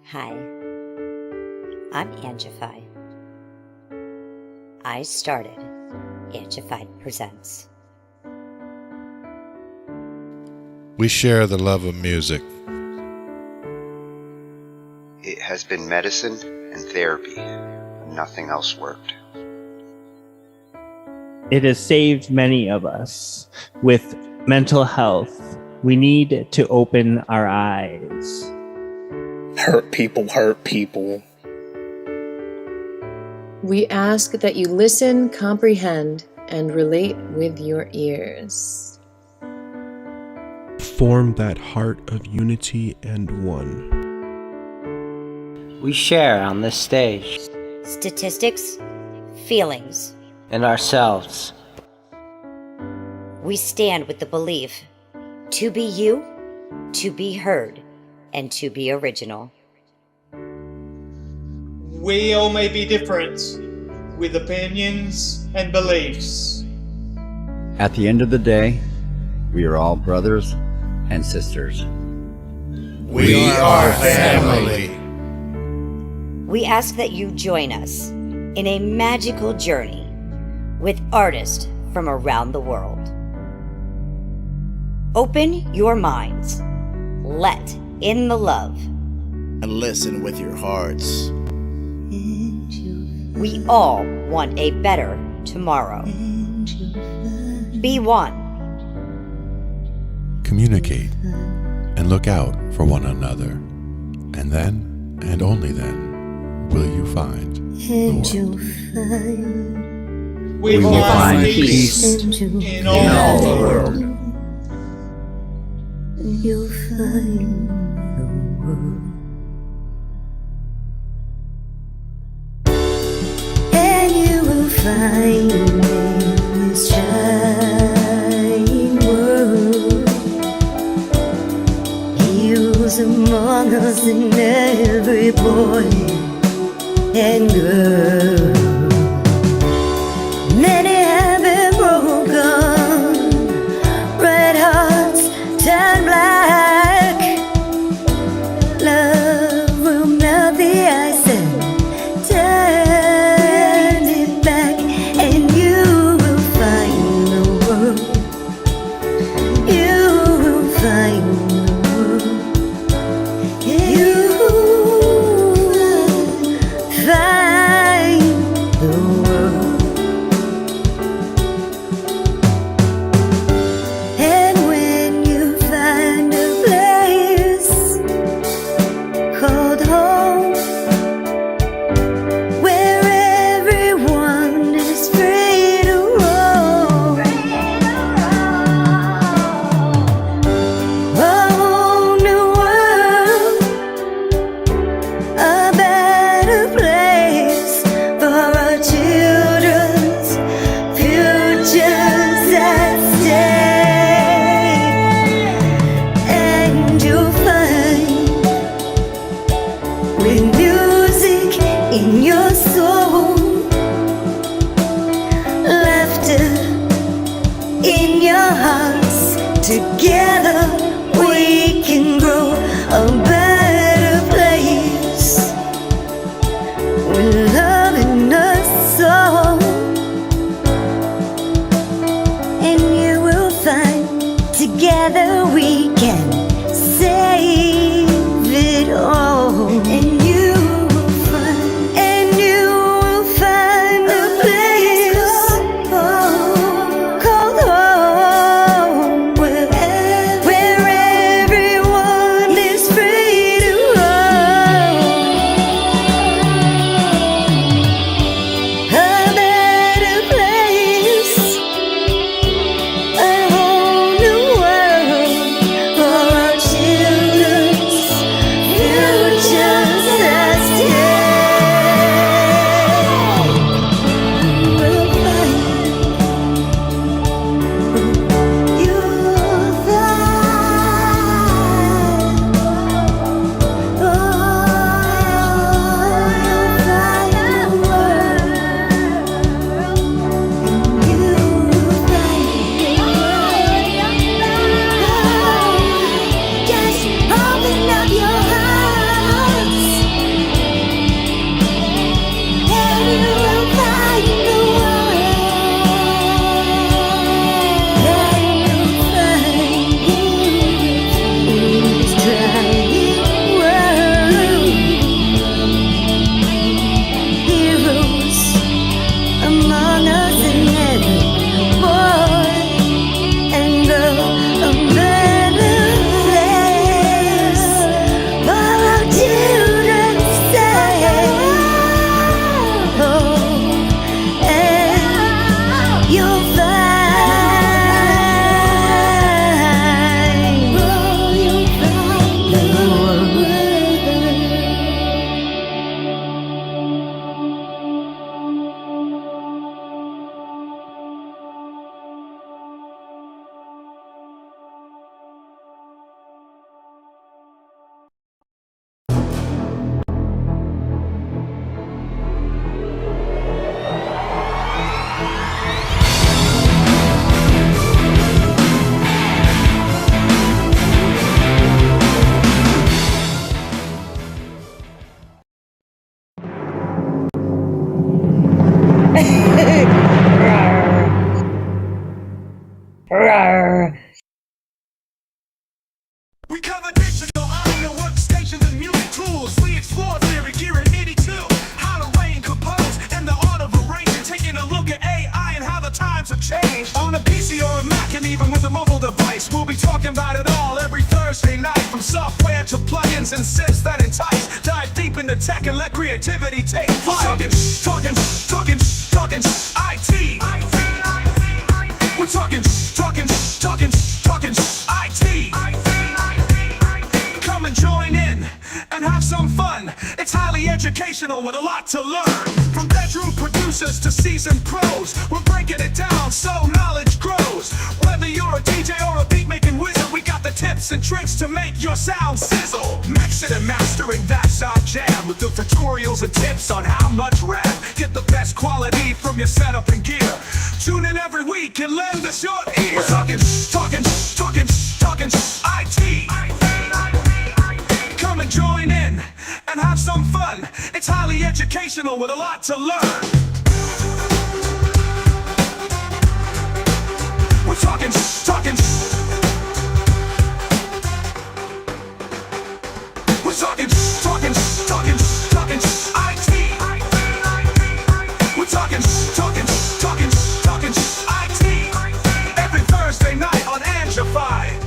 Hi, I'm Angified. I started Angified Presents. We share the love of music. It has been medicine and therapy. Nothing else worked. It has saved many of us. With mental health, we need to open our eyes. Hurt people hurt people. We ask that you listen, comprehend, and relate with your ears. Form that heart of unity and one. We share on this stage. Statistics, feelings, And ourselves. we stand with the belief to be you, to be heard, and to be original. We all may be different, with opinions and beliefs. At the end of the day, we are all brothers and sisters. We are family. We ask that you join us in a magical journey with artists from around the world. Open your minds, let in the love. And listen with your hearts. We all want a better tomorrow. Be one. Communicate and look out for one another. And then, and only then, will you find the world. We will find peace in all the world. You'll find the world. And you will find in this shining world. Heroes among us in every boy and girl. Many have been broken, red hearts turn black. Love will melt the ice and turn it back, and you will find the world. You will find the world. You will find the world. And when you find a place called home, where everyone is free to roam, a whole new world, a better place for our children's futures at stake. And you'll find, with music in your soul, laughter in your hearts, together we can grow a better place, with love in us all. And you will find, together we can save it all. And you will find a place called home, where everyone is free to roam, a better place, a whole new world, Rawr. We cover digital audio workstations and music tools. We explore theory, gear, and MIDI too. How to rain, compose, and the art of arranging. Taking a look at AI and how the times have changed. On a PC or a Mac and even with a mobile device, we'll be talking about it all every Thursday night. From software to plugins and synths that entice. Dive deep into tech and let creativity take flight. Talkin' IT. We're talking IT. Come and join in and have some fun. It's highly educational with a lot to learn. From bedroom producers to seasoned pros, we're breaking it down so knowledge grows. Whether you're a DJ or a beat making wizard, we got the tips and tricks to make your sound sizzle. Mixing and mastering, that's our jam. With the tutorials and tips on how much rap. Get the best quality from your setup and gear. Tune in every week and lend us your ear. We're talking IT. Come and join in and have some fun. It's highly educational with a lot to learn. We're talking IT. We're talking IT. Every Thursday night on Angified.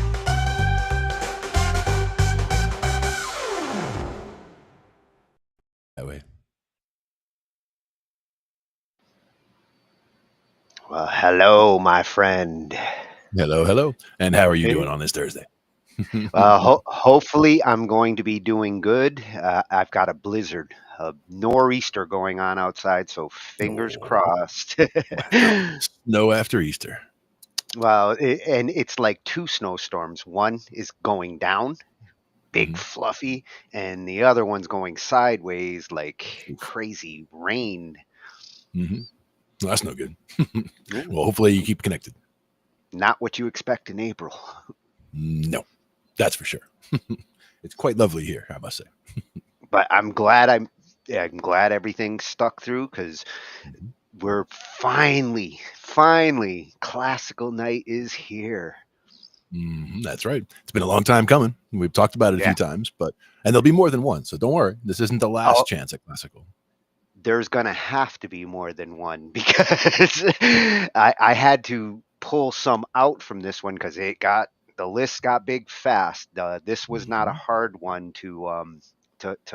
That way. Well, hello, my friend. Hello. And how are you doing on this Thursday? Hopefully, I'm going to be doing good. I've got a blizzard, a nor'easter going on outside, so fingers crossed. Snow after Easter. Well, and it's like two snowstorms. One is going down, big fluffy, and the other one's going sideways like crazy rain. Well, that's no good. Well, hopefully you keep connected. Not what you expect in April. No, that's for sure. It's quite lovely here, I must say. But I'm glad everything stuck through, because we're finally classical night is here. That's right. It's been a long time coming. We've talked about it a few times, and there'll be more than one. So don't worry. This isn't the last chance at classical. There's going to have to be more than one, because I had to pull some out from this one because the list got big fast. This was not a hard one to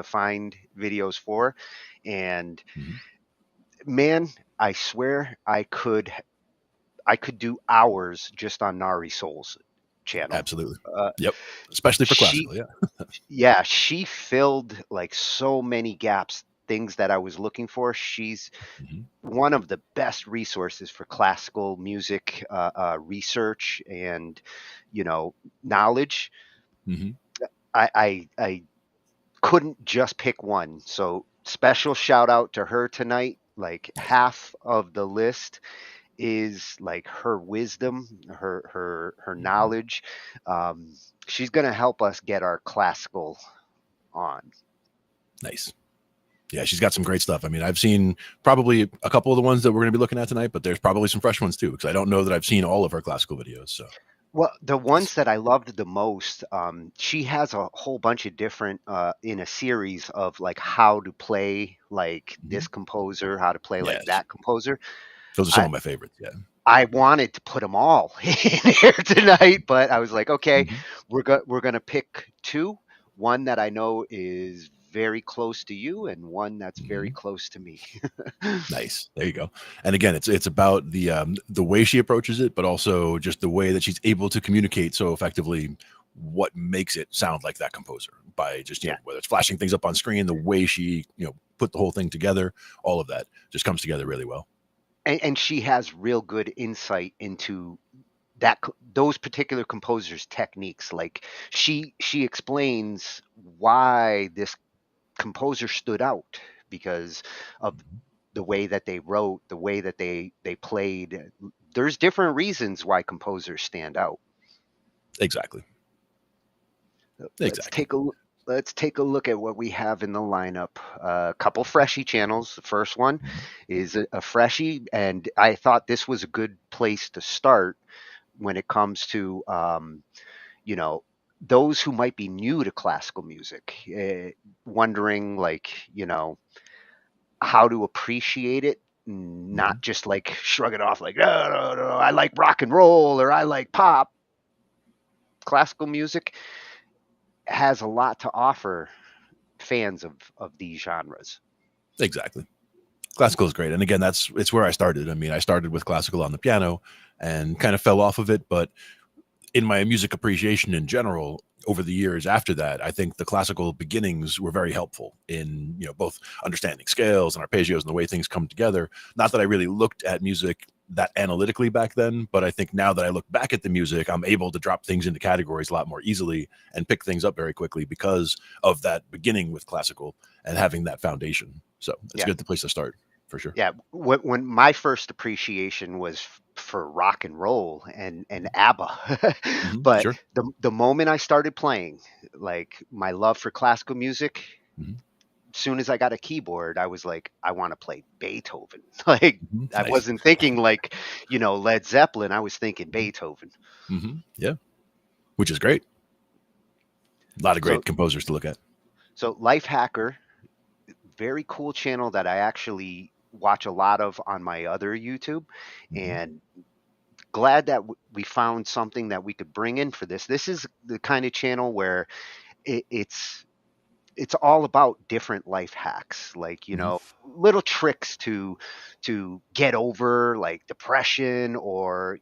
find videos for, and man, I swear I could do hours just on Nari Soul's channel. Absolutely. Yep. Especially for classical. Yeah. She filled like so many gaps, things that I was looking for. She's one of the best resources for classical music research and, knowledge. I couldn't just pick one. So special shout out to her tonight. Like half of the list is like her wisdom, her knowledge. She's going to help us get our classical on. Nice. Yeah, she's got some great stuff. I mean, I've seen probably a couple of the ones that we're going to be looking at tonight, but there's probably some fresh ones too, because I don't know that I've seen all of her classical videos. So, well, the ones that I loved the most, she has a whole bunch of different in a series of like how to play like this composer, how to play like that composer. Those are some of my favorites. Yeah. I wanted to put them all in here tonight, but I was like, okay, we're going to pick two. One that I know is very close to you, and one that's very close to me. Nice. There you go. And again, it's about the way she approaches it, but also just the way that she's able to communicate so effectively what makes it sound like that composer by just, whether it's flashing things up on screen, the way she, put the whole thing together, all of that just comes together really well. And she has real good insight into those particular composers' techniques. Like she explains why this composer stood out because of the way that they wrote, the way that they played. There's different reasons why composers stand out. Exactly. Let's take a look at what we have in the lineup. A couple freshie channels. The first one is a freshie, and I thought this was a good place to start when it comes to you know, those who might be new to classical music, wondering like, how to appreciate it, not just like shrug it off like, no, no, no, I like rock and roll or I like pop. Classical music has a lot to offer fans of these genres. Exactly. Classical is great. And again, it's where I started. I mean, I started with classical on the piano and kind of fell off of it, but in my music appreciation in general, over the years after that, I think the classical beginnings were very helpful in, both understanding scales and arpeggios and the way things come together. Not that I really looked at music that analytically back then, but I think now that I look back at the music, I'm able to drop things into categories a lot more easily and pick things up very quickly because of that beginning with classical and having that foundation. So it's a good place to start. For sure. Yeah, when my first appreciation was for rock and roll and ABBA, but sure. the moment I started playing, like my love for classical music, as soon as I got a keyboard, I was like, I want to play Beethoven. Like I wasn't thinking like, Led Zeppelin. I was thinking Beethoven. Yeah, which is great. A lot of great composers to look at. So Lifehacker, very cool channel that I actually watch a lot of on my other YouTube, and glad that we found something that we could bring in for this. This is the kind of channel where it's all about different life hacks, like little tricks to get over like depression or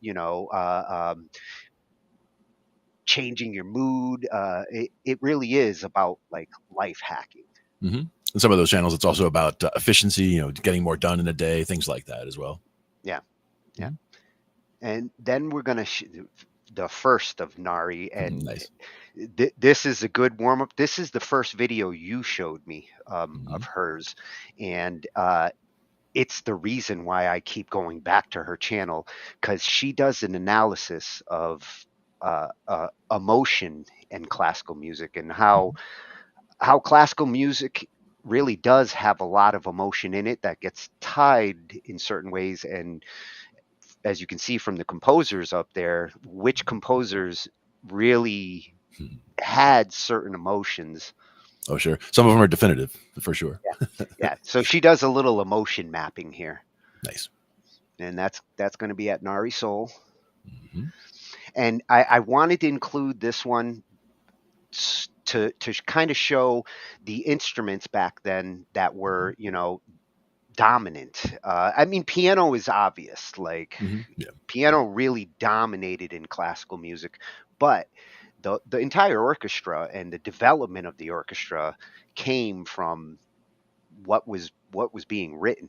changing your mood. It really is about like life hacking. And some of those channels, it's also about efficiency, getting more done in a day, things like that as well. Yeah. And then we're going to the first of Nari, and this is a good warm up. This is the first video you showed me of hers, and it's the reason why I keep going back to her channel, because she does an analysis of emotion in classical music and how classical music really does have a lot of emotion in it that gets tied in certain ways. And as you can see from the composers up there, which composers really had certain emotions. Oh, sure. Some of them are definitive, for sure. Yeah. So she does a little emotion mapping here. Nice. And that's going to be at Nari Soul. And I wanted to include this one to kind of show the instruments back then that were, dominant. I mean, piano is obvious, like piano really dominated in classical music, but the entire orchestra and the development of the orchestra came from what was being written.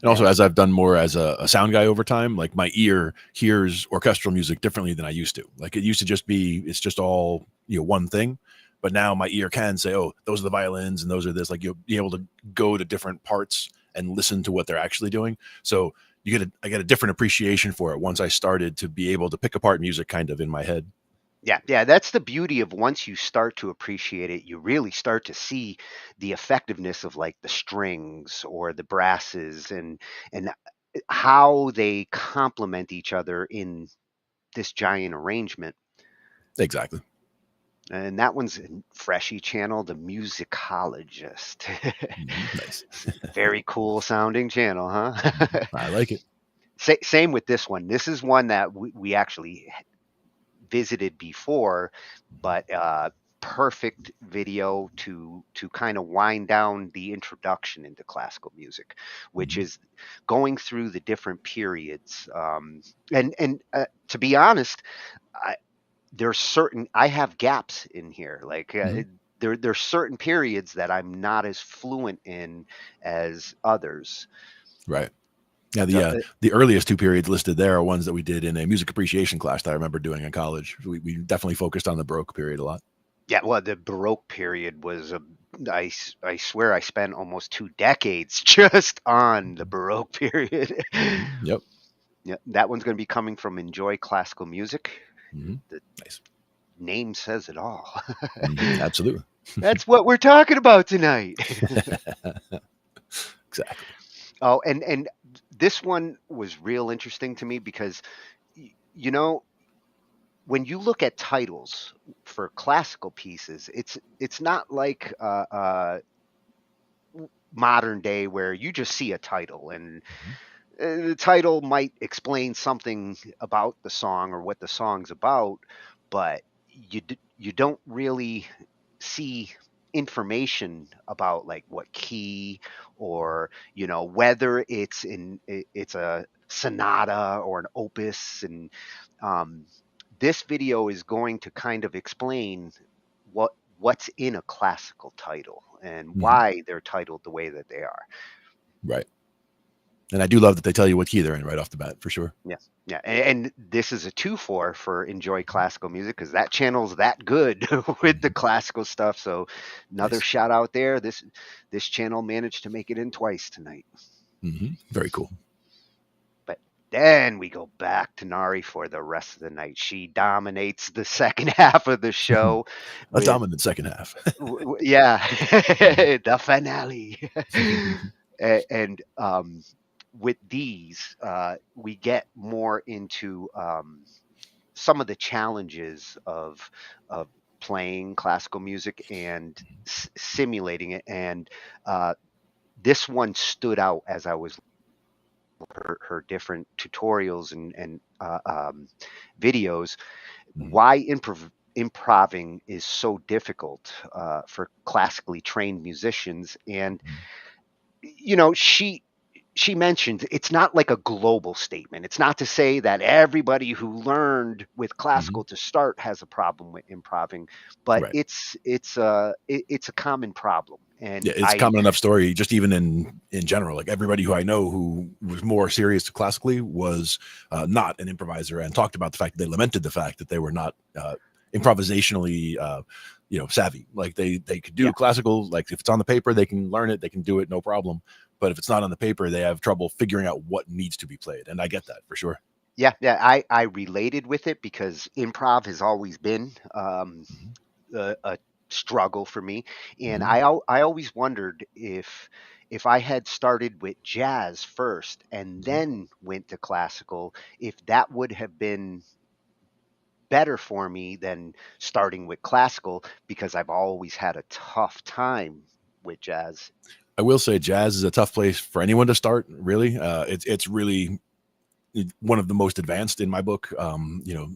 And also, as I've done more as a sound guy over time, like my ear hears orchestral music differently than I used to. Like it used to just be, it's just all, one thing. But now my ear can say, oh, those are the violins and those are this. Like you'll be able to go to different parts and listen to what they're actually doing. So I get a different appreciation for it once I started to be able to pick apart music kind of in my head. Yeah, that's the beauty of once you start to appreciate it, you really start to see the effectiveness of like the strings or the brasses and how they complement each other in this giant arrangement. Exactly. And that one's in Freshy channel, the musicologist. Nice. Very cool sounding channel, huh? I like it. Same with this one. This is one that we actually visited before, but perfect video to kind of wind down the introduction into classical music, which is going through the different periods. And to be honest, I have gaps in here. Like there's certain periods that I'm not as fluent in as others. Right. Yeah, the earliest two periods listed there are ones that we did in a music appreciation class that I remember doing in college. We definitely focused on the Baroque period a lot. Yeah, well, the Baroque period was I swear I spent almost 2 decades just on the Baroque period. Yep. Yeah, that one's going to be coming from Enjoy Classical Music. The nice name says it all. Absolutely. That's what we're talking about tonight. Exactly. Oh, and this one was real interesting to me because, you know, when you look at titles for classical pieces, it's not like modern day where you just see a title and the title might explain something about the song or what the song's about, but you don't really see information about like what key or whether it's a sonata or an opus. And um, this video is going to kind of explain what's in a classical title and why they're titled the way that they are. Right. And I do love that they tell you what key they're in right off the bat, for sure. Yes. Yeah. And this is a 2-for for Enjoy Classical Music, because that channel's that good with the classical stuff. So another shout out there. This channel managed to make it in twice tonight. Very cool. But then we go back to Nari for the rest of the night. She dominates the second half of the show. A dominant second half. Yeah. The finale. And with these, we get more into some of the challenges of playing classical music and simulating it. And this one stood out as I was her different tutorials and videos. Why improving is so difficult for classically trained musicians. And she mentioned it's not like a global statement. It's not to say that everybody who learned with classical to start has a problem with improving, but it's a common problem. And yeah, it's a common enough story, just even in general. Like everybody who I know who was more serious classically was not an improviser, and talked about the fact that they lamented the fact that they were not improvisationally savvy. Like they could do classical, like if it's on the paper, they can learn it, they can do it, no problem. But if it's not on the paper, they have trouble figuring out what needs to be played. And I get that for sure. Yeah. I related with it because improv has always been a struggle for me. And I always wondered if I had started with jazz first and then went to classical, if that would have been better for me than starting with classical, because I've always had a tough time with jazz. I will say jazz is a tough place for anyone to start, really. It's really one of the most advanced in my book,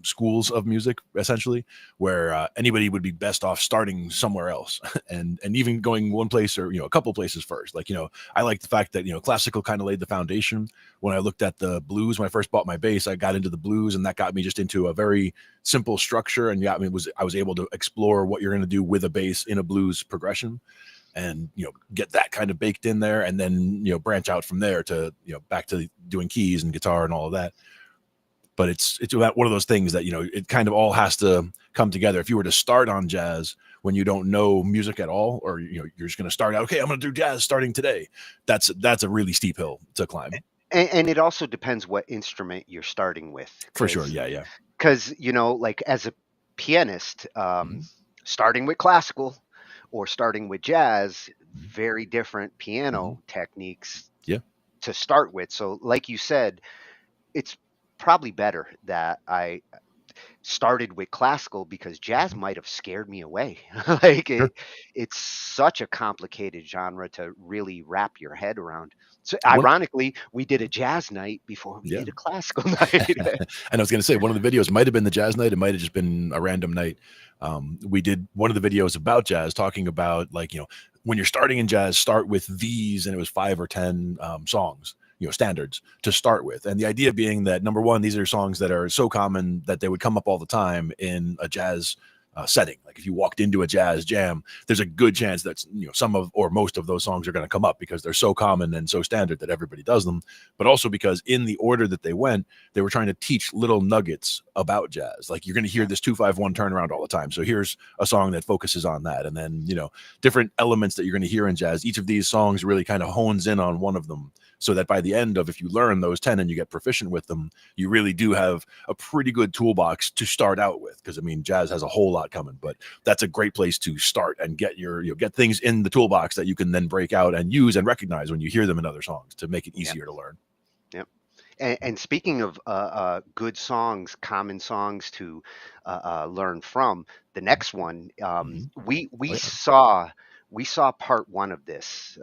schools of music, essentially, where anybody would be best off starting somewhere else and even going one place or, a couple places first. Like, I like the fact that, classical kind of laid the foundation. When I looked at the blues, when I first bought my bass, I got into the blues, and that got me just into a very simple structure and I was able to explore what you're going to do with a bass in a blues progression. And get that kind of baked in there, and then branch out from there to back to doing keys and guitar and all of that. But it's about one of those things that it kind of all has to come together. If you were to start on jazz when you don't know music at all, or you're just going to start out, okay, I'm going to do jazz starting today, that's a really steep hill to climb. And it also depends what instrument you're starting with. For sure, yeah. Because like as a pianist, starting with classical or starting with jazz, very different piano techniques to start with. So like you said, it's probably better that I started with classical, because jazz might have scared me away. It's such a complicated genre to really wrap your head around. So ironically, we did a jazz night before we did a classical night. And I was going to say, one of the videos might have been the jazz night. It might have just been a random night. We did one of the videos about jazz, talking about when you're starting in jazz, start with these, and it was 5 or 10 songs, standards to start with. And the idea being that, number one, these are songs that are so common that they would come up all the time in a jazz setting. Like if you walked into a jazz jam, there's a good chance that some of or most of those songs are going to come up, because they're so common and so standard that everybody does them. But also because in the order that they went, they were trying to teach little nuggets about jazz. Like you're going to hear this 2-5-1 turnaround all the time, so here's a song that focuses on that. And then different elements that you're going to hear in jazz. Each of these songs really kind of hones in on one of them, so that by the end of, if you learn those 10 and you get proficient with them, you really do have a pretty good toolbox to start out with. Because jazz has a whole lot coming, but that's a great place to start and get get things in the toolbox that you can then break out and use and recognize when you hear them in other songs, to make it easier to learn. Yep. And speaking of good songs, common songs to learn from, the next one, we saw part one of this.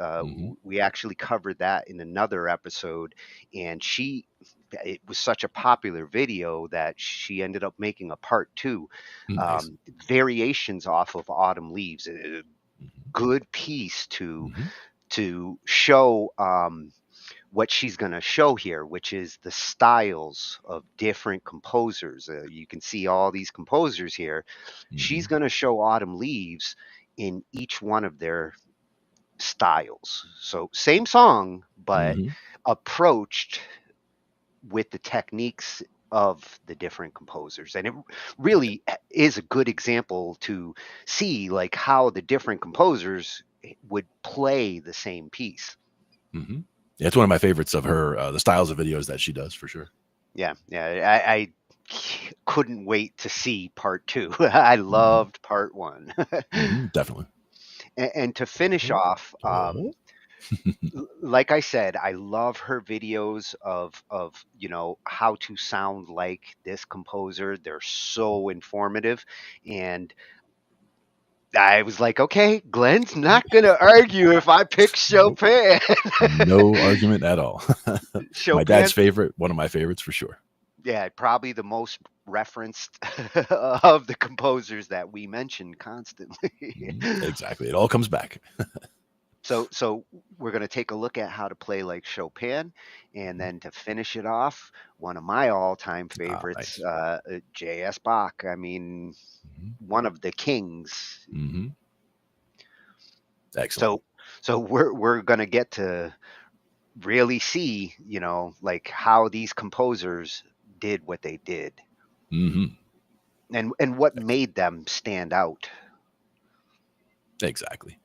We actually covered that in another episode, and it was such a popular video that she ended up making a part two, Nice. variations off of Autumn Leaves. A good piece to show what she's going to show here, which is the styles of different composers. You can see all these composers here. She's going to show Autumn Leaves in each one of their styles. So same song, but approached with the techniques of the different composers. And it really is a good example to see like how the different composers would play the same piece. Yeah, it's one of my favorites of her, the styles of videos that she does, for sure. Yeah. I couldn't wait to see part two. I loved part one. Definitely. And to finish off, like I said, I love her videos of how to sound like this composer. They're so informative, and I was like, okay, Glenn's not gonna argue if I pick Chopin. No argument at all. My dad's favorite, one of my favorites for sure. Yeah, probably the most referenced of the composers that we mentioned constantly. Exactly, it all comes back. So we're going to take a look at how to play like Chopin, and then to finish it off, one of my all-time favorites, J.S. Bach. I mean, one of the kings. Excellent. So we're going to get to really see, like how these composers did what they did, and what made them stand out. Exactly.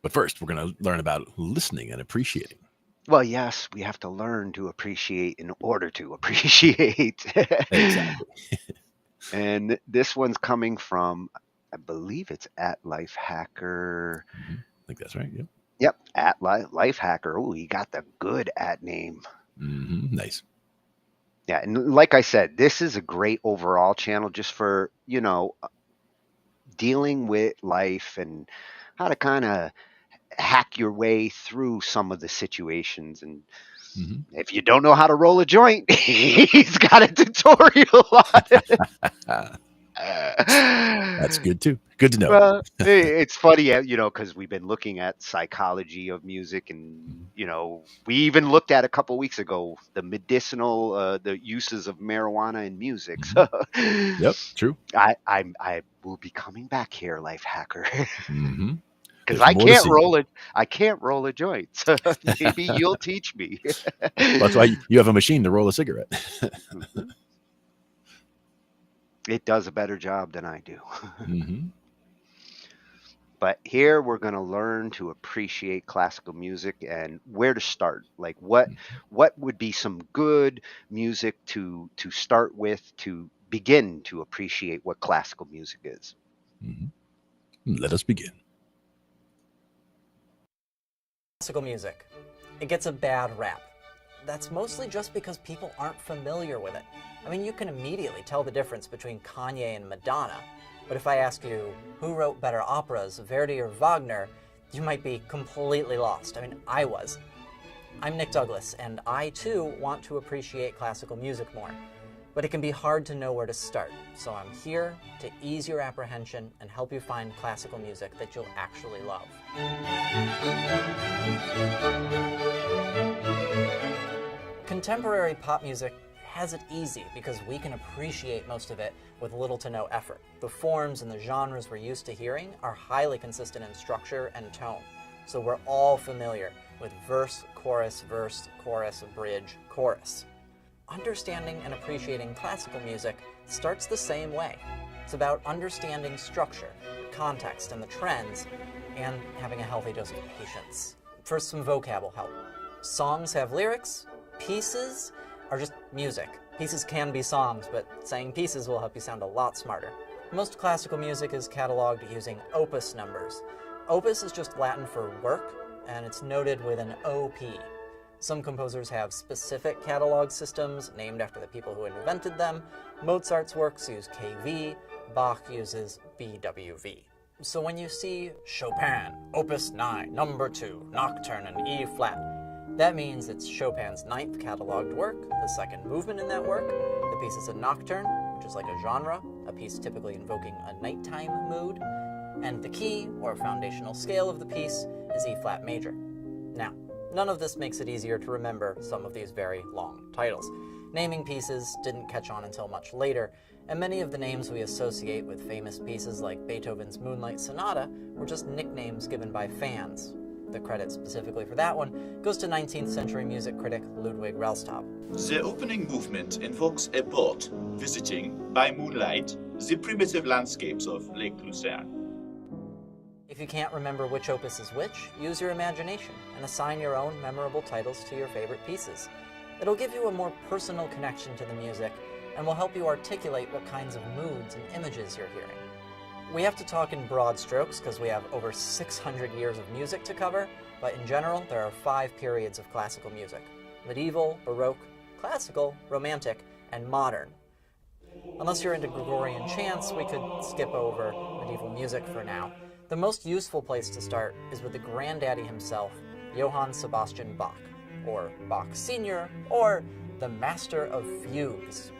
But first, we're going to learn about listening and appreciating. Well, yes, we have to learn to appreciate in order to appreciate. Exactly. And this one's coming from, I believe it's at Lifehacker. I think that's right. Yep. Yep, at Lifehacker. Oh, he got the good at name. Nice. Yeah, and like I said, this is a great overall channel just for, dealing with life and how to kind of hack your way through some of the situations. And if you don't know how to roll a joint, he's got a tutorial on it. That's good too. Good to know. Well, it's funny, because we've been looking at psychology of music, and we even looked at a couple weeks ago the medicinal, the uses of marijuana in music. So, yep, true. I will be coming back here, Lifehacker, because I can't roll a joint. So maybe you'll teach me. Well, that's why you have a machine to roll a cigarette. It does a better job than I do. But here we're going to learn to appreciate classical music and where to start. Like what would be some good music to start with to begin to appreciate what classical music is. Let us begin. Classical music. It gets a bad rap. That's mostly just because people aren't familiar with it. I mean, you can immediately tell the difference between Kanye and Madonna, but if I ask you who wrote better operas, Verdi or Wagner, you might be completely lost. I mean, I was. I'm Nick Douglas, and I too want to appreciate classical music more, but it can be hard to know where to start, so I'm here to ease your apprehension and help you find classical music that you'll actually love. Contemporary pop music has it easy because we can appreciate most of it with little to no effort. The forms and the genres we're used to hearing are highly consistent in structure and tone, so we're all familiar with verse, chorus, bridge, chorus. Understanding and appreciating classical music starts the same way. It's about understanding structure, context, and the trends, and having a healthy dose of patience. First, some vocab will help. Songs have lyrics. Pieces are just music. Pieces can be songs, but saying pieces will help you sound a lot smarter. Most classical music is cataloged using opus numbers. Opus is just Latin for work, and it's noted with an OP. Some composers have specific catalog systems named after the people who invented them. Mozart's works use KV, Bach uses BWV. So when you see Chopin, Opus 9, number 2, Nocturne in E flat, that means it's Chopin's 9th cataloged work, the second movement in that work. The piece is a nocturne, which is like a genre, a piece typically invoking a nighttime mood, and the key, or foundational scale of the piece, is E flat major. Now, none of this makes it easier to remember some of these very long titles. Naming pieces didn't catch on until much later, and many of the names we associate with famous pieces like Beethoven's Moonlight Sonata were just nicknames given by fans. The credit specifically for that one goes to 19th century music critic Ludwig Rellstab. The opening movement invokes a boat visiting, by moonlight, the primitive landscapes of Lake Lucerne. If you can't remember which opus is which, use your imagination and assign your own memorable titles to your favorite pieces. It'll give you a more personal connection to the music and will help you articulate what kinds of moods and images you're hearing. We have to talk in broad strokes because we have over 600 years of music to cover, but in general, there are 5 periods of classical music: medieval, Baroque, classical, romantic, and modern. Unless you're into Gregorian chants, we could skip over medieval music for now. The most useful place to start is with the granddaddy himself, Johann Sebastian Bach, or Bach Sr., or the Master of Fugues.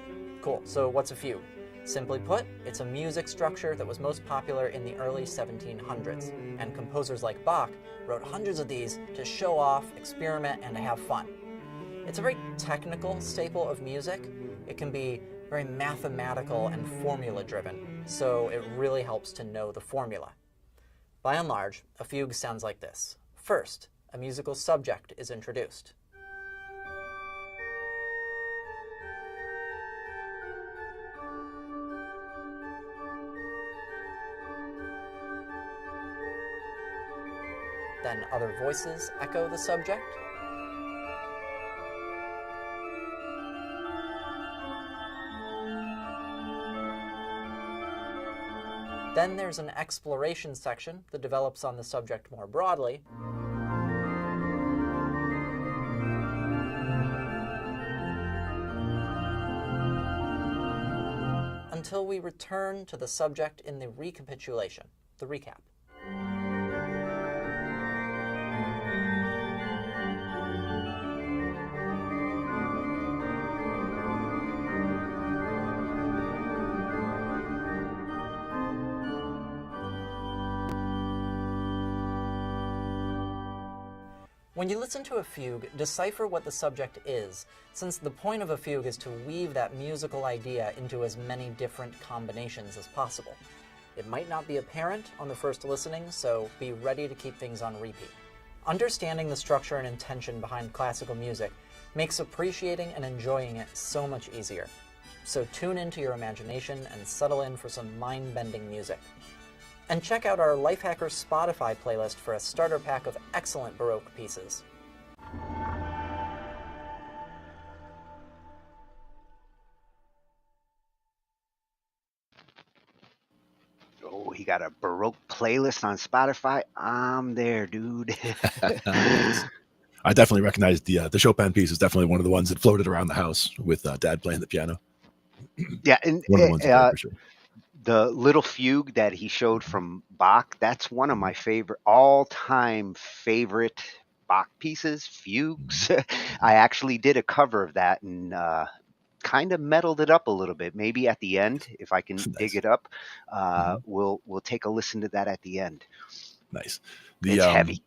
Cool, so what's a fugue? Simply put, it's a music structure that was most popular in the early 1700s, and composers like Bach wrote hundreds of these to show off, experiment, and to have fun. It's a very technical staple of music. It can be very mathematical and formula-driven, so it really helps to know the formula. By and large, a fugue sounds like this. First, a musical subject is introduced. Then other voices echo the subject. Then there's an exploration section that develops on the subject more broadly. Until we return to the subject in the recapitulation, the recap. When you listen to a fugue, decipher what the subject is, since the point of a fugue is to weave that musical idea into as many different combinations as possible. It might not be apparent on the first listening, so be ready to keep things on repeat. Understanding the structure and intention behind classical music makes appreciating and enjoying it so much easier. So tune into your imagination and settle in for some mind-bending music. And check out our Lifehacker Spotify playlist for a starter pack of excellent Baroque pieces. Oh, he got a Baroque playlist on Spotify. I'm there, dude. I definitely recognize the Chopin piece is definitely one of the ones that floated around the house with Dad playing the piano. Yeah, and one of the ones that played for sure. The little fugue that he showed from Bach, that's one of my all-time favorite Bach pieces, fugues. I actually did a cover of that and kind of metaled it up a little bit. Maybe at the end, if I can dig it up, we'll take a listen to that at the end. Nice. It's heavy.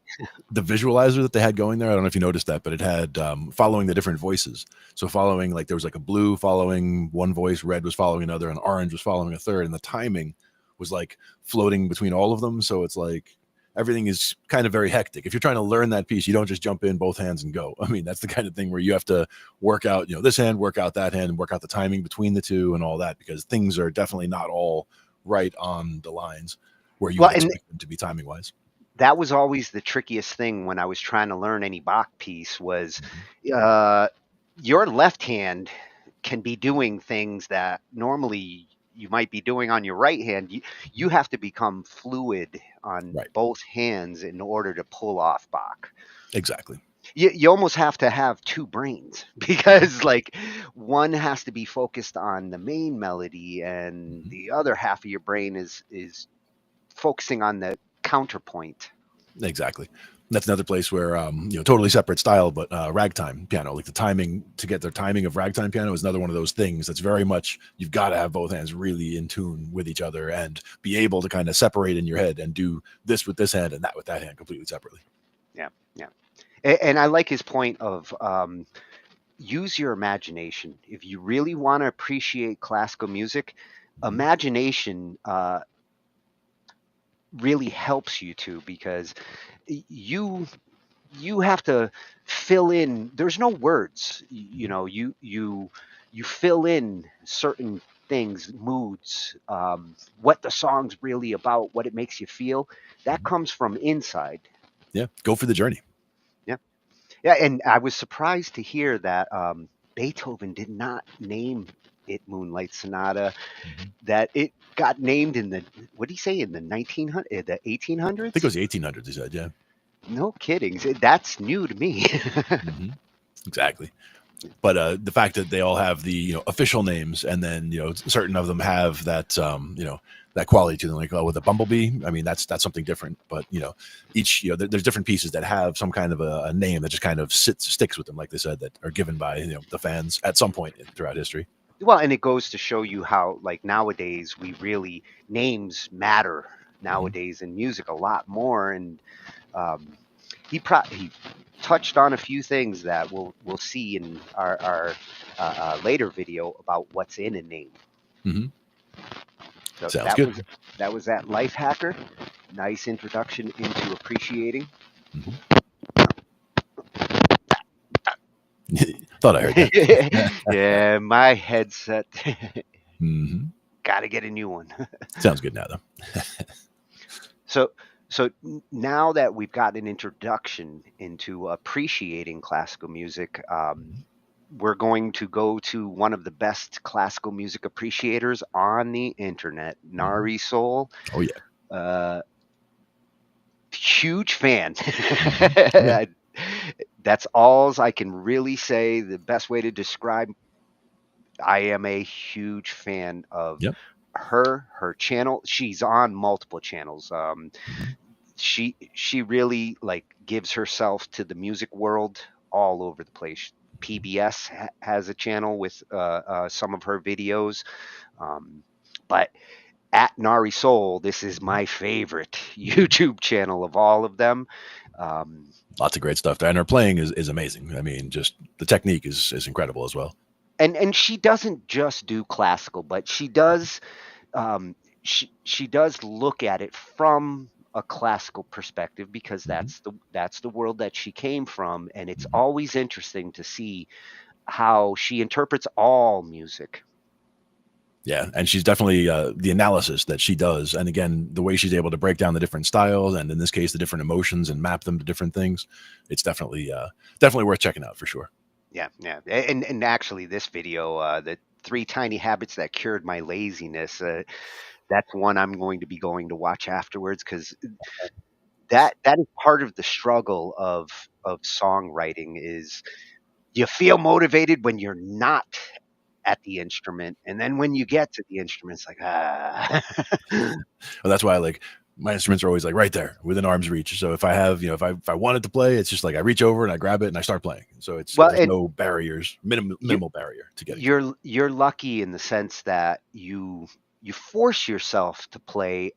The visualizer that they had going there, I don't know if you noticed that, but it had following the different voices. So following, like, there was like a blue following one voice, red was following another, and orange was following a third, and the timing was like floating between all of them. So it's like everything is kind of very hectic. If you're trying to learn that piece, you don't just jump in both hands and go. I mean, that's the kind of thing where you have to work out, this hand, work out that hand, and work out the timing between the two and all that, because things are definitely not all right on the lines where you would expect them to be timing wise. That was always the trickiest thing when I was trying to learn any Bach piece was your left hand can be doing things that normally you might be doing on your right hand. You have to become fluid on both hands in order to pull off Bach. Exactly. You almost have to have two brains because like one has to be focused on the main melody and the other half of your brain is focusing on the counterpoint. Exactly. That's another place where totally separate style, but ragtime piano, like the timing to get the timing of ragtime piano is another one of those things that's very much you've got to have both hands really in tune with each other and be able to kind of separate in your head and do this with this hand and that with that hand completely separately. Yeah, yeah. And I like his point of use your imagination. If you really want to appreciate classical music, imagination really helps you to, because you have to fill in. There's no words. You fill in certain things, moods, what the song's really about, what it makes you feel. That comes from inside. Yeah, go for the journey. Yeah. Yeah, and I was surprised to hear that Beethoven did not name it Moonlight Sonata. That it got named in the, what did he say, in the 1900, the 1800s? I think it was the 1800s. He said, yeah. No kidding. That's new to me. Exactly. But the fact that they all have the official names, and then certain of them have that that quality to them, like with a bumblebee. I mean, that's something different. But each there's different pieces that have some kind of a name that just kind of sticks with them, like they said, that are given by the fans at some point throughout history. Well, and it goes to show you how, like, nowadays names matter nowadays in music a lot more. And he touched on a few things that we'll see in our later video about what's in a name. Mm-hmm. So Sounds good. That was that Lifehacker. Nice introduction into appreciating. Thought I heard that. Yeah, my headset. Got to get a new one. Sounds good now, though. So now that we've got an introduction into appreciating classical music, we're going to go to one of the best classical music appreciators on the internet, Nari Soul. Oh yeah. Huge fan. That's all I can really say. The best way to describe, I am a huge fan of her channel. She's on multiple channels. She really gives herself to the music world all over the place. PBS has a channel with some of her videos, but at Nari Soul, this is my favorite YouTube channel of all of them. Lots of great stuff there, and her playing is amazing. I mean, just the technique is incredible as well. And she doesn't just do classical, but she does she does look at it from a classical perspective, because that's the world that she came from, and it's always interesting to see how she interprets all music. Yeah, and she's definitely the analysis that she does, and again, the way she's able to break down the different styles, and in this case, the different emotions, and map them to different things. It's definitely worth checking out for sure. Yeah, and actually, this video, the 3 Tiny Habits That Cured My Laziness, that's one I'm going to watch afterwards, because that is part of the struggle of songwriting. Is you feel motivated when you're not at the instrument, and then when you get to the instrument, it's like Well, that's why my instruments are always right there within arm's reach. So if I have if I wanted to play, it's just I reach over and I grab it and I start playing. So it's there's no barriers, minimal barrier to get it. You're lucky in the sense that you force yourself to play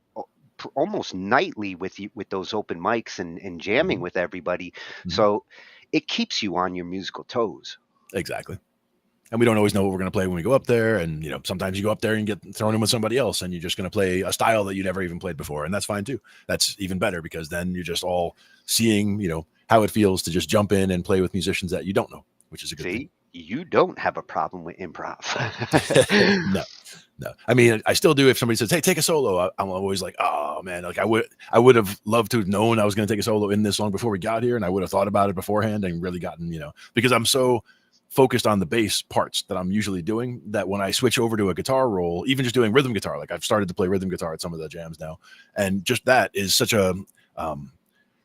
almost nightly with those open mics and jamming with everybody. So it keeps you on your musical toes. Exactly. And we don't always know what we're going to play when we go up there. And, sometimes you go up there and get thrown in with somebody else, and you're just going to play a style that you never even played before. And that's fine too. That's even better, because then you're just all seeing, how it feels to just jump in and play with musicians that you don't know, which is a good thing. You don't have a problem with improv. No. I mean, I still do. If somebody says, "Hey, take a solo," I'm always like, "Oh man!" I would have loved to have known I was going to take a solo in this song before we got here, and I would have thought about it beforehand and really gotten, because I'm so focused on the bass parts that I'm usually doing, that when I switch over to a guitar roll, even just doing rhythm guitar, I've started to play rhythm guitar at some of the jams now, and just that is such a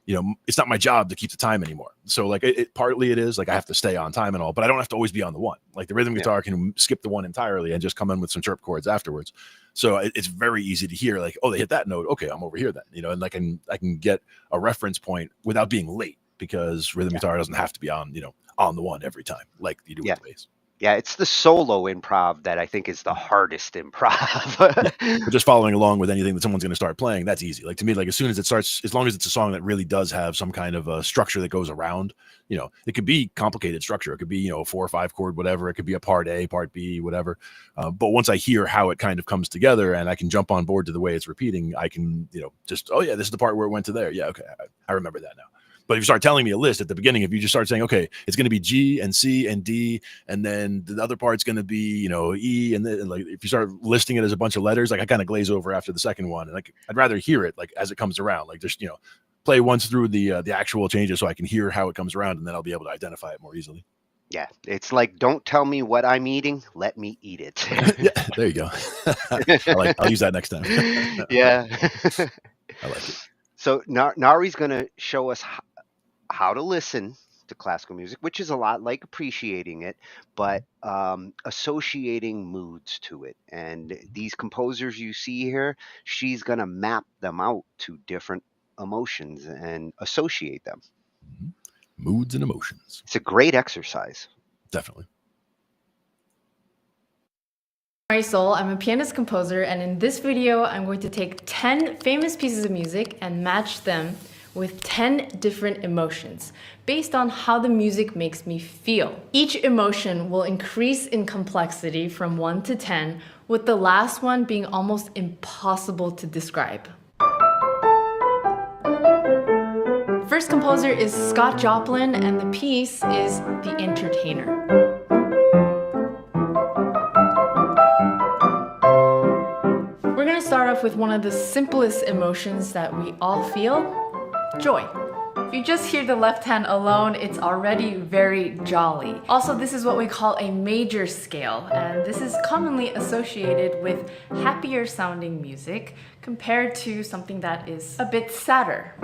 it's not my job to keep the time anymore. So like partly it is like I have to stay on time and all, but I don't have to always be on the one. Like the rhythm guitar can skip the one entirely and just come in with some chirp chords afterwards. So it's very easy to hear like, oh, they hit that note. Okay, I'm over here then, and I can get a reference point without being late, because rhythm guitar doesn't have to be on the one every time like you do with the bass. Yeah, it's the solo improv that I think is the hardest improv. But just following along with anything that someone's going to start playing, that's easy. Like to me, like as soon as it starts, as long as it's a song that really does have some kind of a structure that goes around, it could be complicated structure. It could be, 4 or 5 chord, whatever. It could be a part A, part B, whatever. But once I hear how it kind of comes together and I can jump on board to the way it's repeating, I can, just, oh yeah, this is the part where it went to there. Yeah. Okay. I remember that now. But if you start telling me a list at the beginning, if you just start saying, okay, it's going to be G and C and D, and then the other part's going to be, E, and then like if you start listing it as a bunch of letters, like I kind of glaze over after the second one, and like I'd rather hear it like as it comes around, like just play once through the actual changes so I can hear how it comes around, and then I'll be able to identify it more easily. Yeah, it's like, don't tell me what I'm eating, let me eat it. Yeah, there you go. I'll use that next time. Yeah, I like it. So Nari's going to show us how to listen to classical music, which is a lot like appreciating it, but associating moods to it. And these composers you see here, she's going to map them out to different emotions and associate them. Moods and emotions. It's a great exercise. Definitely. Marisol, I'm a pianist composer, and in this video, I'm going to take 10 famous pieces of music and match them with 10 different emotions based on how the music makes me feel. Each emotion will increase in complexity from 1 to 10, with the last one being almost impossible to describe. First composer is Scott Joplin, and the piece is The Entertainer. We're gonna start off with one of the simplest emotions that we all feel: joy. If you just hear the left hand alone, it's already very jolly. Also, this is what we call a major scale, and this is commonly associated with happier sounding music compared to something that is a bit sadder.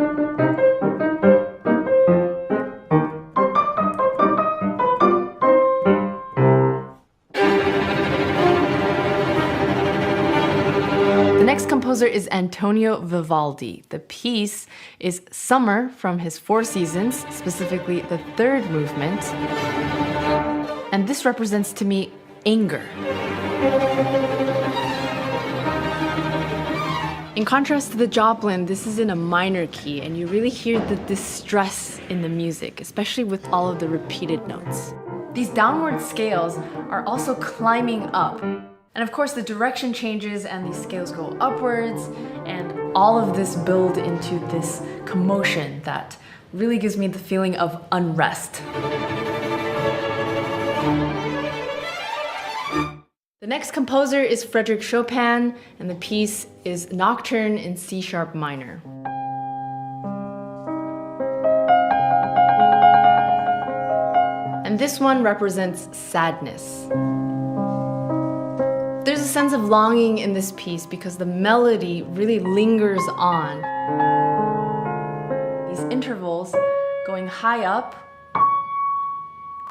The next composer is Antonio Vivaldi. The piece is Summer from his Four Seasons, specifically the third movement. And this represents to me anger. In contrast to the Joplin, this is in a minor key, and you really hear the distress in the music, especially with all of the repeated notes. These downward scales are also climbing up. And of course, the direction changes and these scales go upwards, and all of this build into this commotion that really gives me the feeling of unrest. The next composer is Frédéric Chopin, and the piece is Nocturne in C sharp minor. And this one represents sadness. There's a sense of longing in this piece because the melody really lingers on. These intervals going high up,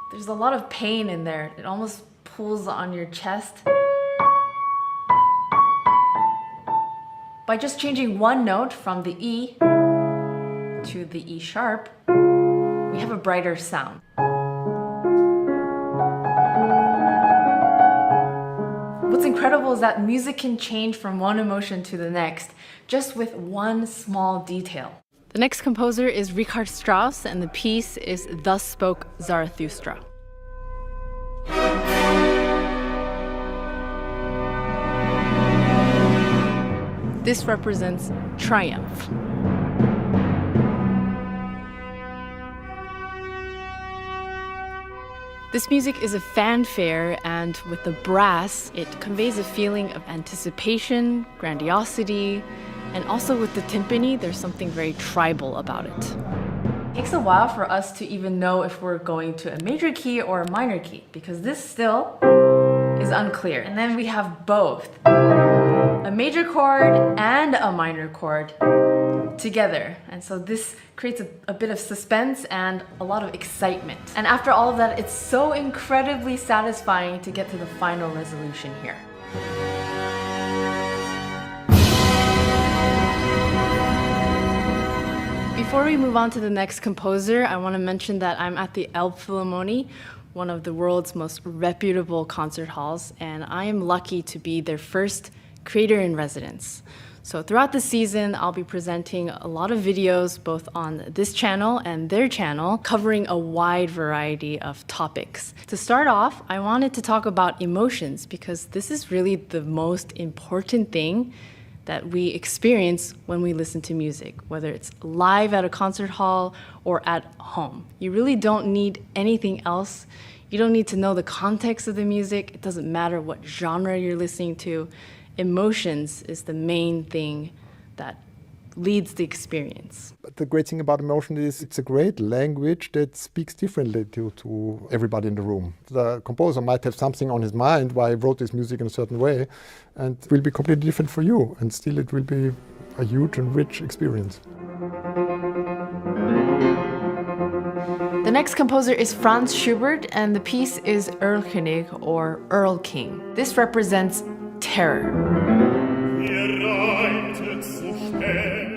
there's a lot of pain in there. It almost pulls on your chest. By just changing one note from the E to the E sharp, we have a brighter sound. What's incredible is that music can change from one emotion to the next, just with one small detail. The next composer is Richard Strauss, and the piece is Thus Spoke Zarathustra. This represents triumph. This music is a fanfare, and with the brass, it conveys a feeling of anticipation, grandiosity, and also with the timpani, there's something very tribal about it. It takes a while for us to even know if we're going to a major key or a minor key, because this still is unclear. And then we have both. a major chord and a minor chord together. And so this creates a bit of suspense and a lot of excitement. And after all of that, it's so incredibly satisfying to get to the final resolution here. Before we move on to the next composer, I want to mention that I'm at the Elbphilharmonie, one of the world's most reputable concert halls, and I am lucky to be their first creator in residence. So throughout the season, I'll be presenting a lot of videos both on this channel and their channel, covering a wide variety of topics. To start off, I wanted to talk about emotions because this is really the most important thing that we experience when we listen to music, whether it's live at a concert hall or at home. You really don't need anything else. You don't need to know the context of the music. It doesn't matter what genre you're listening to. Emotions is the main thing that leads the experience. But the great thing about emotion is it's a great language that speaks differently to everybody in the room. The composer might have something on his mind why he wrote this music in a certain way, and it will be completely different for you, and still it will be a huge and rich experience. The next composer is Franz Schubert, and the piece is Erlkönig, or Earl King. This represents terror.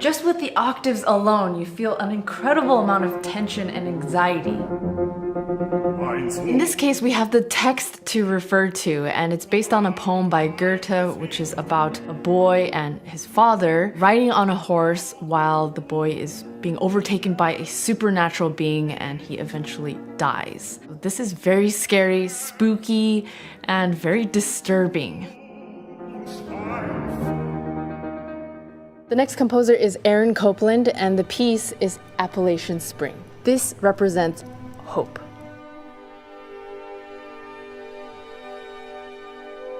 Just with the octaves alone, you feel an incredible amount of tension and anxiety. In this case, we have the text to refer to, and it's based on a poem by Goethe, which is about a boy and his father riding on a horse while the boy is being overtaken by a supernatural being and he eventually dies. This is very scary, spooky, and very disturbing. The next composer is Aaron Copland, and the piece is Appalachian Spring. This represents hope.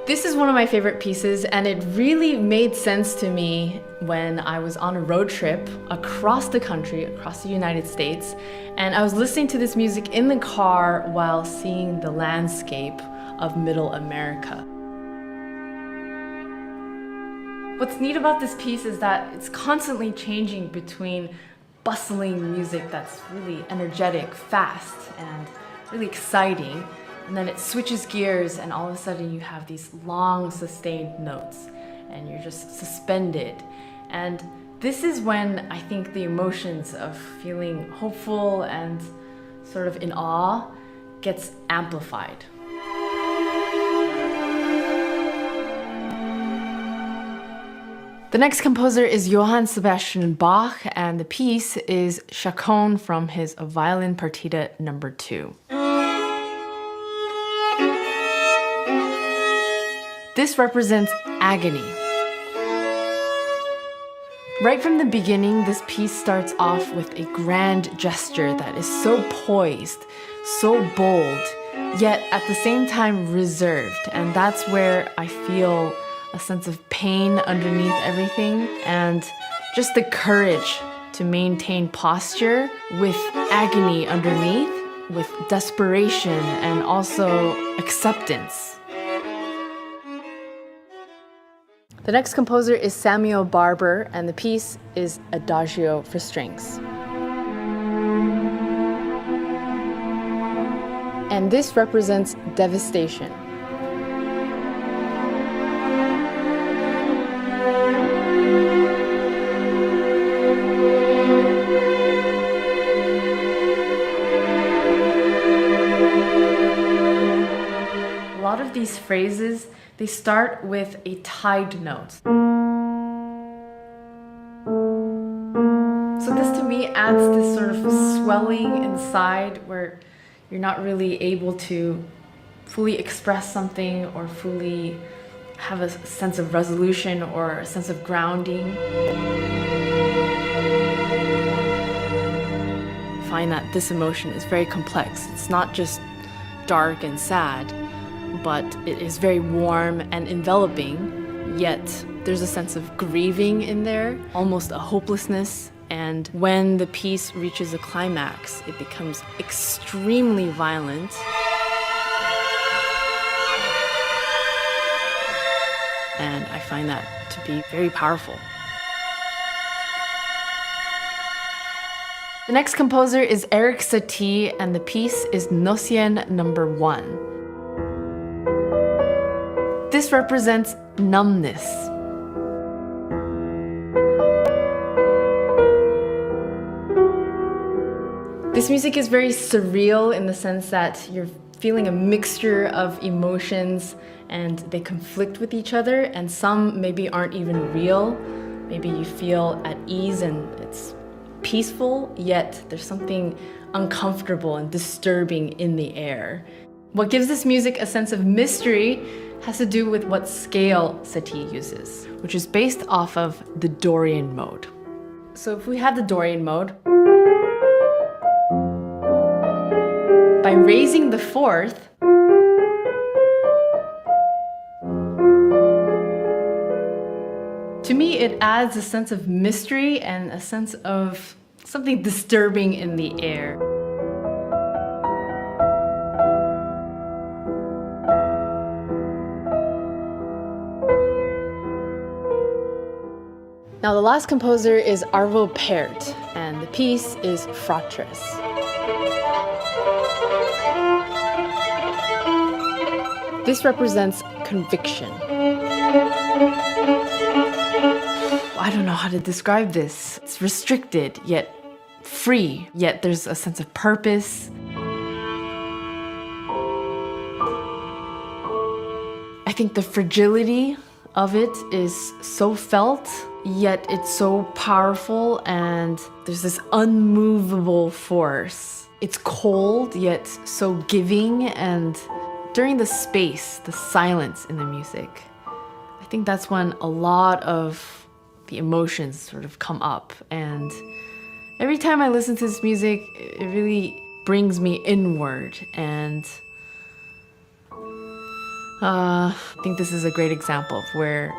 This is one of my favorite pieces, and it really made sense to me when I was on a road trip across the country, across the United States, and I was listening to this music in the car while seeing the landscape of Middle America. What's neat about this piece is that it's constantly changing between bustling music that's really energetic, fast, and really exciting, and then it switches gears and all of a sudden you have these long sustained notes and you're just suspended. And this is when I think the emotions of feeling hopeful and sort of in awe gets amplified. The next composer is Johann Sebastian Bach, and the piece is Chaconne from his Violin Partita No. 2. This represents agony. Right from the beginning, this piece starts off with a grand gesture that is so poised, so bold, yet at the same time reserved, and that's where I feel a sense of pain underneath everything and just the courage to maintain posture with agony underneath, with desperation and also acceptance. The next composer is Samuel Barber, and the piece is Adagio for Strings. And this represents devastation. A lot of these phrases, they start with a tied note. So this to me adds this sort of swelling inside where you're not really able to fully express something or fully have a sense of resolution or a sense of grounding. I find that this emotion is very complex. It's not just dark and sad, but it is very warm and enveloping, yet there's a sense of grieving in there, almost a hopelessness. And when the piece reaches a climax, it becomes extremely violent. And I find that to be very powerful. The next composer is Eric Satie, and the piece is Nocien number 1. This represents numbness. This music is very surreal in the sense that you're feeling a mixture of emotions and they conflict with each other, and some maybe aren't even real. Maybe you feel at ease and it's peaceful, yet there's something uncomfortable and disturbing in the air. What gives this music a sense of mystery has to do with what scale Satie uses, which is based off of the Dorian mode. So if we have the Dorian mode, by raising the fourth, to me it adds a sense of mystery and a sense of something disturbing in the air. Now the last composer is Arvo Pärt, and the piece is Fratres. This represents conviction. I don't know how to describe this. It's restricted, yet free, yet there's a sense of purpose. I think the fragility of it is so felt, yet it's so powerful, and there's this unmovable force. It's cold, yet so giving, and during the space, the silence in the music, I think that's when a lot of the emotions sort of come up. And every time I listen to this music, it really brings me inward. And I think this is a great example of where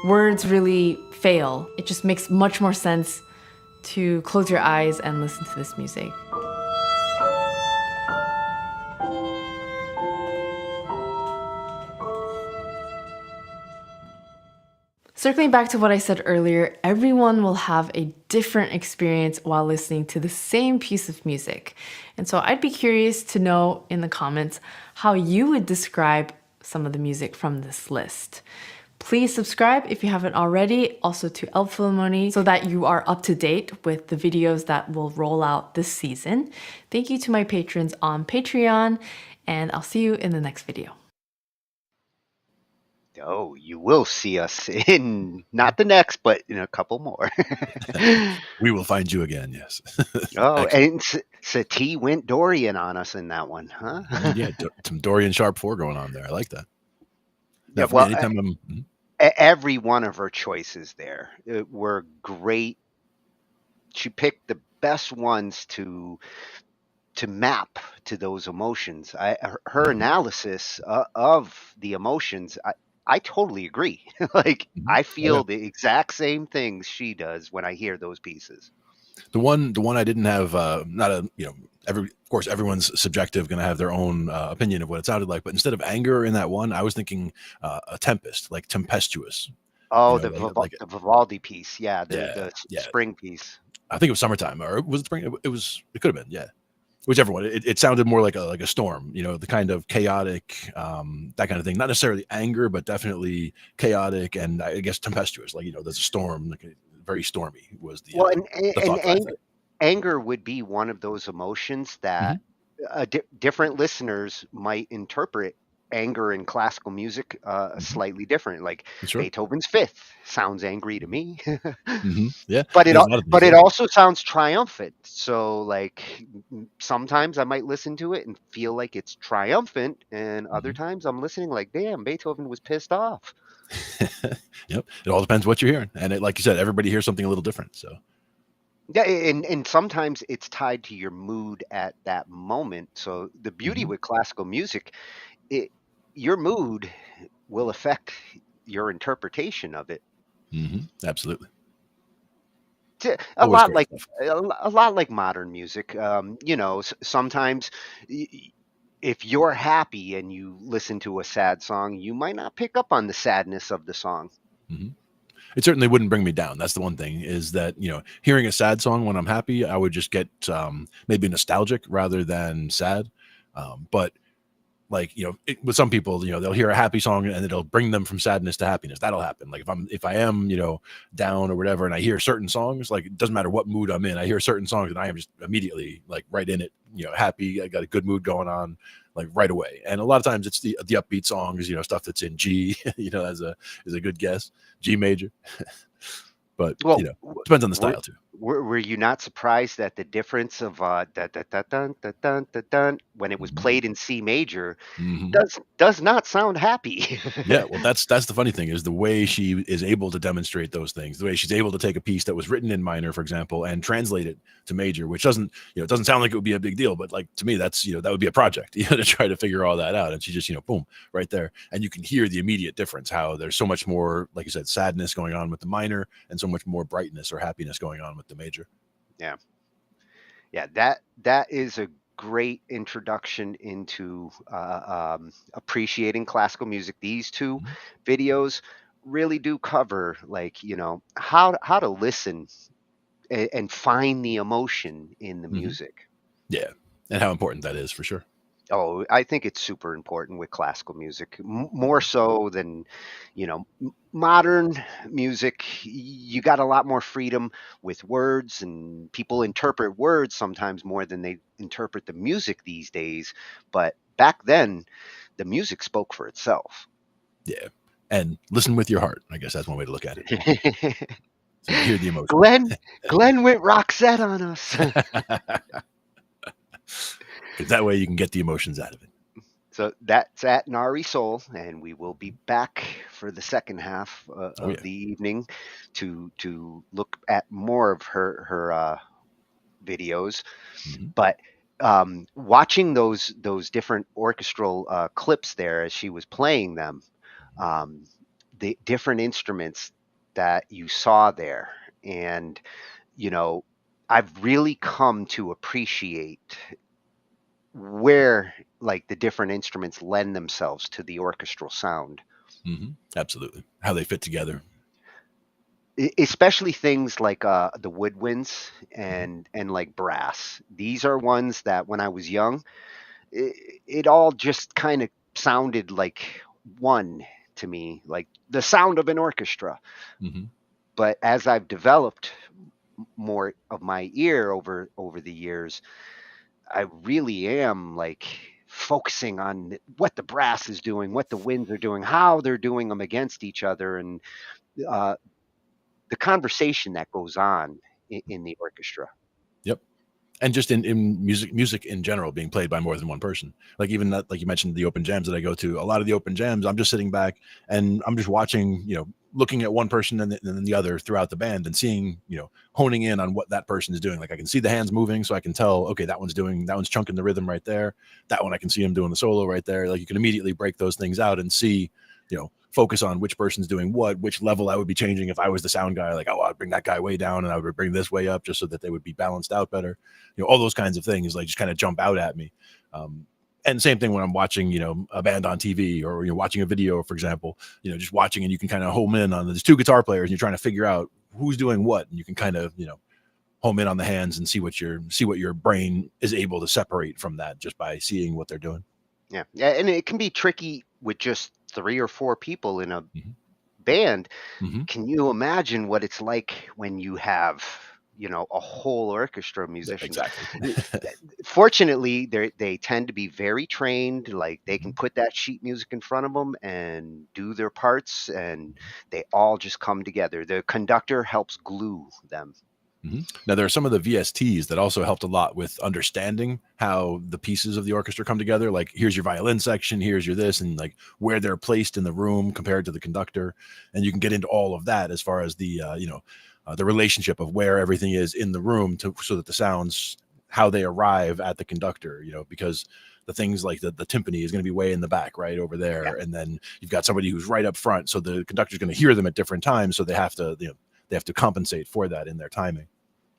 words really fail. It just makes much more sense to close your eyes and listen to this music. Circling back to what I said earlier, everyone will have a different experience while listening to the same piece of music. And so I'd be curious to know in the comments how you would describe some of the music from this list. Please subscribe if you haven't already, also to Elbphilharmonie, so that you are up to date with the videos that will roll out this season. Thank you to my patrons on Patreon, and I'll see you in the next video. Oh, you will see us in not the next, but in a couple more. We will find you again, yes. Oh, and Satie went Dorian on us in that one, huh? Yeah, some Dorian Sharp 4 going on there. I like that. Now, Yeah, well, anytime every one of her choices there were great. She picked the best ones to map to those emotions. Her analysis of the emotions, I totally agree. Like, I feel the exact same things she does when I hear those pieces. The one I didn't have, not a, of course, everyone's subjective, going to have their own opinion of what it sounded like. But instead of anger in that one, I was thinking a tempest, like tempestuous. Oh, the Vivaldi piece. Yeah. The spring piece. I think it was summertime, or was it spring? It could have been. Yeah. Whichever one. It sounded more like a storm, the kind of chaotic, that kind of thing. Not necessarily anger, but definitely chaotic and I guess tempestuous. Like, there's a storm, like very stormy was the anger would be one of those emotions that different listeners might interpret anger in classical music slightly different. Like Beethoven's Fifth sounds angry to me. Yeah, but it also sounds triumphant. So like sometimes I might listen to it and feel like it's triumphant, and other times I'm listening like, damn, Beethoven was pissed off. Yep, it all depends what you're hearing, and like you said, everybody hears something a little different. So yeah, and sometimes it's tied to your mood at that moment. So the beauty with classical music, your mood will affect your interpretation of it. Absolutely. A lot like modern music. Sometimes if you're happy and you listen to a sad song, you might not pick up on the sadness of the song. It certainly wouldn't bring me down. That's the one thing, is that, hearing a sad song when I'm happy, I would just get maybe nostalgic rather than sad. But like, with some people, they'll hear a happy song and it'll bring them from sadness to happiness. That'll happen. Like if I am, down or whatever, and I hear certain songs, like it doesn't matter what mood I'm in, I hear certain songs and I am just immediately like right in it, happy. I got a good mood going on like right away. And a lot of times it's the upbeat songs, stuff that's in G, is a good guess, G major. But Well, depends on the style too. Were you not surprised at the difference of da, da, da, dun, da, dun, da, dun, when it was played in C major? Does not sound happy. Yeah, well, that's the funny thing, is the way she is able to demonstrate those things, the way she's able to take a piece that was written in minor, for example, and translate it to major, which doesn't sound like it would be a big deal, but like to me, that's that would be a project, to try to figure all that out. And she just boom, right there, and you can hear the immediate difference, how there's so much more, like you said, sadness going on with the minor, and so much more brightness or happiness going on with the major. Yeah, that is a great introduction into appreciating classical music. These two videos really do cover, like, how to listen and find the emotion in the music. Yeah, and how important that is, for sure. Oh, I think it's super important with classical music, more so than, modern music. You got a lot more freedom with words, and people interpret words sometimes more than they interpret the music these days. But back then, the music spoke for itself. Yeah, and listen with your heart. I guess that's one way to look at it. So hear the emotion. Glenn went Roxette on us. Because that way you can get the emotions out of it. So that's at Nari Soul, and we will be back for the second half of the evening to look at more of her videos. But watching those different orchestral clips there as she was playing them, the different instruments that you saw there, and I've really come to appreciate where, like, the different instruments lend themselves to the orchestral sound. Absolutely, how they fit together, especially things like the woodwinds and like brass. These are ones that when I was young, it all just kind of sounded like one to me, like the sound of an orchestra. But as I've developed more of my ear over the years, I really am like focusing on what the brass is doing, what the winds are doing, how they're doing them against each other, and the conversation that goes on in the orchestra. Yep. And just in music in general, being played by more than one person. Like even that, like you mentioned, the open jams that I go to, a lot of the open jams, I'm just sitting back and I'm just watching, looking at one person and then the other throughout the band, and seeing, honing in on what that person is doing. Like I can see the hands moving, so I can tell, okay, that one's chunking the rhythm right there. That one, I can see him doing the solo right there. Like you can immediately break those things out and see, focus on which person's doing what, which level I would be changing if I was the sound guy. Like, oh, I'd bring that guy way down and I would bring this way up just so that they would be balanced out better. All those kinds of things like just kind of jump out at me. And same thing when I'm watching, a band on TV, or you're watching a video, for example, just watching, and you can kind of home in on, there's two guitar players and you're trying to figure out who's doing what. And you can kind of, home in on the hands and see what your brain is able to separate from that just by seeing what they're doing. Yeah. And it can be tricky with just 3 or 4 people in a band. Can you imagine what it's like when you have, a whole orchestra of musicians? Exactly. Fortunately, they tend to be very trained. Like they can put that sheet music in front of them and do their parts, and they all just come together. The conductor helps glue them. Now, there are some of the VSTs that also helped a lot with understanding how the pieces of the orchestra come together. Like, here's your violin section, here's your this, and like where they're placed in the room compared to the conductor. And you can get into all of that as far as the, the relationship of where everything is in the room so that the sounds, how they arrive at the conductor, because the things like the timpani is going to be way in the back, right over there. Yeah. And then you've got somebody who's right up front. So the conductor's going to hear them at different times. So they have to, they have to compensate for that in their timing.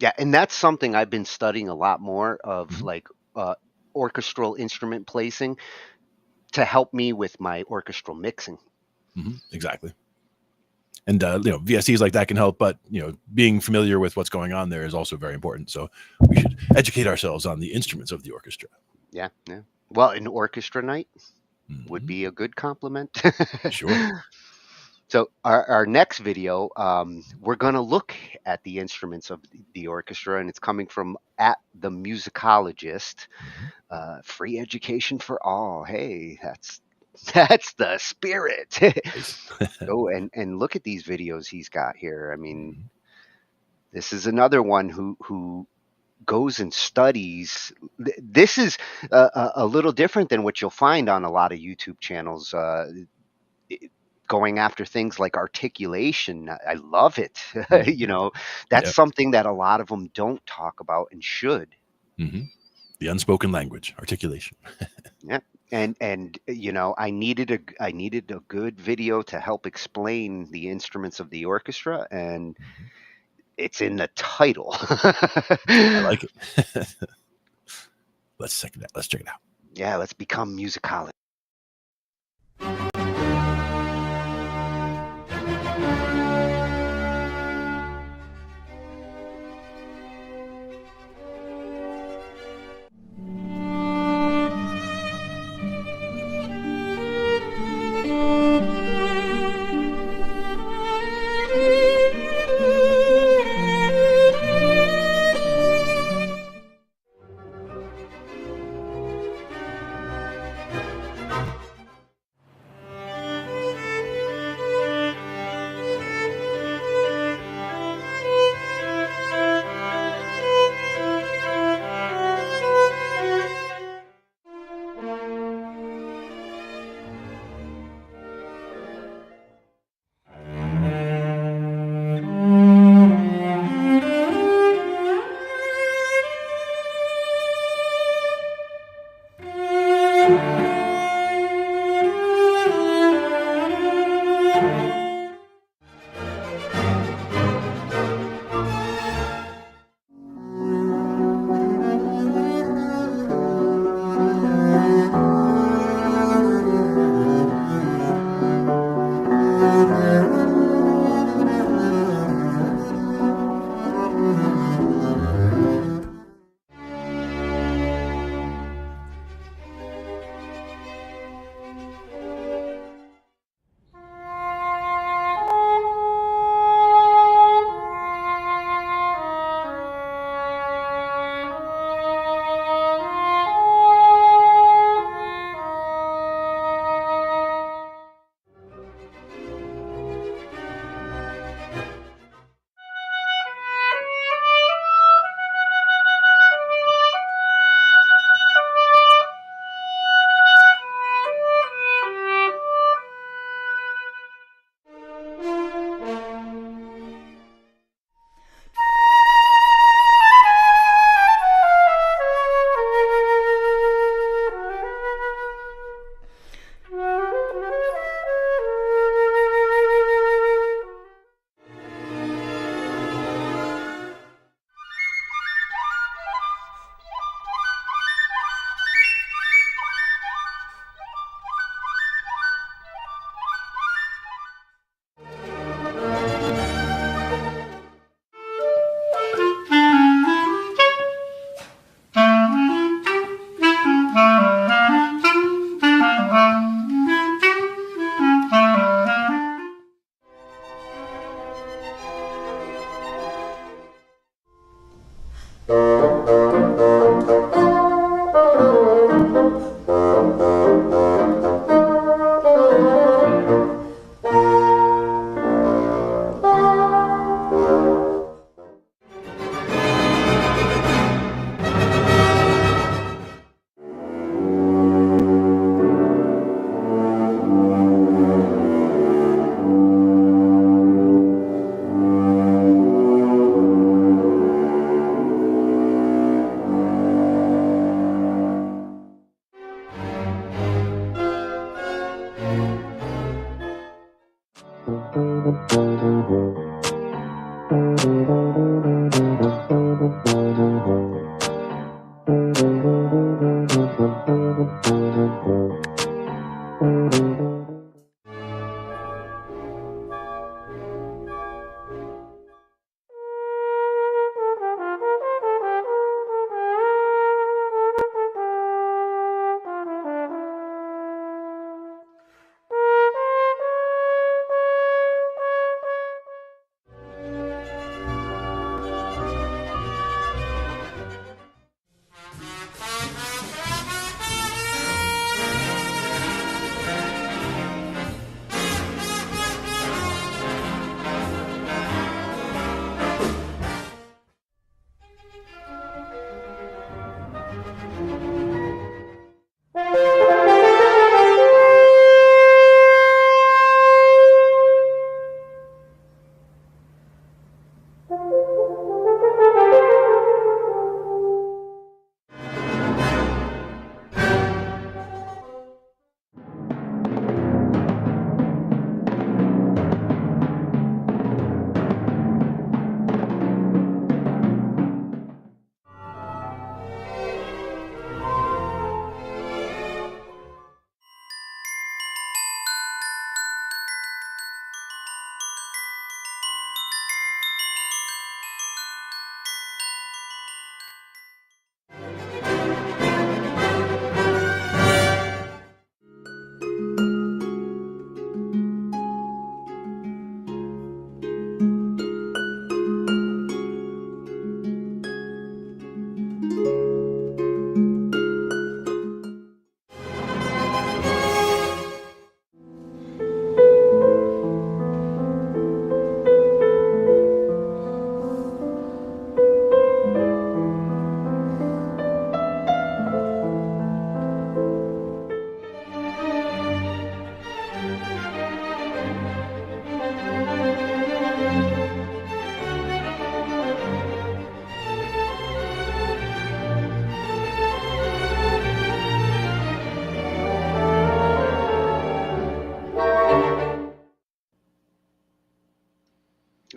Yeah, and that's something I've been studying a lot more of, like orchestral instrument placing to help me with my orchestral mixing. Exactly. And VSTs like that can help, but being familiar with what's going on there is also very important. So we should educate ourselves on the instruments of the orchestra. Yeah. Well, an orchestra night would be a good compliment. Sure. So our next video, we're going to look at the instruments of the orchestra, and it's coming from at the musicologist. Free education for all. Hey, that's the spirit. Go and look at these videos he's got here. I mean, this is another one who goes and studies. This is a little different than what you'll find on a lot of YouTube channels. Going after things like articulation. I love it. That's something that a lot of them don't talk about and should. The unspoken language, articulation. Yeah. And I needed a good video to help explain the instruments of the orchestra, and it's in the title. I like it. Let's check it out. Yeah, let's become musicologists.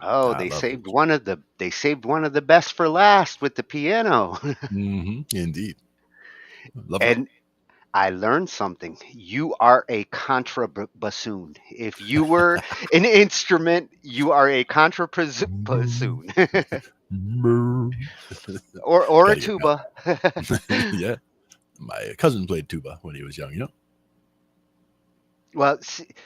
Oh, I love those. they saved one of the best for last with the piano. Indeed. Love it all. And I learned something. You are a bassoon. If you were an instrument, you are a bassoon. or a Gotta get that. tuba. Yeah. My cousin played tuba when he was young, you know? Well,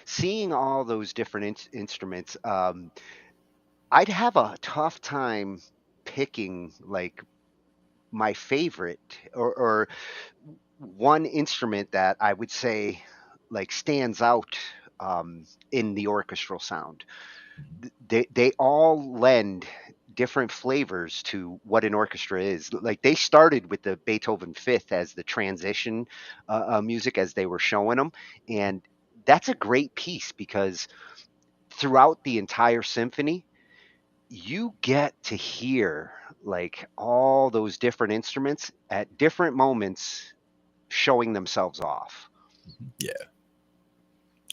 seeing all those different instruments, I'd have a tough time picking like my favorite or one instrument that I would say like stands out in the orchestral sound. They all lend different flavors to what an orchestra is. Like they started with the Beethoven Fifth as the transition music as they were showing them, and that's a great piece because throughout the entire symphony, you get to hear like all those different instruments at different moments showing themselves off. Yeah.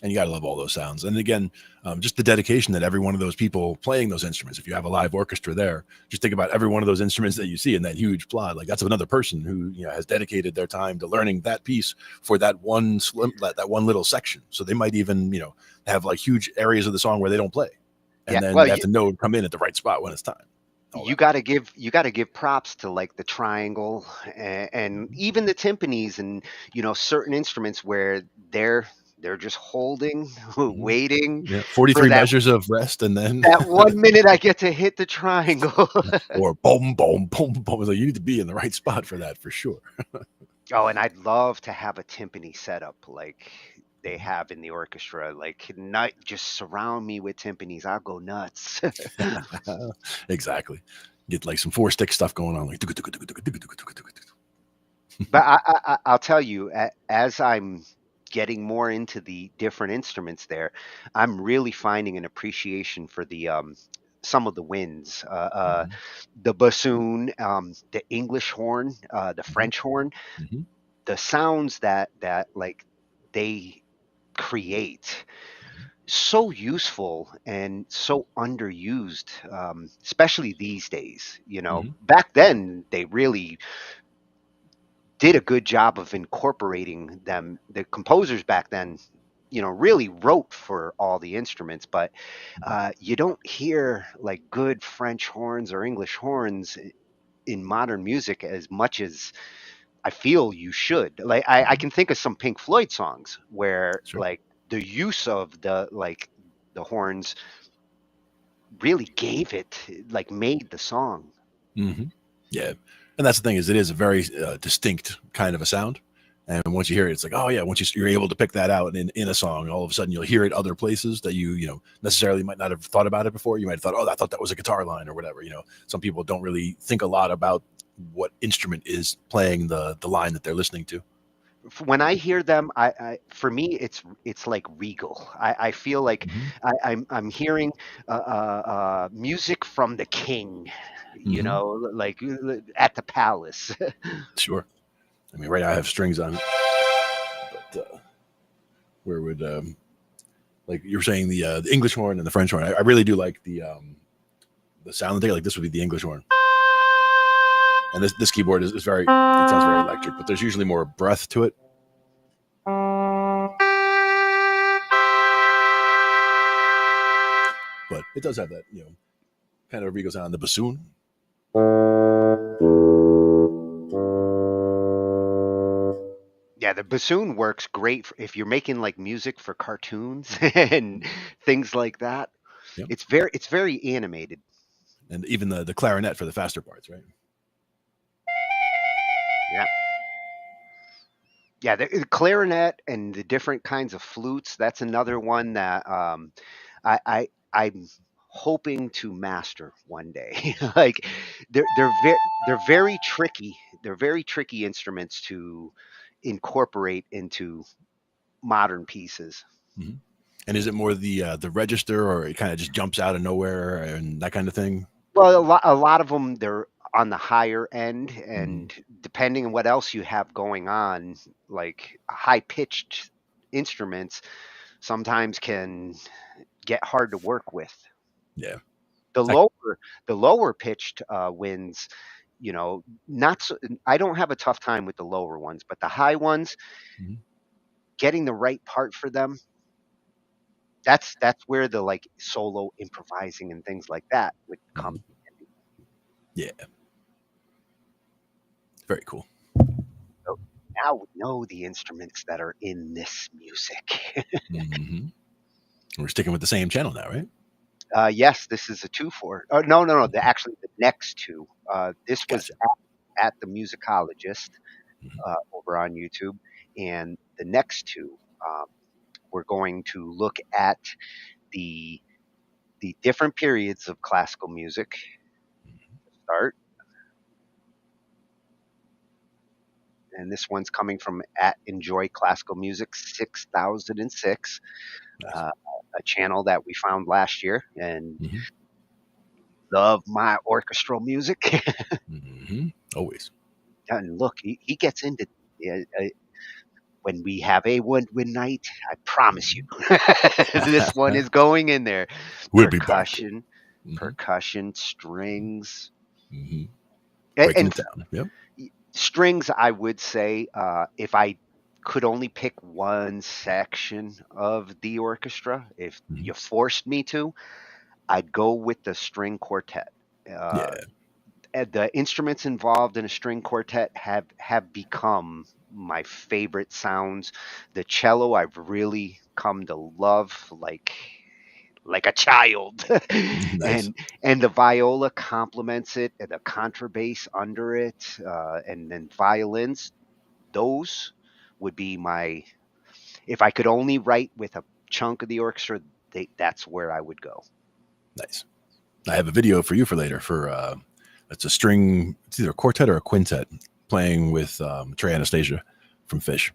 And you got to love all those sounds. And again, just the dedication that every one of those people playing those instruments, if you have a live orchestra there, just think about every one of those instruments that you see in that huge plot. Like that's another person who has dedicated their time to learning that piece for that one that one little section. So they might even have like huge areas of the song where they don't play, and Yeah, then well, they have to know come in at the right spot when it's time. you got to give props to like the triangle and even the timpanis and certain instruments where they're just holding, waiting Yeah, for 43 measures of rest, and then that 1 minute I get to hit the triangle. or boom, boom, boom, boom. So you need to be in the right spot for that for sure. Oh, and I'd love to have a timpani setup like they have in the orchestra. Like, not just surround me with timpanis. I'll go nuts. Exactly. Get like some 4-stick stuff going on, like. But I'll tell you, as I'm getting more into the different instruments there, I'm really finding an appreciation for the some of the winds, the bassoon, the English horn, the French horn, the sounds that like they create. So useful and so underused, especially these days. Back then they really did a good job of incorporating them. The composers back then, really wrote for all the instruments, but you don't hear like good French horns or English horns in modern music as much as I feel you should. Like I can think of some Pink Floyd songs where like the use of the horns really gave it, like made the song. Yeah, and that's the thing is it is a very distinct kind of a sound, and once you hear it, it's like, oh yeah, once you're able to pick that out in a song, all of a sudden you'll hear it other places that you necessarily might not have thought about it before. You might have thought, oh, I thought that was a guitar line or whatever. Some people don't really think a lot about what instrument is playing the line that they're listening to. When I hear them, for me it's like regal. I feel like I'm hearing music from the king, like at the palace. Sure. I mean, right now I have strings on it, but where would like you're saying the English horn and the French horn? I really do like the sound that they like. This would be the English horn, and this keyboard is very. It sounds very electric, but there's usually more breath to it. But it does have that kind of regal sound. The bassoon. Yeah, the bassoon works great if you're making like music for cartoons and things like that. Yep. It's very animated. And even the clarinet for the faster parts, right? Yeah. Yeah, the clarinet and the different kinds of flutes, that's another one that I'm hoping to master one day. Like they're very tricky. They're very tricky instruments to incorporate into modern pieces. Mm-hmm. And is it more the register, or it kind of just jumps out of nowhere and that kind of thing? Well, a lot of them, they're on the higher end, and depending on what else you have going on, like high pitched instruments sometimes can get hard to work with. Yeah. the lower pitched winds, you know, not so, I don't have a tough time with the lower ones, but the high ones, getting the right part for them, that's where the like solo improvising and things like that would come. Yeah. Very cool. So now we know the instruments that are in this music. We're sticking with the same channel now, right? Yes, this is a 2/4. Oh, no. Actually, the next two. This was at the musicologist over on YouTube, and the next two, we're going to look at the different periods of classical music. Start, and this one's coming from at Enjoy Classical Music 6006, a channel that we found last year, and love my orchestral music. Always. And look, he gets into when we have a win night. I promise you, this one is going in there. We'll percussion, strings, Breaking and it down. Yep. strings. I would say, if I could only pick one section of the orchestra, if you forced me to, I'd go with the string quartet. The instruments involved in a string quartet have become my favorite sounds. The cello I've really come to love like a child. Nice. and the viola complements it, and the contrabass under it, and then violins. Those would be my, if I could only write with a chunk of the orchestra, that's where I would go. Nice. I have a video for you for later for it's a string, it's either a quartet or a quintet playing with Trey Anastasia from Fish.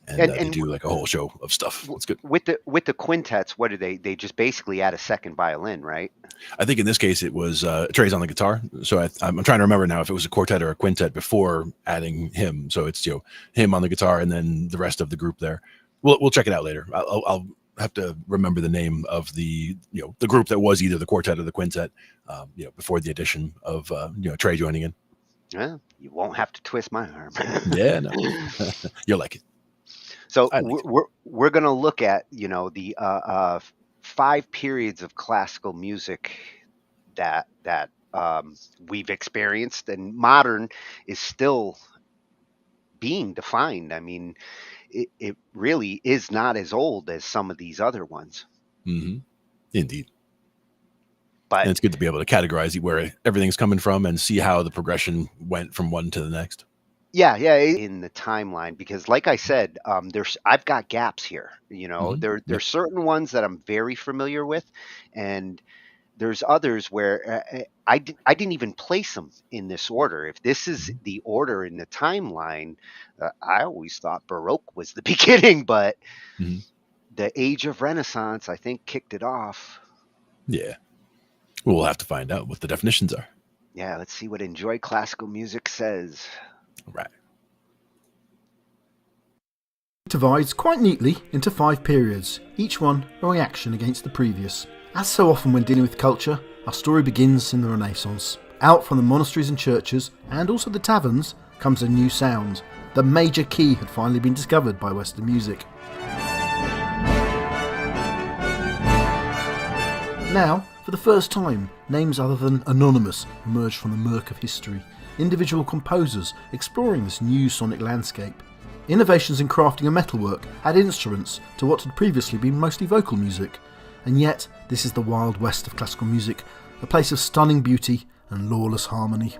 And they do like a whole show of stuff. It's good. With the quintets, what do they just basically add a second violin, right? I think in this case it was Trey's on the guitar. So I'm trying to remember now if it was a quartet or a quintet before adding him. So it's, you know, him on the guitar and then the rest of the group there. We'll check it out later. I'll have to remember the name of the, you know, the group that was either the quartet or the quintet, you know, before the addition of you know, Trey joining in. Well, you won't have to twist my arm. Yeah, no. You'll like it. So we're going to look at, you know, the 5 periods of classical music that we've experienced, and modern is still being defined. I mean, it really is not as old as some of these other ones. Indeed. But and it's good to be able to categorize where everything's coming from and see how the progression went from one to the next. Yeah, in the timeline, because like I said, I've got gaps here. You know, there's certain ones that I'm very familiar with, and there's others where I didn't even place them in this order. If this is the order in the timeline, I always thought Baroque was the beginning, but the Age of Renaissance, I think, kicked it off. Yeah. We'll have to find out what the definitions are. Yeah, let's see what Enjoy Classical Music says. Right. It divides quite neatly into 5 periods, each one a reaction against the previous. As so often when dealing with culture, our story begins in the Renaissance. Out from the monasteries and churches, and also the taverns, comes a new sound. The major key had finally been discovered by Western music. Now, for the first time, names other than anonymous emerge from the murk of history. Individual composers exploring this new sonic landscape. Innovations in crafting and metalwork add instruments to what had previously been mostly vocal music. And yet, this is the wild west of classical music, a place of stunning beauty and lawless harmony.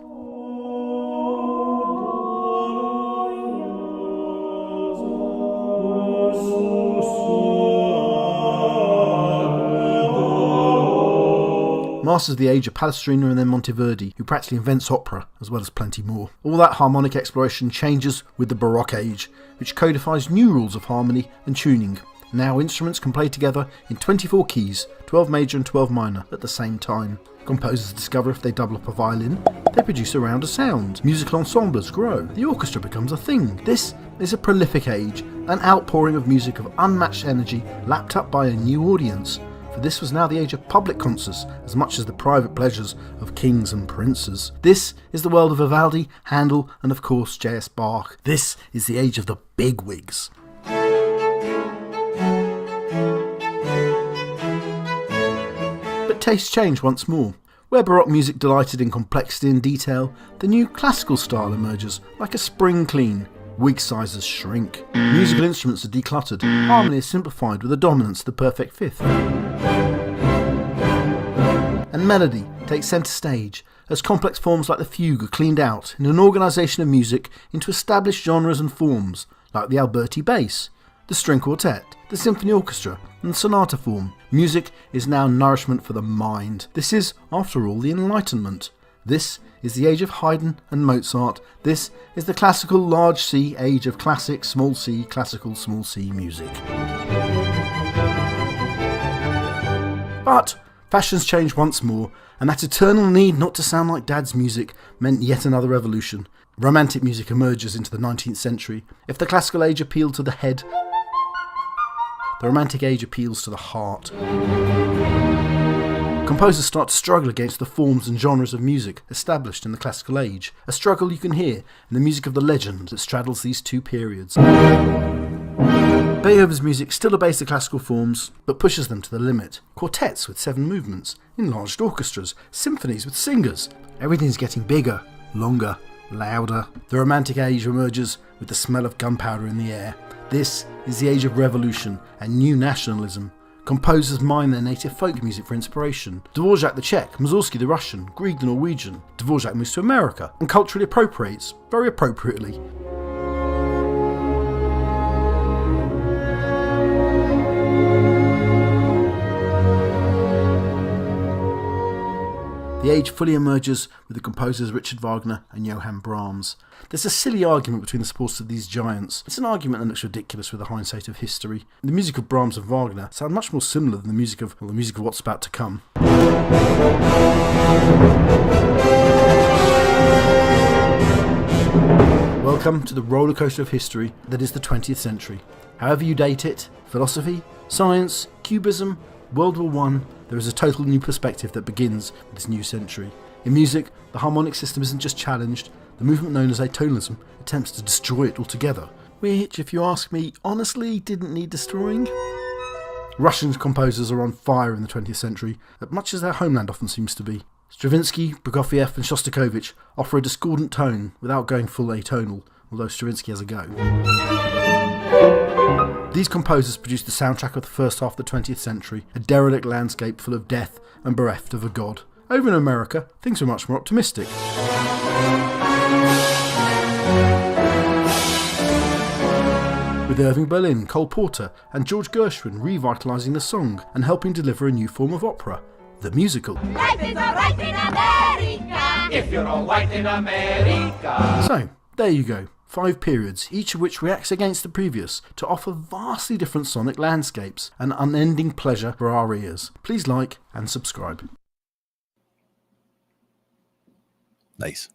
Masters of the age are Palestrina and then Monteverdi, who practically invents opera, as well as plenty more. All that harmonic exploration changes with the Baroque age, which codifies new rules of harmony and tuning. Now instruments can play together in 24 keys, 12 major and 12 minor, at the same time. Composers discover if they double up a violin, they produce a rounder sound. Musical ensembles grow. The orchestra becomes a thing. This is a prolific age, an outpouring of music of unmatched energy lapped up by a new audience. for this was now the age of public concerts as much as the private pleasures of kings and princes. This is the world of Vivaldi, Handel, and of course J.S. Bach. This is the age of the bigwigs. But tastes change once more. Where Baroque music delighted in complexity and detail, the new classical style emerges like a spring clean. Wig sizes shrink. Musical instruments are decluttered. Harmony is simplified with a dominance of the perfect fifth. And melody takes centre stage as complex forms like the fugue are cleaned out in an organisation of music into established genres and forms, like the Alberti bass, the string quartet, the symphony orchestra, and the sonata form. Music is now nourishment for the mind. This is, after all, the Enlightenment. This is the age of Haydn and Mozart. This is the classical large C age of classic small c, classical small c music. But fashions change once more, and that eternal need not to sound like Dad's music meant yet another revolution. Romantic music emerges into the 19th century. If the classical age appealed to the head, the Romantic age appeals to the heart. Composers start to struggle against the forms and genres of music established in the classical age, a struggle you can hear in the music of the legend that straddles these two periods. Beethoven's music still obeys the classical forms, but pushes them to the limit. Quartets with 7 movements, enlarged orchestras, symphonies with singers. Everything's getting bigger, longer, louder. The Romantic age emerges with the smell of gunpowder in the air. This is the age of revolution and new nationalism. Composers mine their native folk music for inspiration. Dvorak the Czech, Mussorgsky the Russian, Grieg the Norwegian. Dvorak moves to America and culturally appropriates, very appropriately. The age fully emerges with the composers Richard Wagner and Johann Brahms. There's a silly argument between the supporters of these giants. It's an argument that looks ridiculous with the hindsight of history. The music of Brahms and Wagner sound much more similar than the music of what's about to come. Welcome to the roller coaster of history that is the 20th century. However you date it, philosophy, science, cubism, World War I, there is a total new perspective that begins with this new century. In music, the harmonic system isn't just challenged, the movement known as atonalism attempts to destroy it altogether, which, if you ask me, honestly didn't need destroying. Russian composers are on fire in the 20th century, much as their homeland often seems to be. Stravinsky, Prokofiev and Shostakovich offer a discordant tone without going full atonal, although Stravinsky has a go. These composers produced the soundtrack of the first half of the 20th century, a derelict landscape full of death and bereft of a god. Over in America, things were much more optimistic. With Irving Berlin, Cole Porter and George Gershwin revitalising the song and helping deliver a new form of opera, the musical. Life is alright in America, if you're all white in America. So, there you go. 5 periods, each of which reacts against the previous to offer vastly different sonic landscapes and unending pleasure for our ears. Please like and subscribe. Nice.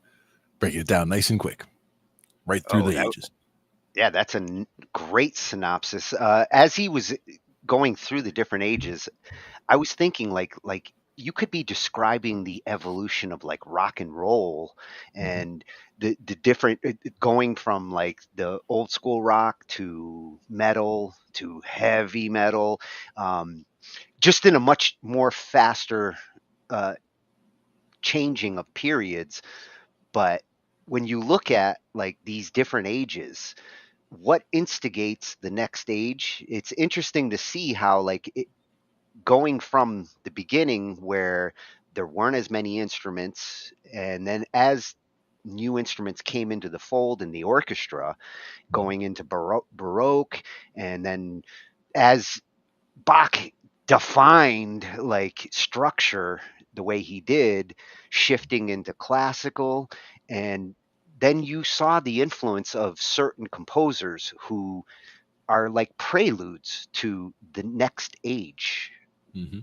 Breaking it down nice and quick. Right through the ages. Yeah, that's a great synopsis. As he was going through the different ages, I was thinking like you could be describing the evolution of like rock and roll and the different going from like the old school rock to metal to heavy metal, just in a much more faster changing of periods. But when you look at like these different ages, what instigates the next age, it's interesting to see how like going from the beginning where there weren't as many instruments, and then as new instruments came into the fold in the orchestra, going into Baroque, and then as Bach defined like structure the way he did, shifting into classical, and then you saw the influence of certain composers who are like preludes to the next age. Mm-hmm.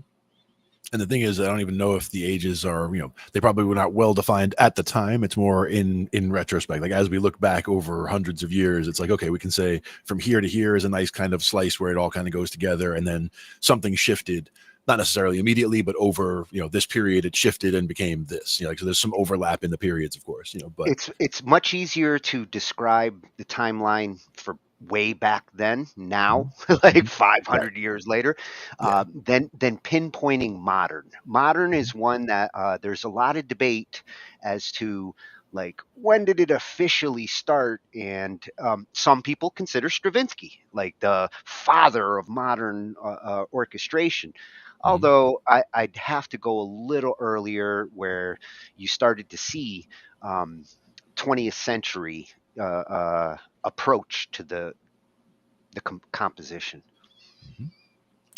And the thing is, I don't even know if the ages are, they probably were not well defined at the time. It's more in retrospect. Like as we look back over hundreds of years, it's like, okay, we can say from here to here is a nice kind of slice where it all kind of goes together. And then something shifted not necessarily immediately, but over, this period it shifted and became this, so there's some overlap in the periods, of course, but it's much easier to describe the timeline for way back then now, like 500 years later, than pinpointing modern is one that there's a lot of debate as to, like, when did it officially start? And some people consider Stravinsky like the father of modern orchestration. Although I'd have to go a little earlier, where you started to see 20th century approach to the composition.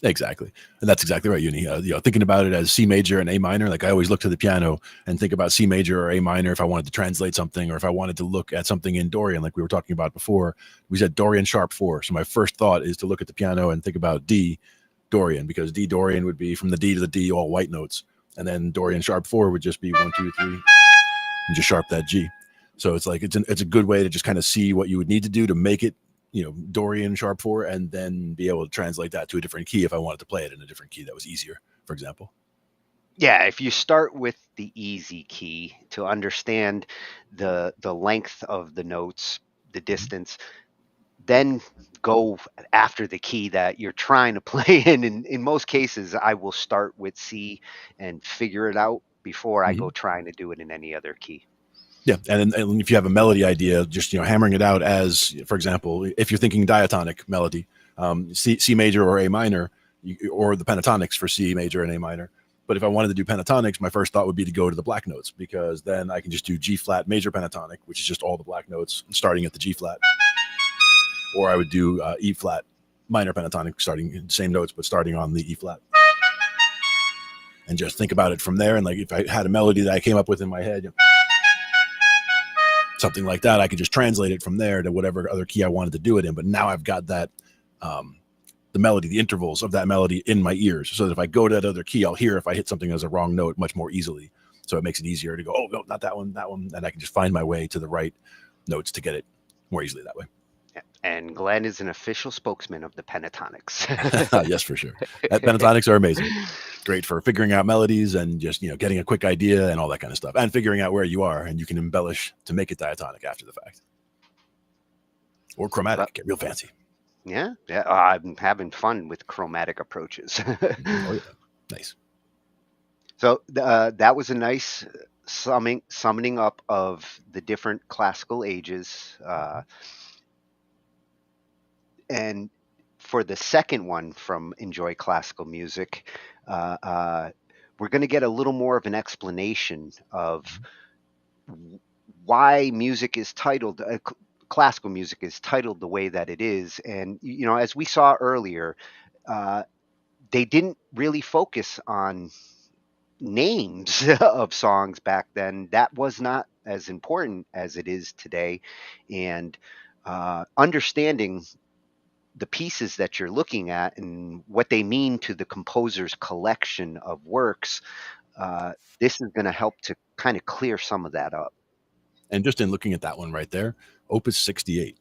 Exactly. And that's exactly right, Uni. Thinking about it as C major and A minor, like I always look to the piano and think about C major or A minor if I wanted to translate something, or if I wanted to look at something in Dorian, like we were talking about before. We said Dorian sharp 4. So my first thought is to look at the piano and think about D Dorian, because D Dorian would be from the D to the D, all white notes. And then Dorian sharp 4 would just be 1, 2, 3, and just sharp that G. So it's like, it's a good way to just kind of see what you would need to do to make it, Dorian sharp 4, and then be able to translate that to a different key if I wanted to play it in a different key that was easier, for example. Yeah, if you start with the easy key to understand the length of the notes, the distance, then go after the key that you're trying to play in. In most cases, I will start with C and figure it out before I go trying to do it in any other key. Yeah, and if you have a melody idea, just hammering it out as, for example, if you're thinking diatonic melody, C major or A minor, or the pentatonics for C major and A minor. But if I wanted to do pentatonics, my first thought would be to go to the black notes, because then I can just do G flat major pentatonic, which is just all the black notes starting at the G flat, or I would do E flat minor pentatonic, starting same notes but starting on the E flat, and just think about it from there. And like if I had a melody that I came up with in my head, something like that, I could just translate it from there to whatever other key I wanted to do it in. But now I've got that, the melody, the intervals of that melody in my ears, so that if I go to that other key, I'll hear if I hit something as a wrong note much more easily. So it makes it easier to go, oh, no, not that one, and I can just find my way to the right notes to get it more easily that way. And Glenn is an official spokesman of the pentatonics. Yes, for sure. Pentatonics are amazing. Great for figuring out melodies and just, getting a quick idea and all that kind of stuff, and figuring out where you are, and you can embellish to make it diatonic after the fact. Or chromatic, get real fancy. Yeah. I'm having fun with chromatic approaches. Oh, yeah. Nice. So that was a nice summoning up of the different classical ages. And for the second one from Enjoy Classical Music, we're going to get a little more of an explanation of why music is titled, classical music is titled the way that it is. And, as we saw earlier, they didn't really focus on names of songs back then. That was not as important as it is today. And understanding the pieces that you're looking at and what they mean to the composer's collection of works, this is going to help to kind of clear some of that up. And just in looking at that one right there, Opus 68,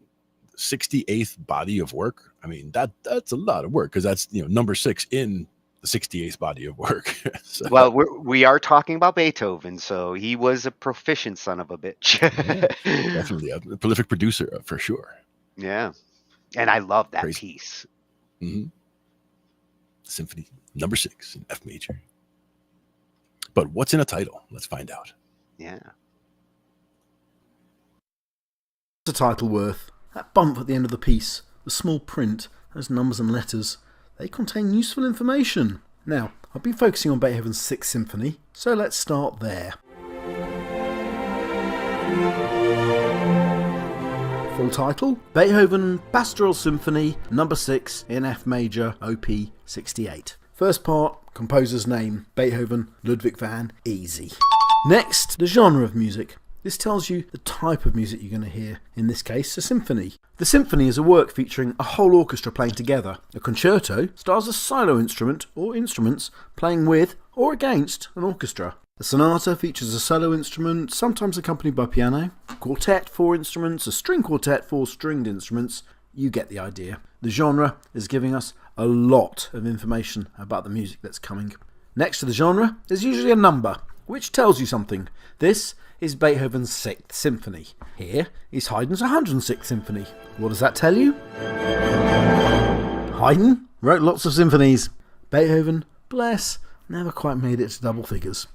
68th body of work. I mean, that's a lot of work, because that's number 6 in the 68th body of work. So. Well, we are talking about Beethoven, so he was a proficient son of a bitch. Yeah, definitely a prolific producer for sure. Yeah. And I love that piece. Symphony number 6 in F major. But what's in a title? Let's find out. Yeah. What's a title worth? That bump at the end of the piece, the small print, those numbers and letters, they contain useful information. Now, I've been focusing on Beethoven's 6th Symphony, so let's start there. Full title: Beethoven Pastoral Symphony No. 6 in F major, Op. 68. First part, composer's name, Beethoven Ludwig van Easy. Next, the genre of music. This tells you the type of music you're going to hear, in this case a symphony. The symphony is a work featuring a whole orchestra playing together. A concerto stars a solo instrument or instruments playing with or against an orchestra. A sonata features a solo instrument, sometimes accompanied by piano. A quartet, 4 instruments. A string quartet, 4 stringed instruments. You get the idea. The genre is giving us a lot of information about the music that's coming. Next to the genre is usually a number, which tells you something. This is Beethoven's 6th Symphony. Here is Haydn's 106th Symphony. What does that tell you? Haydn wrote lots of symphonies. Beethoven, bless, never quite made it to double figures.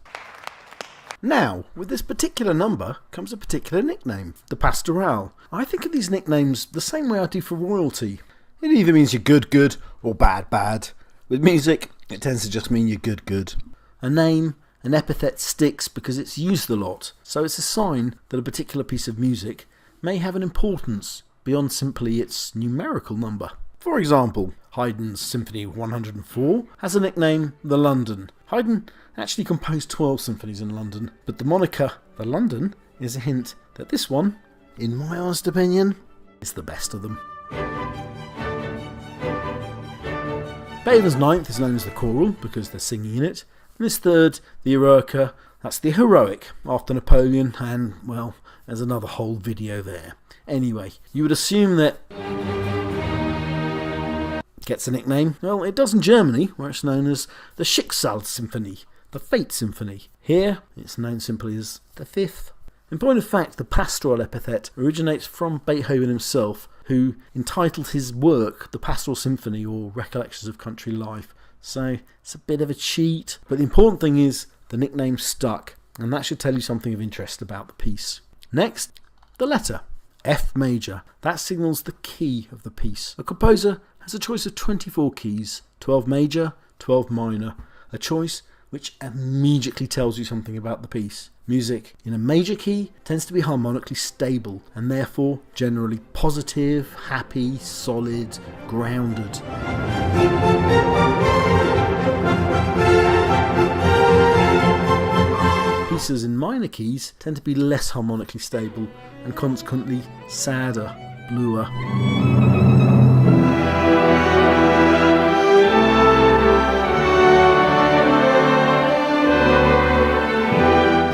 Now, with this particular number comes a particular nickname, the Pastoral. I think of these nicknames the same way I do for royalty. It either means you're good, good, or bad, bad. With music, it tends to just mean you're good, good. A name, an epithet sticks because it's used a lot, so it's a sign that a particular piece of music may have an importance beyond simply its numerical number. For example, Haydn's Symphony 104 has a nickname, the London. Haydn actually composed 12 symphonies in London, but the moniker, the London, is a hint that this one, in my honest opinion, is the best of them. Beethoven's 9th is known as the choral because they're singing in it, and his 3rd, the Eroica, that's the heroic, after Napoleon, and, well, there's another whole video there. Anyway, you would assume that gets a nickname. Well, it does in Germany, where it's known as the Schicksal Symphony, the Fate Symphony. Here, it's known simply as the 5th. In point of fact, the pastoral epithet originates from Beethoven himself, who entitled his work the Pastoral Symphony or Recollections of Country Life. So, it's a bit of a cheat, but the important thing is the nickname stuck, and that should tell you something of interest about the piece. Next, the letter, F major. That signals the key of the piece. A composer has a choice of 24 keys, 12 major, 12 minor, a choice which immediately tells you something about the piece. Music in a major key tends to be harmonically stable and therefore generally positive, happy, solid, grounded. Pieces in minor keys tend to be less harmonically stable and consequently sadder, bluer.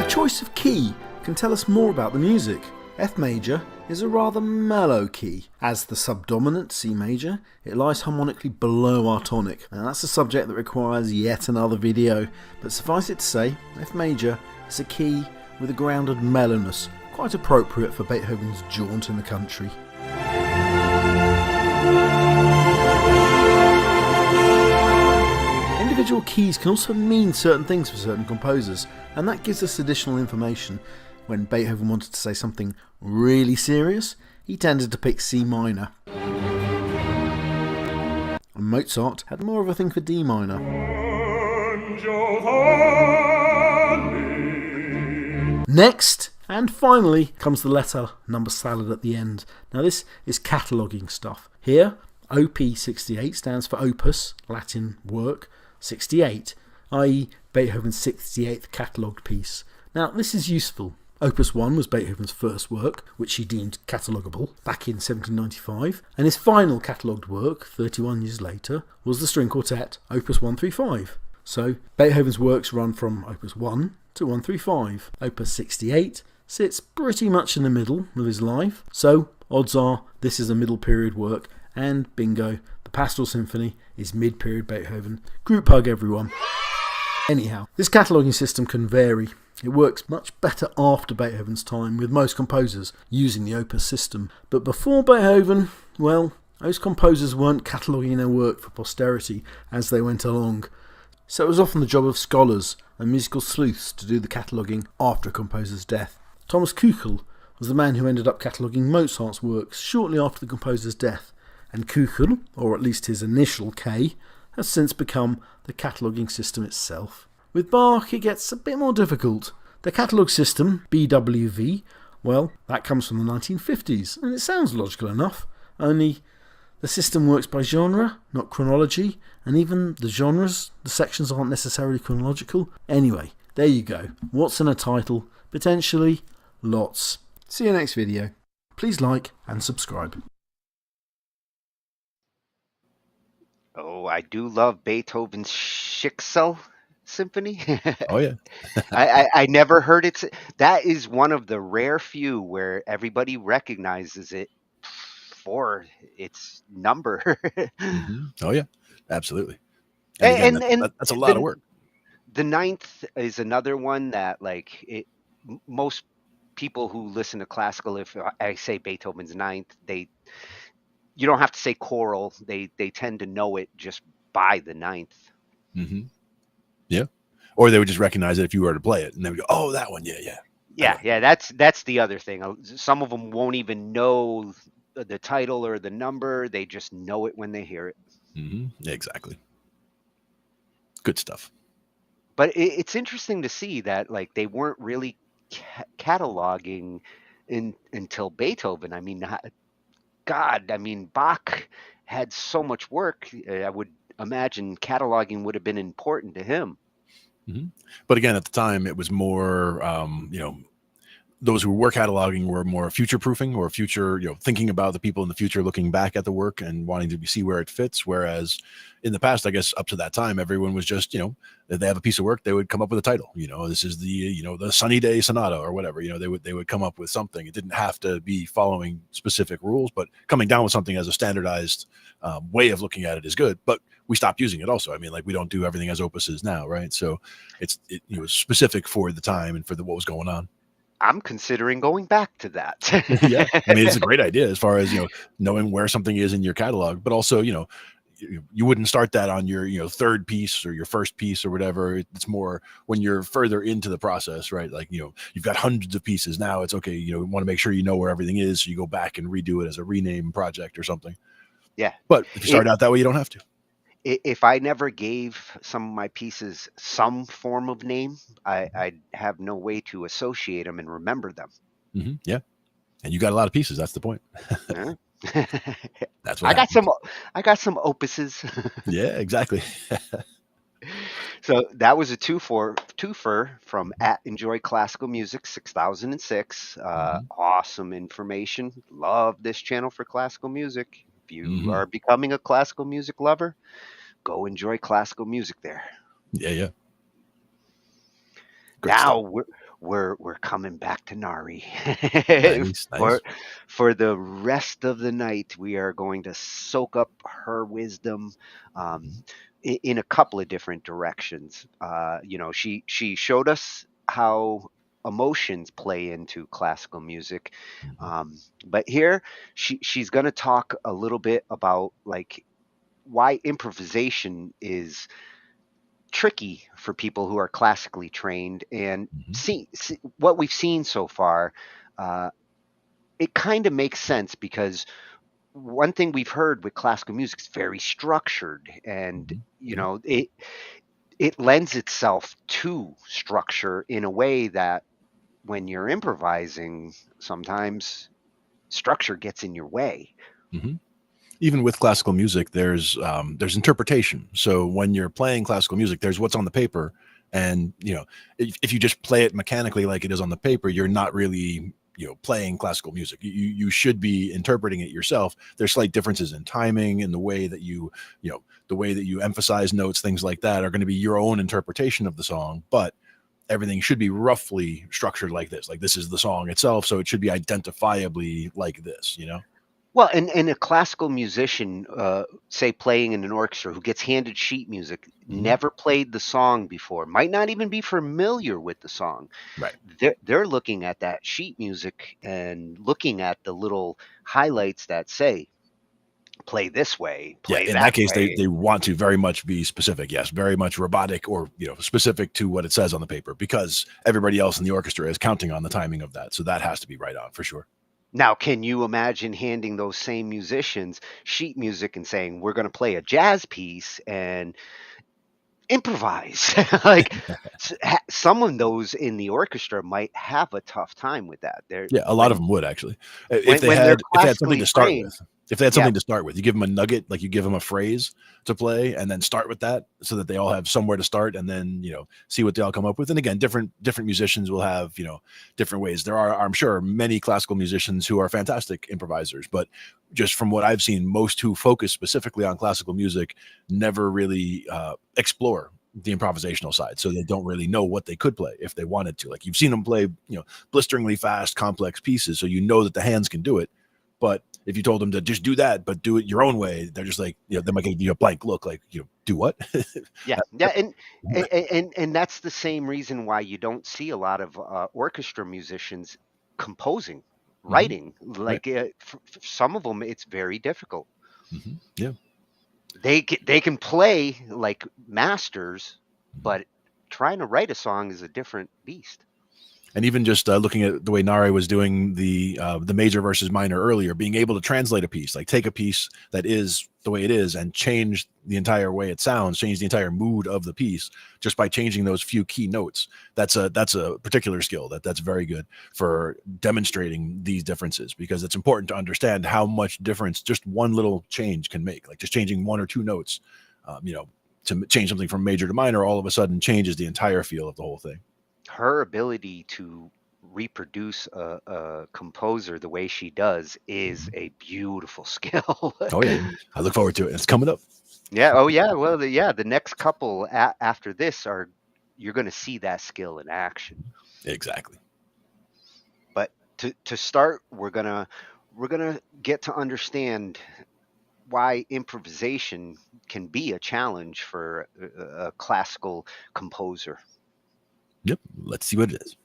Choice of key can tell us more about the music. F major is a rather mellow key. As the subdominant C major, it lies harmonically below our tonic. Now that's a subject that requires yet another video, but suffice it to say, F major is a key with a grounded mellowness, quite appropriate for Beethoven's jaunt in the country. Individual keys can also mean certain things for certain composers, and that gives us additional information. When Beethoven wanted to say something really serious, he tended to pick C minor. And Mozart had more of a thing for D minor. Next, and finally, comes the letter number salad at the end. Now this is cataloguing stuff. Here, OP 68 stands for opus, Latin work, 68, i.e. Beethoven's 68th catalogued piece. Now this is useful. Opus 1 was Beethoven's first work, which he deemed catalogable, back in 1795, and his final catalogued work, 31 years later, was the string quartet, Opus 135. So Beethoven's works run from Opus 1 to 135. Opus 68 sits pretty much in the middle of his life, so odds are this is a middle period work, and bingo, the Pastoral Symphony is mid-period Beethoven. Group hug everyone. Anyhow, this cataloguing system can vary. It works much better after Beethoven's time, with most composers using the opus system. But before Beethoven, well, those composers weren't cataloguing their work for posterity as they went along. So it was often the job of scholars and musical sleuths to do the cataloguing after a composer's death. Thomas Kuchel was the man who ended up cataloguing Mozart's works shortly after the composer's death, and Kuchel, or at least his initial K, has since become the cataloguing system itself. With Bach, it gets a bit more difficult. The catalogue system, BWV, well, that comes from the 1950s, and it sounds logical enough, only the system works by genre, not chronology, and even the genres, the sections aren't necessarily chronological. Anyway, there you go. What's in a title? Potentially, lots. See you next video. Please like and subscribe. Oh, I do love Beethoven's Schicksal Symphony. Oh yeah. I never heard it. That is one of the rare few where everybody recognizes it for its number. Oh yeah. Absolutely. And again, that's a lot of work. The ninth is another one that most people who listen to classical, if I say Beethoven's ninth, you don't have to say choral. They tend to know it just by the ninth. Mm-hmm. Yeah. Or they would just recognize it if you were to play it, and they would go, "Oh, that one, yeah." Yeah. That's the other thing. Some of them won't even know the title or the number. They just know it when they hear it. Mm-hmm. Exactly. Good stuff. But it's interesting to see that they weren't really cataloging until Beethoven. I mean, God, I mean, Bach had so much work. I would imagine cataloging would have been important to him. Mm-hmm. But again, at the time, it was more, those who were cataloging were more future proofing or future, thinking about the people in the future, looking back at the work and wanting to see where it fits. Whereas in the past, I guess up to that time, everyone was just, if they have a piece of work, they would come up with a title. This is the Sunny Day Sonata or whatever. They would come up with something. It didn't have to be following specific rules, but coming down with something as a standardized way of looking at it is good. But we stopped using it also. I mean, we don't do everything as opuses now, right? So it was specific for the time and for what was going on. I'm considering going back to that. Yeah, I mean, it's a great idea as far as knowing where something is in your catalog, but also you wouldn't start that on your third piece or your first piece or whatever. It's more when you're further into the process, right? You've got hundreds of pieces now. It's okay. You want to make sure you know where everything is, so you go back and redo it as a rename project or something. Yeah, but if you start out that way, you don't have to. If I never gave some of my pieces some form of name, I'd have no way to associate them and remember them. Mm-hmm. Yeah, and you got a lot of pieces. That's the point. Yeah. That's what I got some opuses. Yeah, exactly. So that was a twofer from @Enjoy Classical Music 6006. Awesome information. Love this channel for classical music. If you are becoming a classical music lover, go enjoy classical music there. Yeah. Great now stuff. We're coming back to Nari. Nice. For the rest of the night, we are going to soak up her wisdom in a couple of different directions. She showed us how emotions play into classical music, but here she's going to talk a little bit about why improvisation is tricky for people who are classically trained, and see what we've seen so far. It kind of makes sense because one thing we've heard with classical music is very structured, and it lends itself to structure in a way that when you're improvising, sometimes structure gets in your way. Even with classical music, there's interpretation. So when you're playing classical music, there's what's on the paper, and if you just play it mechanically like it is on the paper, you're not really playing classical music. You should be interpreting it yourself. There's slight differences in timing and the way that you emphasize notes, things like that are going to be your own interpretation of the song, but everything should be roughly structured like this. Like this is the song itself, so it should be identifiably like this, Well, and a classical musician, say playing in an orchestra, who gets handed sheet music, never played the song before, might not even be familiar with the song. Right. They're looking at that sheet music and looking at the little highlights that say, play this way, play in that that case, way. they want to very much be specific. Yes, very much robotic or specific to what it says on the paper, because everybody else in the orchestra is counting on the timing of that. So that has to be right on for sure. Now, can you imagine handing those same musicians sheet music and saying, we're going to play a jazz piece and improvise? Some of those in the orchestra might have a tough time with that. A lot of them would actually. If they had something to start with. If they had something to start with, you give them a nugget, like you give them a phrase to play and then start with that so that they all have somewhere to start, and then, see what they all come up with. And again, different musicians will have, different ways. There are, I'm sure, many classical musicians who are fantastic improvisers, but just from what I've seen, most who focus specifically on classical music never really explore the improvisational side. So they don't really know what they could play if they wanted to. Like you've seen them play, blisteringly fast, complex pieces. So that the hands can do it, but If you told them to just do that, but do it your own way, they're just like, they might give you a blank look, like, do what? Yeah, and that's the same reason why you don't see a lot of orchestra musicians composing, writing. Like for some of them, it's very difficult. Yeah, they can play like masters, but trying to write a song is a different beast. And even just looking at the way Nare was doing the major versus minor earlier, being able to translate a piece, like take a piece that is the way it is and change the entire way it sounds, change the entire mood of the piece just by changing those few key notes. That's a particular skill that's very good for demonstrating these differences, because it's important to understand how much difference just one little change can make. Like just changing one or two notes, to change something from major to minor, all of a sudden changes the entire feel of the whole thing. Her ability to reproduce a composer the way she does is a beautiful skill. Oh yeah, I look forward to it. It's coming up. Yeah. Oh yeah. Well, the next couple after this you're going to see that skill in action. Exactly. But to start, we're gonna get to understand why improvisation can be a challenge for a classical composer. Yep. Let's see what it is.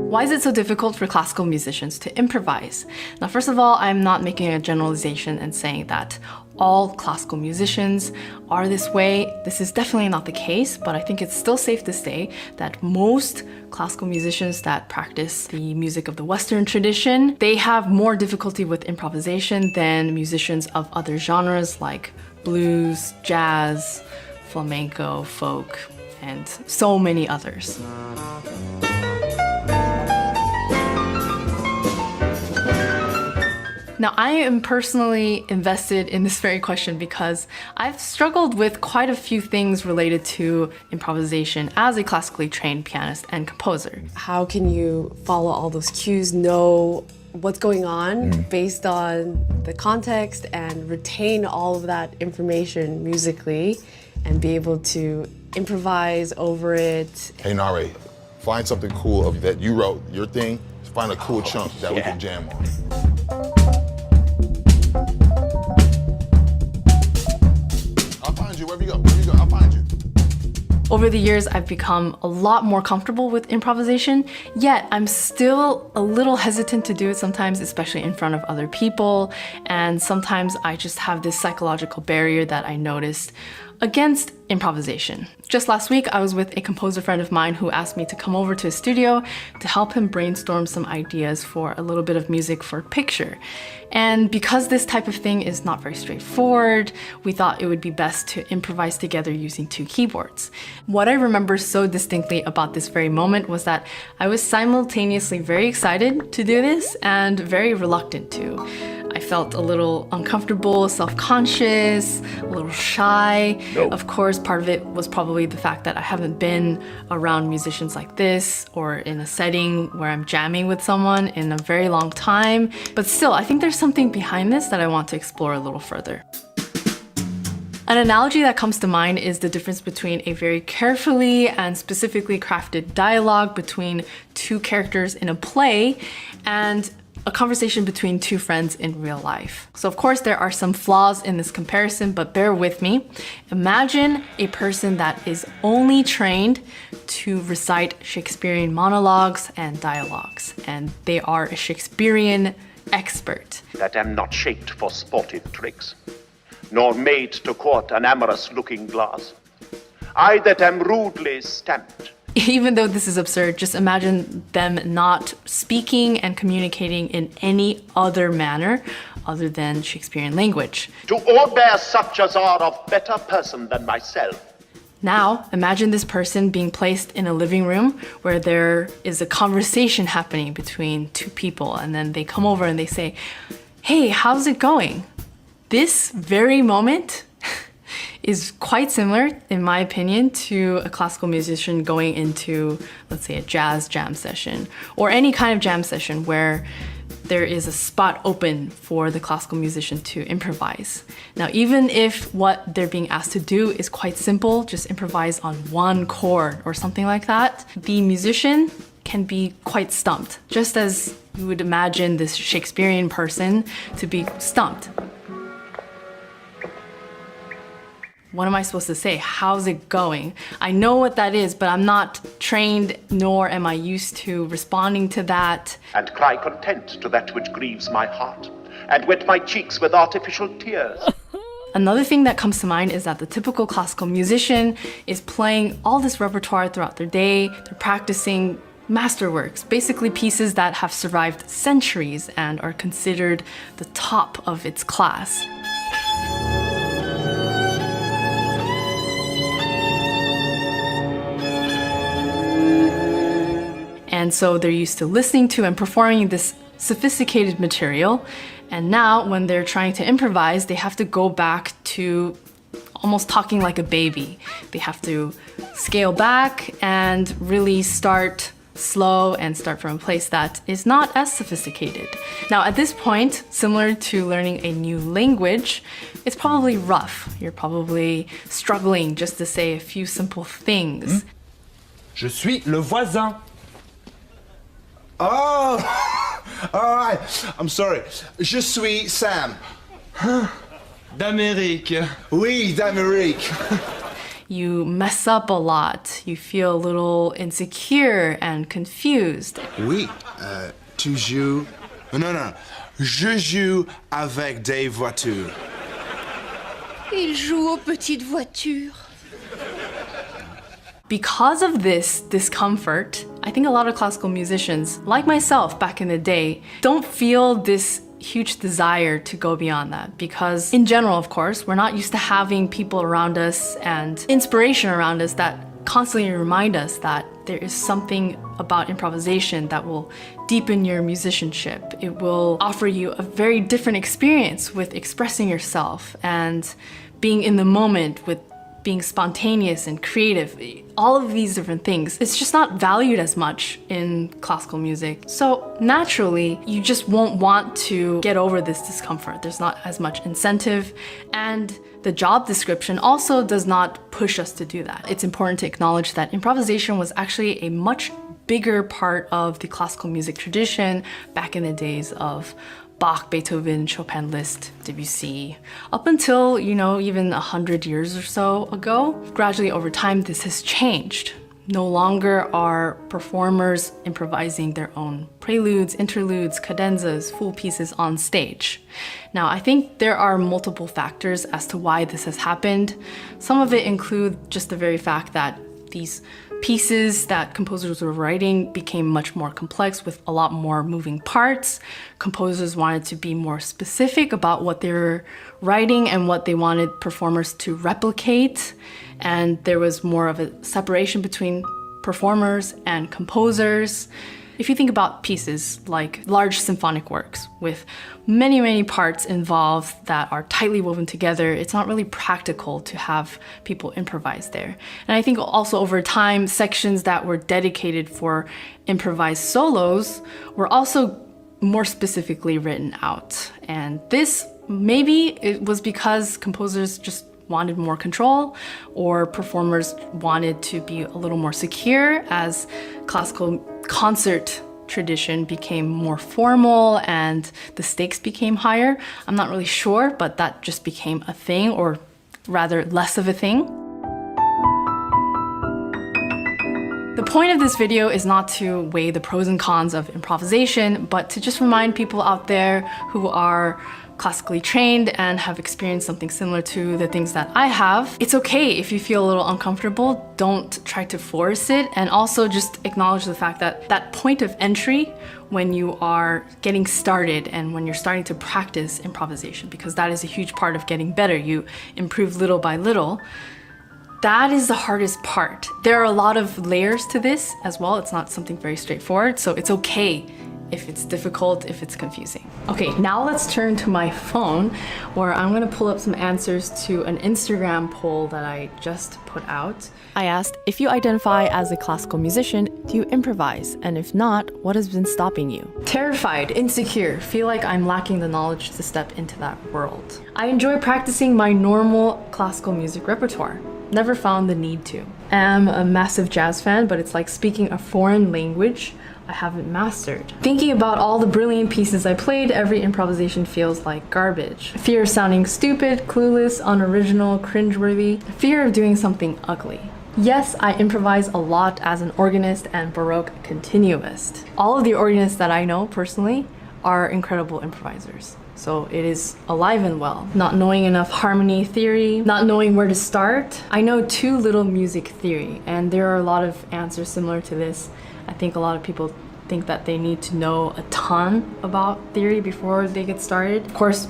Why is it so difficult for classical musicians to improvise? Now, first of all, I'm not making a generalization and saying that all classical musicians are this way. This is definitely not the case, but I think it's still safe to say that most classical musicians that practice the music of the Western tradition, they have more difficulty with improvisation than musicians of other genres like blues, jazz, flamenco, folk, and so many others. Now, I am personally invested in this very question because I've struggled with quite a few things related to improvisation as a classically trained pianist and composer. How can you follow all those cues, know what's going on based on the context, and retain all of that information musically and be able to improvise over it? Hey, Nare, find something cool that you wrote, your thing. Find a cool chunk that we can jam on. Wherever you go, I'll find you. Over the years, I've become a lot more comfortable with improvisation, yet I'm still a little hesitant to do it sometimes, especially in front of other people. And sometimes I just have this psychological barrier that I noticed against improvisation. Just last week, I was with a composer friend of mine who asked me to come over to his studio to help him brainstorm some ideas for a little bit of music for a picture. And because this type of thing is not very straightforward, we thought it would be best to improvise together using 2 keyboards. What I remember so distinctly about this very moment was that I was simultaneously very excited to do this and very reluctant to. I felt a little uncomfortable, self-conscious, a little shy. Nope. Of course, part of it was probably the fact that I haven't been around musicians like this or in a setting where I'm jamming with someone in a very long time. But still, I think there's something behind this that I want to explore a little further. An analogy that comes to mind is the difference between a very carefully and specifically crafted dialogue between 2 characters in a play and a conversation between 2 friends in real life. So of course there are some flaws in this comparison, but bear with me. Imagine a person that is only trained to recite Shakespearean monologues and dialogues, and they are a Shakespearean expert. That am not shaped for sportive tricks, nor made to court an amorous looking glass. I that am rudely stamped. Even though this is absurd, just imagine them not speaking and communicating in any other manner other than Shakespearean language. To all bear such as are of better person than myself. Now, imagine this person being placed in a living room where there is a conversation happening between 2 people, and then they come over and they say, "Hey, how's it going?" This very moment is quite similar, in my opinion, to a classical musician going into, let's say, a jazz jam session or any kind of jam session where there is a spot open for the classical musician to improvise. Now, even if what they're being asked to do is quite simple, just improvise on one chord or something like that, the musician can be quite stumped, just as you would imagine this Shakespearean person to be stumped. What am I supposed to say? How's it going? I know what that is, but I'm not trained, nor am I used to responding to that. And cry content to that which grieves my heart, and wet my cheeks with artificial tears. Another thing that comes to mind is that the typical classical musician is playing all this repertoire throughout their day. They're practicing masterworks, basically pieces that have survived centuries and are considered the top of its class. And so they're used to listening to and performing this sophisticated material. And now when they're trying to improvise, they have to go back to almost talking like a baby. They have to scale back and really start slow and start from a place that is not as sophisticated. Now at this point, similar to learning a new language, it's probably rough. You're probably struggling just to say a few simple things. Je suis le voisin. Oh, all right. I'm sorry. Je suis Sam. D'Amérique. Oui, d'Amérique. You mess up a lot. You feel a little insecure and confused. Oui, tu joues... Non. Je joue avec des voitures. Il joue aux petites voitures. Because of this discomfort, I think a lot of classical musicians, like myself back in the day, don't feel this huge desire to go beyond that. Because in general, of course, we're not used to having people around us and inspiration around us that constantly remind us that there is something about improvisation that will deepen your musicianship. It will offer you a very different experience with expressing yourself and being in the moment, with being spontaneous and creative, all of these different things. It's just not valued as much in classical music. So naturally, you just won't want to get over this discomfort. There's not as much incentive, and the job description also does not push us to do that. It's important to acknowledge that improvisation was actually a much bigger part of the classical music tradition back in the days of Bach, Beethoven, Chopin, Liszt, Debussy, up until, even 100 years or so ago. Gradually over time, this has changed. No longer are performers improvising their own preludes, interludes, cadenzas, full pieces on stage. Now, I think there are multiple factors as to why this has happened. Some of it include just the very fact that these pieces that composers were writing became much more complex with a lot more moving parts. Composers wanted to be more specific about what they were writing and what they wanted performers to replicate. And there was more of a separation between performers and composers. If you think about pieces like large symphonic works with many, many parts involved that are tightly woven together, it's not really practical to have people improvise there. And I think also over time, sections that were dedicated for improvised solos were also more specifically written out. And this, maybe it was because composers just wanted more control, or performers wanted to be a little more secure as classical concert tradition became more formal and the stakes became higher. I'm not really sure, but that just became a thing, or rather less of a thing. The point of this video is not to weigh the pros and cons of improvisation, but to just remind people out there who are classically trained and have experienced something similar to the things that I have. It's okay if you feel a little uncomfortable. Don't try to force it, and also just acknowledge the fact that that point of entry when you are getting started and when you're starting to practice improvisation, because that is a huge part of getting better. You improve little by little. That is the hardest part. There are a lot of layers to this as well. It's not something very straightforward, so it's okay if it's difficult, if it's confusing. Okay, now let's turn to my phone where I'm gonna pull up some answers to an Instagram poll that I just put out. I asked, if you identify as a classical musician, do you improvise? And if not, what has been stopping you? Terrified, insecure, feel like I'm lacking the knowledge to step into that world. I enjoy practicing my normal classical music repertoire. Never found the need to. Am a massive jazz fan, but it's like speaking a foreign language I haven't mastered. Thinking about all the brilliant pieces I played, every improvisation feels like garbage. Fear of sounding stupid, clueless, unoriginal, cringeworthy. Fear of doing something ugly. Yes, I improvise a lot as an organist and Baroque continuist. All of the organists that I know personally are incredible improvisers. So it is alive and well. Not knowing enough harmony theory, not knowing where to start. I know too little music theory, and there are a lot of answers similar to this. I think a lot of people think that they need to know a ton about theory before they get started. Of course,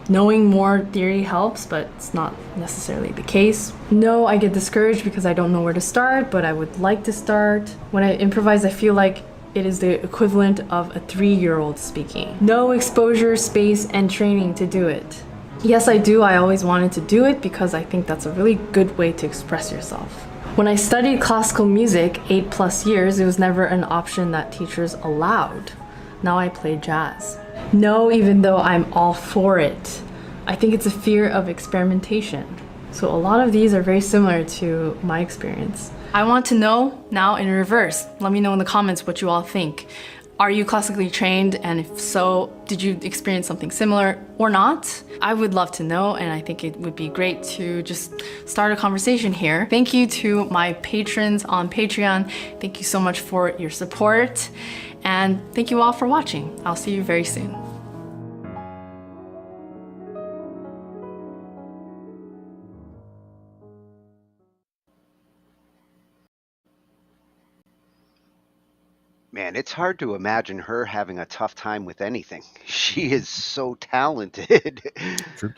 knowing more theory helps, but it's not necessarily the case. No, I get discouraged because I don't know where to start, but I would like to start. When I improvise, I feel like it is the equivalent of a 3-year-old speaking. No exposure, space, and training to do it. Yes, I do. I always wanted to do it because I think that's a really good way to express yourself. When I studied classical music 8+ years, it was never an option that teachers allowed. Now I play jazz. No, even though I'm all for it. I think it's a fear of experimentation. So a lot of these are very similar to my experience. I want to know now in reverse. Let me know in the comments what you all think. Are you classically trained? And if so, did you experience something similar or not? I would love to know, and I think it would be great to just start a conversation here. Thank you to my patrons on Patreon. Thank you so much for your support, and thank you all for watching. I'll see you very soon. Man, it's hard to imagine her having a tough time with anything. She is so talented.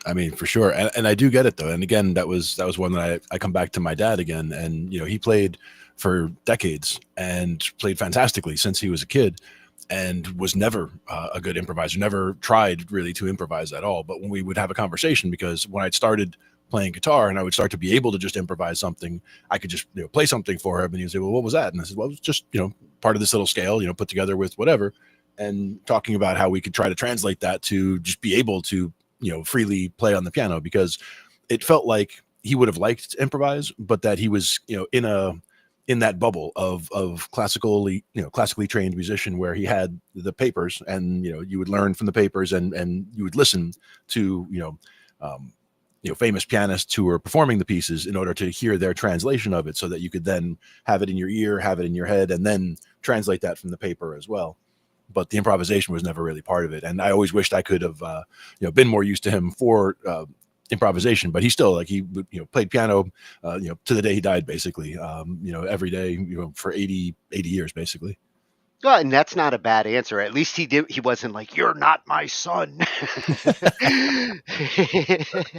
I mean, for sure. And I do get it though. And again, that was one that I come back to my dad again, and he played for decades and played fantastically since he was a kid, and was never a good improviser, never tried really to improvise at all. But when we would have a conversation, because when I'd started playing guitar and I would start to be able to just improvise something, I could just play something for him, and he'd say, well, what was that? And I said, well, it was just part of this little scale, put together with whatever, and talking about how we could try to translate that to just be able to freely play on the piano, because it felt like he would have liked to improvise, but that he was in that bubble of classically trained musician, where he had the papers, and you would learn from the papers, and you would listen to famous pianists who were performing the pieces in order to hear their translation of it, so that you could then have it in your ear, have it in your head, and then translate that from the paper as well. But the improvisation was never really part of it. And I always wished I could have been more used to him for improvisation, but he still he played piano to the day he died, basically, every day, for 80 years basically. Well, and that's not a bad answer. At least he wasn't like, "You're not my son."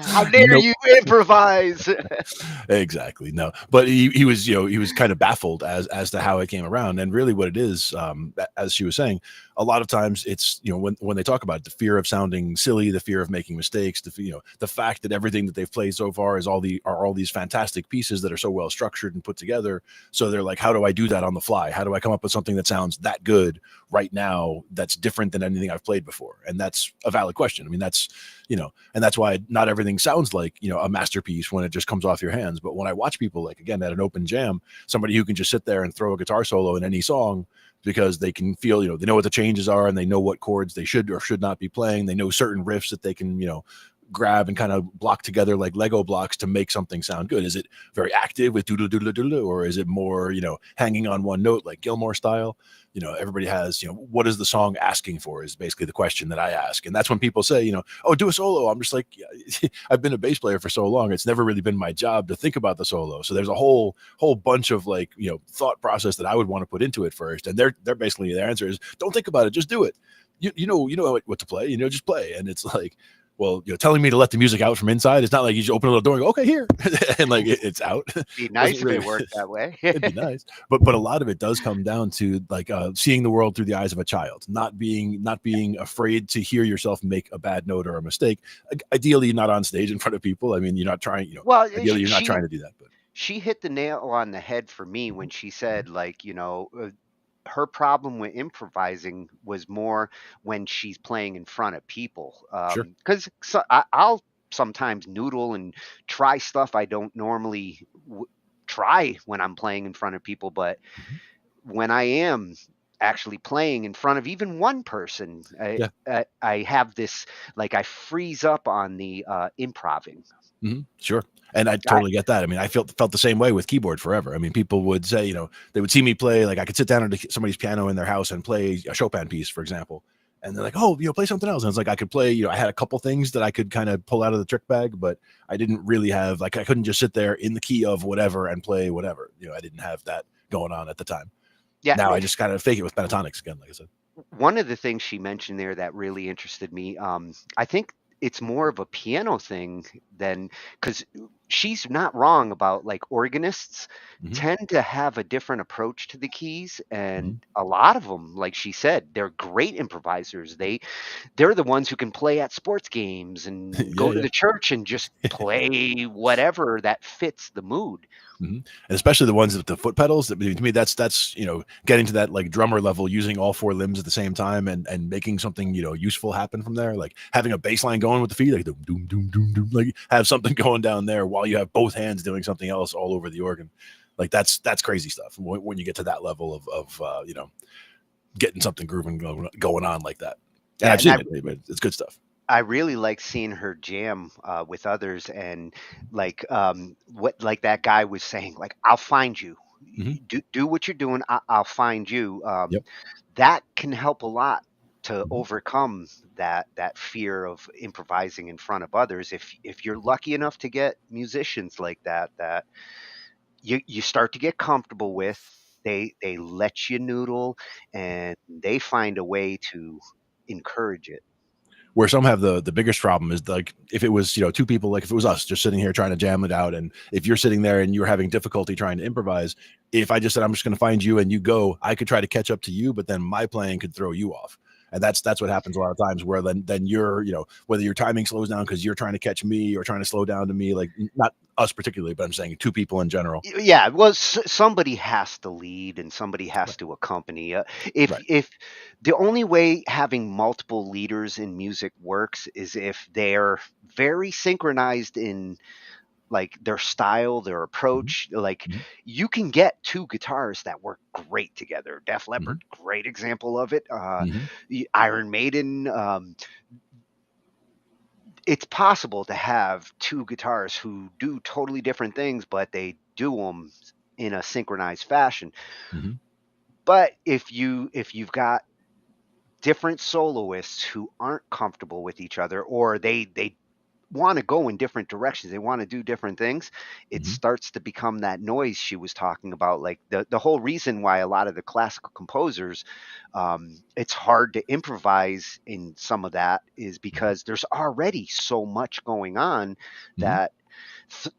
How dare you improvise? Exactly. No, but he was kind of baffled as to how it came around. And really what it is, as she was saying, a lot of times it's when they talk about it, the fear of sounding silly, the fear of making mistakes, the fact that everything that they've played so far are all these fantastic pieces that are so well structured and put together. So they're like, how do I do that on the fly? How do I come up with something that sounds that good right now, that's different than anything I've played before? And that's a valid question. I mean, that's and that's why not everything sounds like a masterpiece when it just comes off your hands. But when I watch people, like, again, at an open jam, somebody who can just sit there and throw a guitar solo in any song, because they can feel, they know what the changes are, and they know what chords they should or should not be playing. They know certain riffs that they can, grab and kind of block together like Lego blocks to make something sound good. Is it very active with doodle doodle doodle, or is it more, hanging on one note like Gilmore style? Everybody has, what is the song asking for is basically the question that I ask. And that's when people say, oh, do a solo. I'm just like, yeah, I've been a bass player for so long. It's never really been my job to think about the solo. So there's a whole bunch of thought process that I would want to put into it first. And they're basically, their answer is, don't think about it, just do it. You know what to play, just play. And it's like, Well, telling me to let the music out from inside, it's not like you just open a little door and go, okay, here, and like it's out. Be nice if it worked that way. It'd be nice, but a lot of it does come down to like seeing the world through the eyes of a child, not being afraid to hear yourself make a bad note or a mistake. Ideally, you're not on stage in front of people. I mean, you're not trying. Well, ideally, you're not trying to do that. But she hit the nail on the head for me when she said, like, her problem with improvising was more when she's playing in front of people. Sure. Because I'll sometimes noodle and try stuff I don't normally try when I'm playing in front of people. But when I am actually playing in front of even one person, I have this, like, I freeze up on the improving. Sure. And I totally get that. I mean, I felt the same way with keyboard forever. I mean, people would say, they would see me play, like I could sit down at somebody's piano in their house and play a Chopin piece, for example. And they're like, oh, play something else. And it's like, I could play, I had a couple things that I could kind of pull out of the trick bag, but I didn't really have, like, I couldn't just sit there in the key of whatever and play whatever. I didn't have that going on at the time. Yeah. Now I just kind of fake it with pentatonics again, like I said. One of the things she mentioned there that really interested me, I think it's more of a piano thing than, because she's not wrong about, like, organists tend to have a different approach to the keys, and a lot of them, like she said, they're great improvisers. They're the ones who can play at sports games and go to the church and just play whatever that fits the mood. And especially the ones with the foot pedals. To me, that's getting to that like drummer level, using all four limbs at the same time and making something useful happen from there. Like having a bass line going with the feet, like doom doom doom doom doom, like have something going down there while you have both hands doing something else all over the organ. Like that's crazy stuff when you get to that level of getting something grooving going on like that. And I've seen it, but it's good stuff. I really like seeing her jam with others, and like what like that guy was saying, like, I'll find you. Do what you're doing. I'll find you. That can help a lot to overcome that fear of improvising in front of others. If you're lucky enough to get musicians like that you start to get comfortable with, they let you noodle, and they find a way to encourage it. Where some have the biggest problem is like if it was two people, like if it was us just sitting here trying to jam it out, and if you're sitting there and you're having difficulty trying to improvise, if I just said I'm just going to find you and you go, I could try to catch up to you, but then my playing could throw you off. And that's what happens a lot of times, where then you're whether your timing slows down because you're trying to catch me or trying to slow down to me, like not us particularly, but I'm saying two people in general. Yeah, well, somebody has to lead and somebody has to accompany. If the only way having multiple leaders in music works is if they're very synchronized in like their style, their approach. Like you can get two guitars that work great together. Def Leppard, great example of it. Iron Maiden. It's possible to have two guitars who do totally different things, but they do them in a synchronized fashion. But if you've got different soloists who aren't comfortable with each other, or they want to go in different directions, they want to do different things, it starts to become that noise she was talking about. Like the whole reason why a lot of the classical composers, it's hard to improvise in some of that is because there's already so much going on that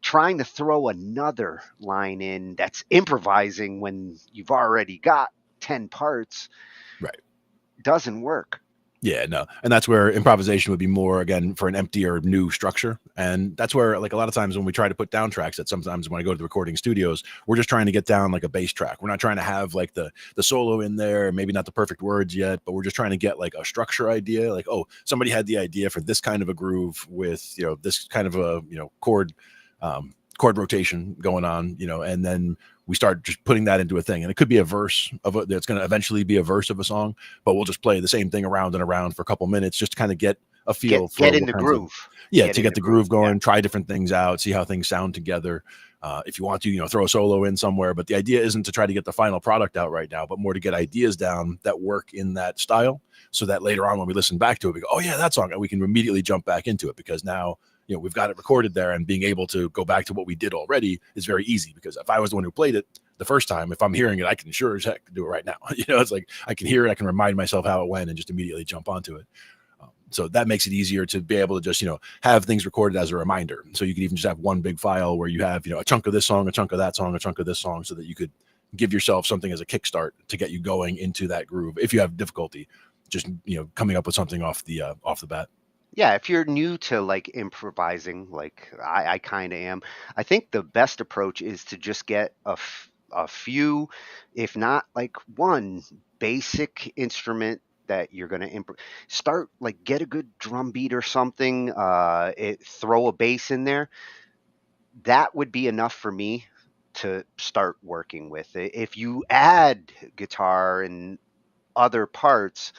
trying to throw another line in that's improvising when you've already got 10 parts doesn't work. Yeah, no. And that's where improvisation would be more, again, for an emptier new structure. And that's where, like, a lot of times when we try to put down tracks, that sometimes when I go to the recording studios, we're just trying to get down like a bass track. We're not trying to have like the solo in there, maybe not the perfect words yet, but we're just trying to get like a structure idea. Like, oh, somebody had the idea for this kind of a groove with, this kind of a, chord rotation going on, and then we start just putting that into a thing. And it could be a verse that's going to eventually be a verse of a song, but we'll just play the same thing around and around for a couple minutes just to kind of get a feel for get in the groove. To get the groove going, try different things out, see how things sound together. If you want to, throw a solo in somewhere, but the idea isn't to try to get the final product out right now, but more to get ideas down that work in that style, so that later on when we listen back to it, we go, oh yeah, that song, and we can immediately jump back into it, because now we've got it recorded there, and being able to go back to what we did already is very easy. Because if I was the one who played it the first time, if I'm hearing it, I can sure as heck do it right now. It's like I can hear it, I can remind myself how it went, and just immediately jump onto it. So that makes it easier to be able to just, have things recorded as a reminder. So you could even just have one big file where you have, a chunk of this song, a chunk of that song, a chunk of this song, so that you could give yourself something as a kickstart to get you going into that groove. If you have difficulty just, coming up with something off the bat. Yeah, if you're new to like improvising, like I kind of am, I think the best approach is to just get a few, if not like one basic instrument that you're going to start, like get a good drum beat or something, throw a bass in there. That would be enough for me to start working with it. If you add guitar and other parts,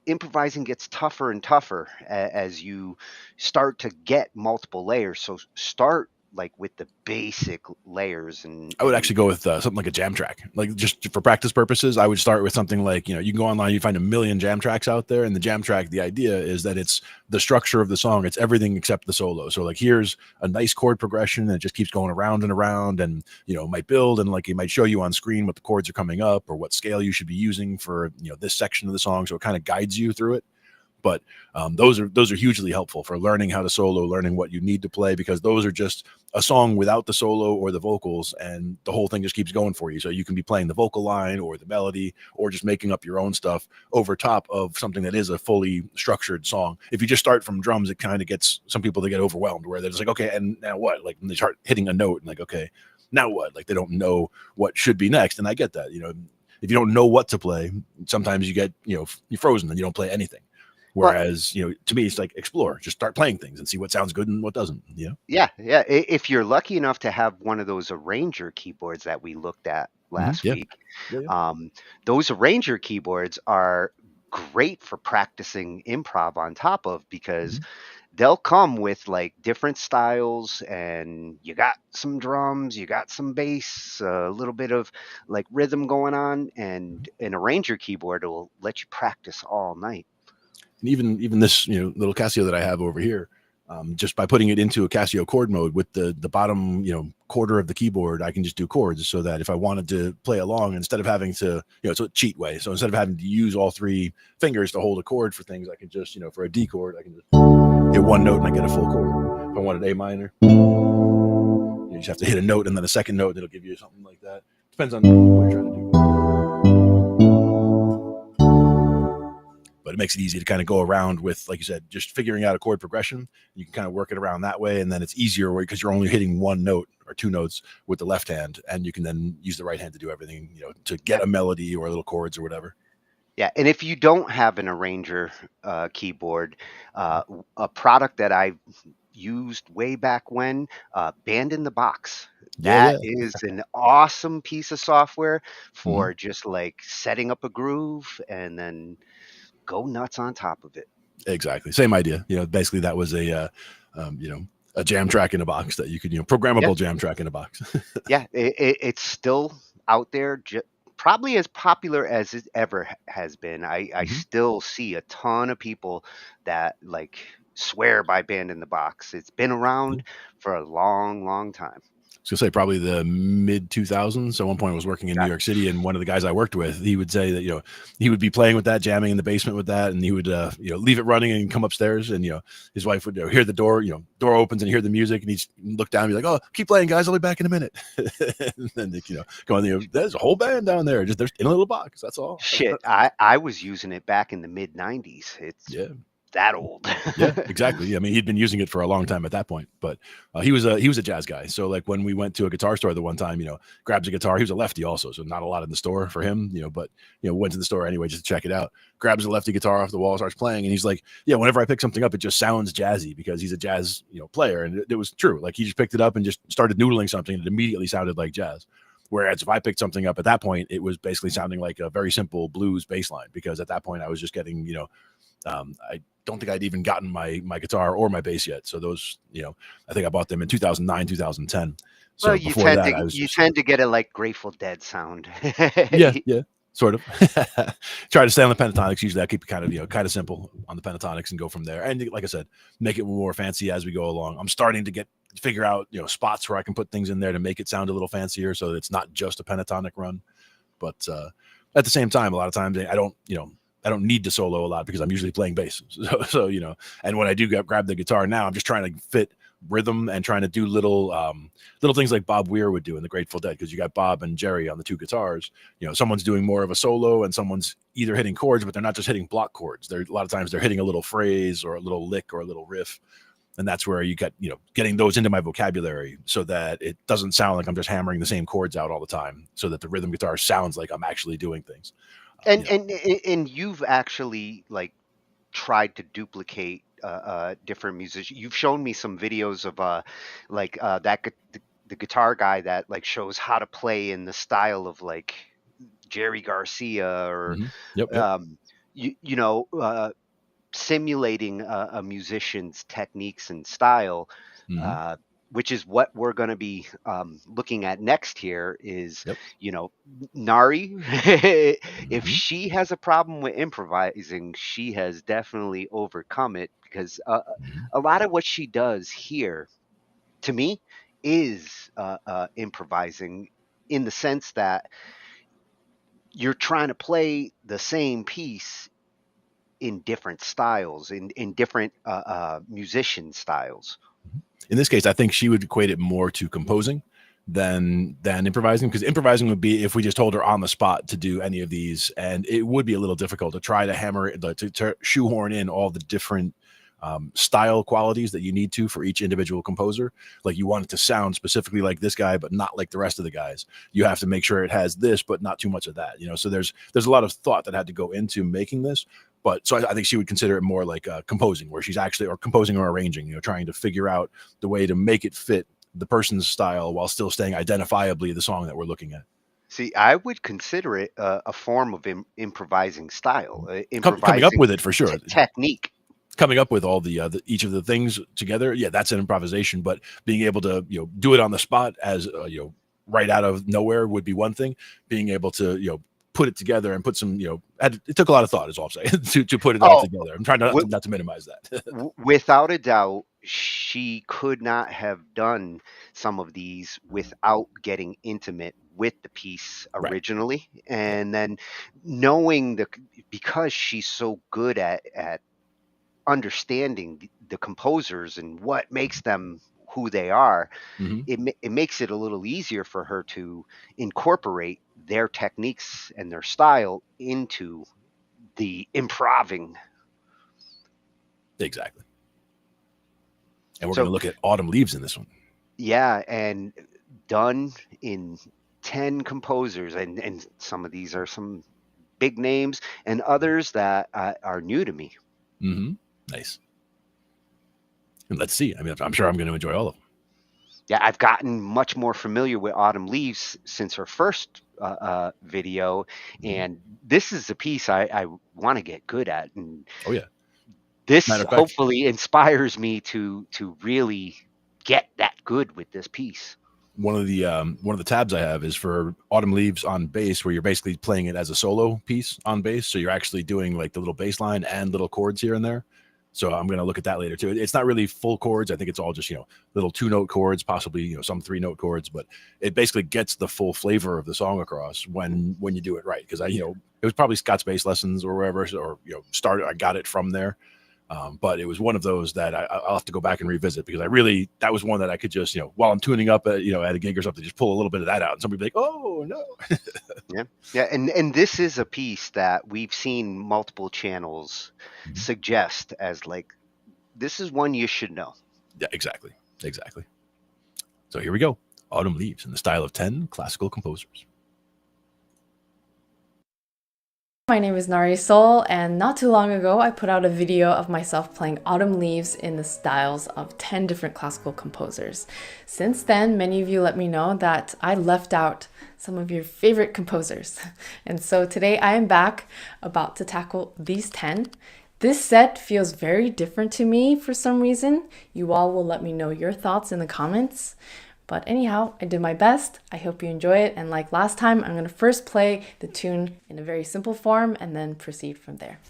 improvising gets tougher and tougher as you start to get multiple layers. So start like with the basic layers. And I would actually go with something like a jam track, like just for practice purposes. I would start with something like, you can go online, you find a million jam tracks out there, and the jam track, the idea is that it's the structure of the song. It's everything except the solo. So like, here's a nice chord progression that just keeps going around and around, and, might build, and like it might show you on screen what the chords are coming up or what scale you should be using for, this section of the song. So it kind of guides you through it. But those are hugely helpful for learning how to solo, learning what you need to play, because those are just a song without the solo or the vocals, and the whole thing just keeps going for you. So you can be playing the vocal line or the melody, or just making up your own stuff over top of something that is a fully structured song. If you just start from drums, it kind of gets some people to get overwhelmed, where they're just like, okay, and now what? Like, when they start hitting a note and like, okay, now what? Like, they don't know what should be next. And I get that, if you don't know what to play, sometimes you get, you're frozen and you don't play anything. Whereas, to me, it's like explore, just start playing things and see what sounds good and what doesn't, Yeah. If you're lucky enough to have one of those arranger keyboards that we looked at last Yeah. week, those arranger keyboards are great for practicing improv on top of, because they'll come with like different styles, and you got some drums, you got some bass, a little bit of like rhythm going on, and an arranger keyboard will let you practice all night. And even this, little Casio that I have over here, just by putting it into a Casio chord mode with the bottom, quarter of the keyboard, I can just do chords, so that if I wanted to play along, instead of having to, it's a cheat way. So instead of having to use all three fingers to hold a chord for things, I can just, for a D chord, I can just hit one note and I get a full chord. If I wanted A minor, you just have to hit a note and then a second note, and it'll give you something like that. Depends on what you're trying to do. But it makes it easy to kind of go around with, like you said, just figuring out a chord progression. You can kind of work it around that way, and then it's easier because you're only hitting one note or two notes with the left hand, and you can then use the right hand to do everything, to get a melody or little chords or whatever. Yeah, and if you don't have an arranger keyboard, a product that I used way back when, Band in the Box. That is an awesome piece of software for just like setting up a groove and then go nuts on top of it. Exactly. Same idea. Basically that was a jam track in a box that you could, programmable jam track in a box. Yeah, it's still out there, probably as popular as it ever has been. I still see a ton of people that like swear by Band in the Box. It's been around for a long, long time. I was gonna say probably the mid 2000s. So at one point I was working in New York City, and one of the guys I worked with, he would say that, he would be playing with that, jamming in the basement with that, and he would, leave it running and come upstairs, and, his wife would hear the door, door opens and hear the music, and he'd look down and be like, "Oh, keep playing, guys. I'll be back in a minute." And then, go on, there's a whole band down there, just there's in a little box. That's all. Shit. I was using it back in the mid 90s. It's that old. Yeah, exactly. I mean, he'd been using it for a long time at that point, but he was a jazz guy. So like when we went to a guitar store the one time, grabs a guitar. He was a lefty also, so not a lot in the store for him, but went to the store anyway just to check it out. Grabs a lefty guitar off the wall, starts playing, and he's like, yeah, whenever I pick something up, it just sounds jazzy, because he's a jazz player, and it was true. Like he just picked it up and just started noodling something, and it immediately sounded like jazz. Whereas if I picked something up at that point, it was basically sounding like a very simple blues bass line, because at that point I was just getting, I don't think I'd even gotten my guitar or my bass yet. So those, I think I bought them in 2009, 2010. So well, you tend to get a like Grateful Dead sound. yeah, sort of. Try to stay on the pentatonics. Usually I keep it kind of simple on the pentatonics and go from there. And like I said, make it more fancy as we go along. I'm starting to figure out, spots where I can put things in there to make it sound a little fancier, so that it's not just a pentatonic run. But at the same time, a lot of times I don't, need to solo a lot because I'm usually playing bass. So you know, and when I do grab the guitar now, I'm just trying to fit rhythm and trying to do little things like Bob Weir would do in the Grateful Dead, because you got Bob and Jerry on the two guitars. You know, someone's doing more of a solo and someone's either hitting chords, but they're not just hitting block chords. They're a lot of times they're hitting a little phrase or a little lick or a little riff. And that's where you get, you know, getting those into my vocabulary so that it doesn't sound like I'm just hammering the same chords out all the time, so that the rhythm guitar sounds like I'm actually doing things. And you've actually like tried to duplicate different musicians. You've shown me some videos of the guitar guy that like shows how to play in the style of like Jerry Garcia or you know, simulating a musician's techniques and style, which is what we're going to be looking at next here is, you know, Nari, if she has a problem with improvising, she has definitely overcome it, because a lot of what she does here, to me, is improvising, in the sense that you're trying to play the same piece in different styles, in different musician styles. In this case, I think she would equate it more to composing than improvising, because improvising would be if we just told her on the spot to do any of these, and it would be a little difficult to try to hammer it, to shoehorn in all the different style qualities that you need to for each individual composer. Like, you want it to sound specifically like this guy, but not like the rest of the guys. You have to make sure it has this, but not too much of that. You know, so there's a lot of thought that had to go into making this. But so I think she would consider it more like composing, where she's actually, or composing or arranging, you know, trying to figure out the way to make it fit the person's style while still staying identifiably the song that we're looking at. See, I would consider it a form of improvising style, Coming up with it for sure. Technique. Coming up with all the each of the things together, yeah, that's an improvisation. But being able to, you know, do it on the spot as you know, right out of nowhere would be one thing. Being able to, you know, put it together and put some, you know, it took a lot of thought, is all I'm saying, to put it all together. I'm trying not to minimize that. Without a doubt, she could not have done some of these without getting intimate with the piece originally. Right. And then knowing because she's so good at understanding the composers and what makes them who they are, it makes it a little easier for her to incorporate their techniques and their style into the improving. Exactly. And we're going to look at Autumn Leaves in this one. Yeah, and done in 10 composers, and some of these are some big names, and others that are new to me. Nice. And let's see. I mean, I'm sure I'm going to enjoy all of them. Yeah, I've gotten much more familiar with Autumn Leaves since her first video, and this is a piece I want to get good at. And this hopefully inspires me to really get that good with this piece. One of the tabs I have is for Autumn Leaves on bass, where you're basically playing it as a solo piece on bass. So you're actually doing like the little bass line and little chords here and there. So I'm going to look at that later too. It's not really full chords. I think it's all just, you know, little 2-note chords, possibly, you know, some 3-note chords, but it basically gets the full flavor of the song across when you do it right. Because you know, it was probably Scott's Bass Lessons or wherever, or, you know, I got it from there. But it was one of those that I'll have to go back and revisit, because that was one that I could just, you know, while I'm tuning up at, you know, at a gig or something, just pull a little bit of that out and somebody be like, oh no. Yeah. And this is a piece that we've seen multiple channels suggest as like, this is one you should know. Yeah, exactly. So here we go. Autumn Leaves in the style of 10 classical composers. My name is Nari Sol, and not too long ago I put out a video of myself playing Autumn Leaves in the styles of 10 different classical composers. Since then, many of you let me know that I left out some of your favorite composers. And so today I am back, about to tackle these 10. This set feels very different to me for some reason. You all will let me know your thoughts in the comments. But anyhow, I did my best. I hope you enjoy it. And like last time, I'm going to first play the tune in a very simple form and then proceed from there.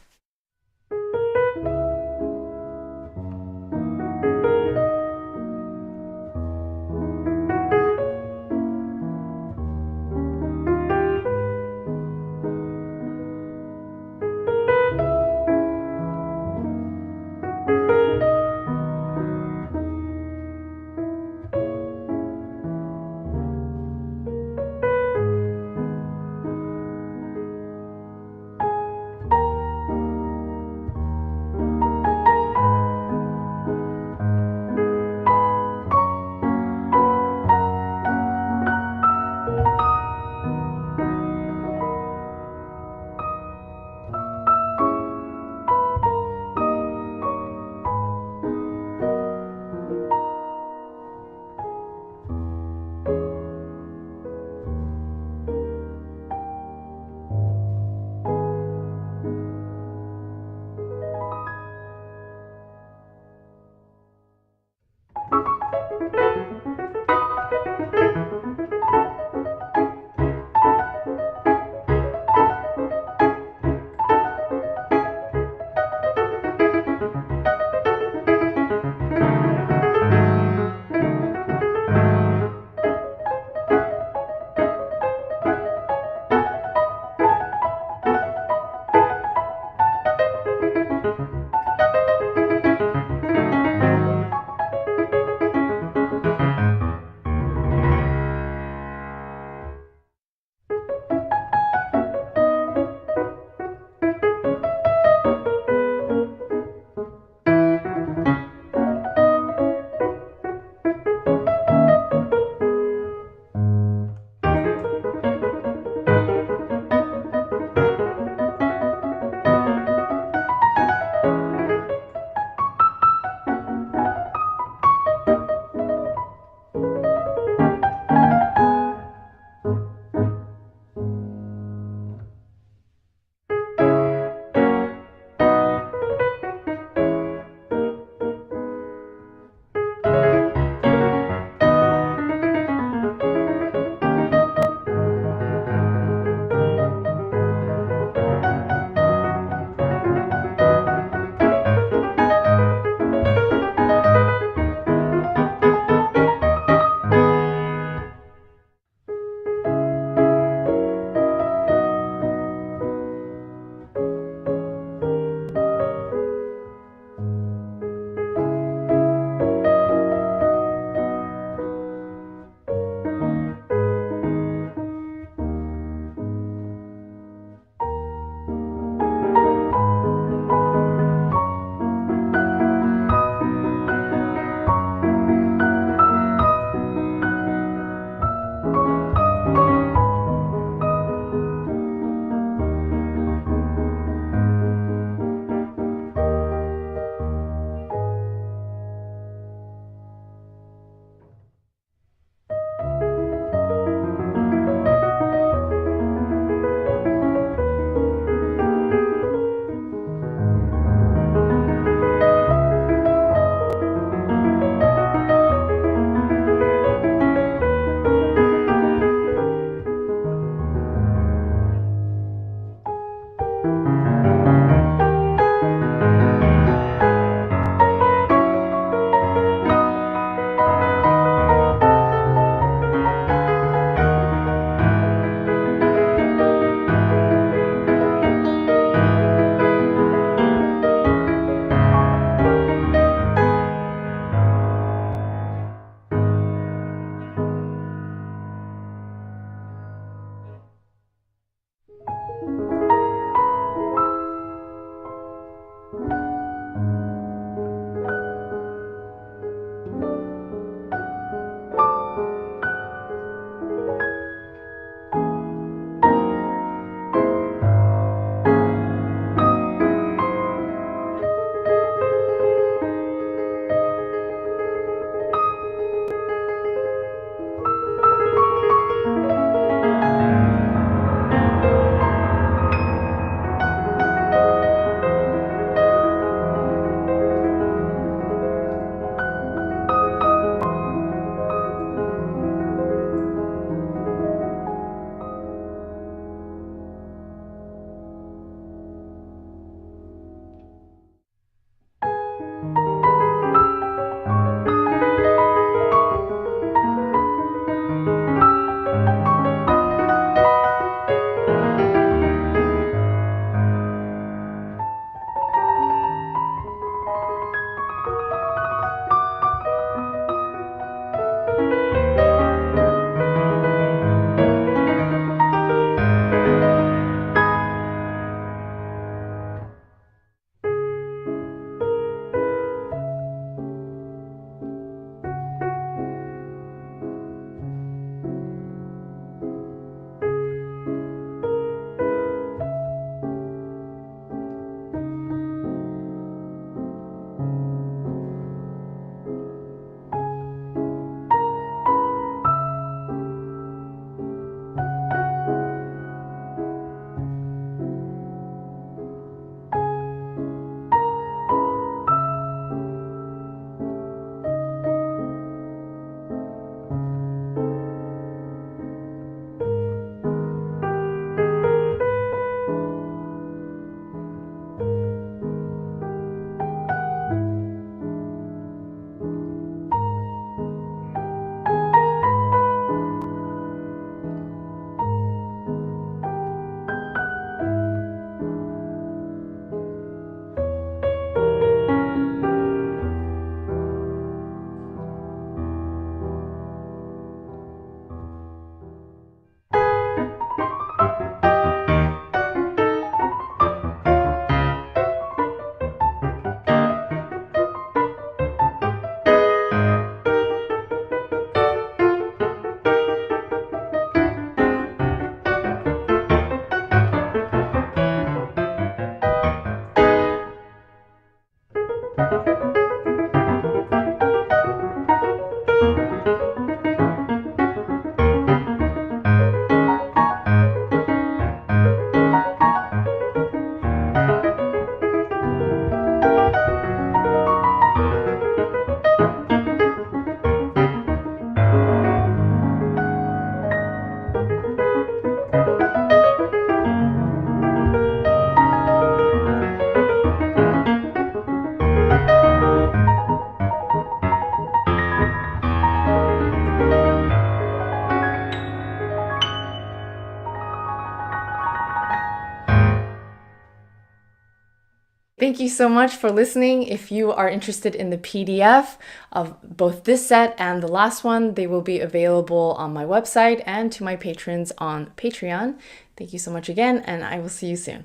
Thank you so much for listening. If you are interested in the PDF of both this set and the last one, they will be available on my website and to my patrons on Patreon. Thank you so much again, and I will see you soon.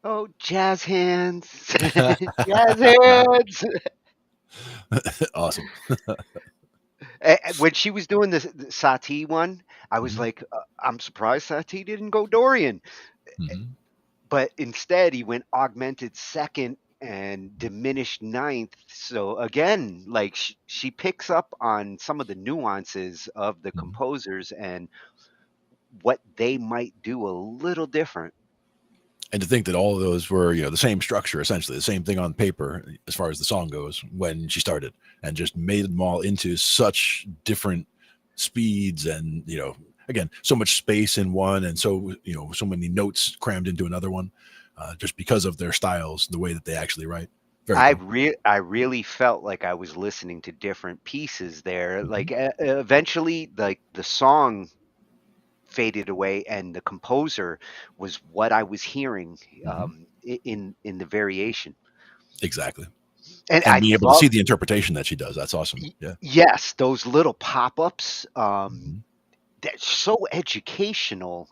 Oh, jazz hands. Jazz hands. Awesome. When she was doing the Satie one, I was like, I'm surprised Satie didn't go Dorian. But instead, he went augmented second and diminished ninth. So again, like she picks up on some of the nuances of the composers and what they might do a little different. And to think that all of those were, the same structure, essentially the same thing on paper as far as the song goes when she started, and just made them all into such different speeds, and again, so much space in one, and so so many notes crammed into another one, just because of their styles, the way that they actually write. Very cool. I really felt like I was listening to different pieces there. Like eventually, like the song faded away and the composer was what I was hearing in the variation. Exactly. And And I being able to love, see the interpretation that she does, that's awesome. Yeah. yes, those little pop-ups, that's so educational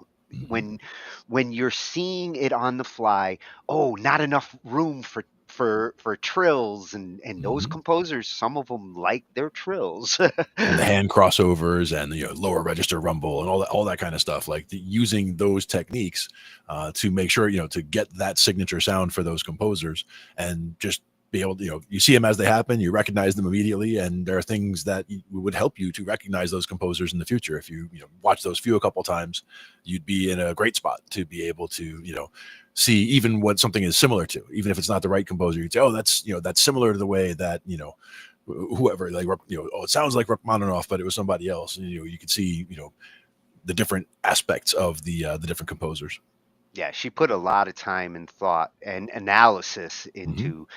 when you're seeing it on the fly. Oh, not enough room for trills, and those composers, some of them like their trills. And the hand crossovers and the lower register rumble and all that kind of stuff, like using those techniques to make sure to get that signature sound for those composers, and just be able to you see them as they happen, you recognize them immediately, and there are things that would help you to recognize those composers in the future. If you watch those a couple times, you'd be in a great spot to be able to see even what something is similar to, even if it's not the right composer. You'd say, oh, that's that's similar to the way that whoever, like oh, it sounds like Rachmaninoff, but it was somebody else. And, you could see the different aspects of the different composers. Yeah, she put a lot of time and thought and analysis into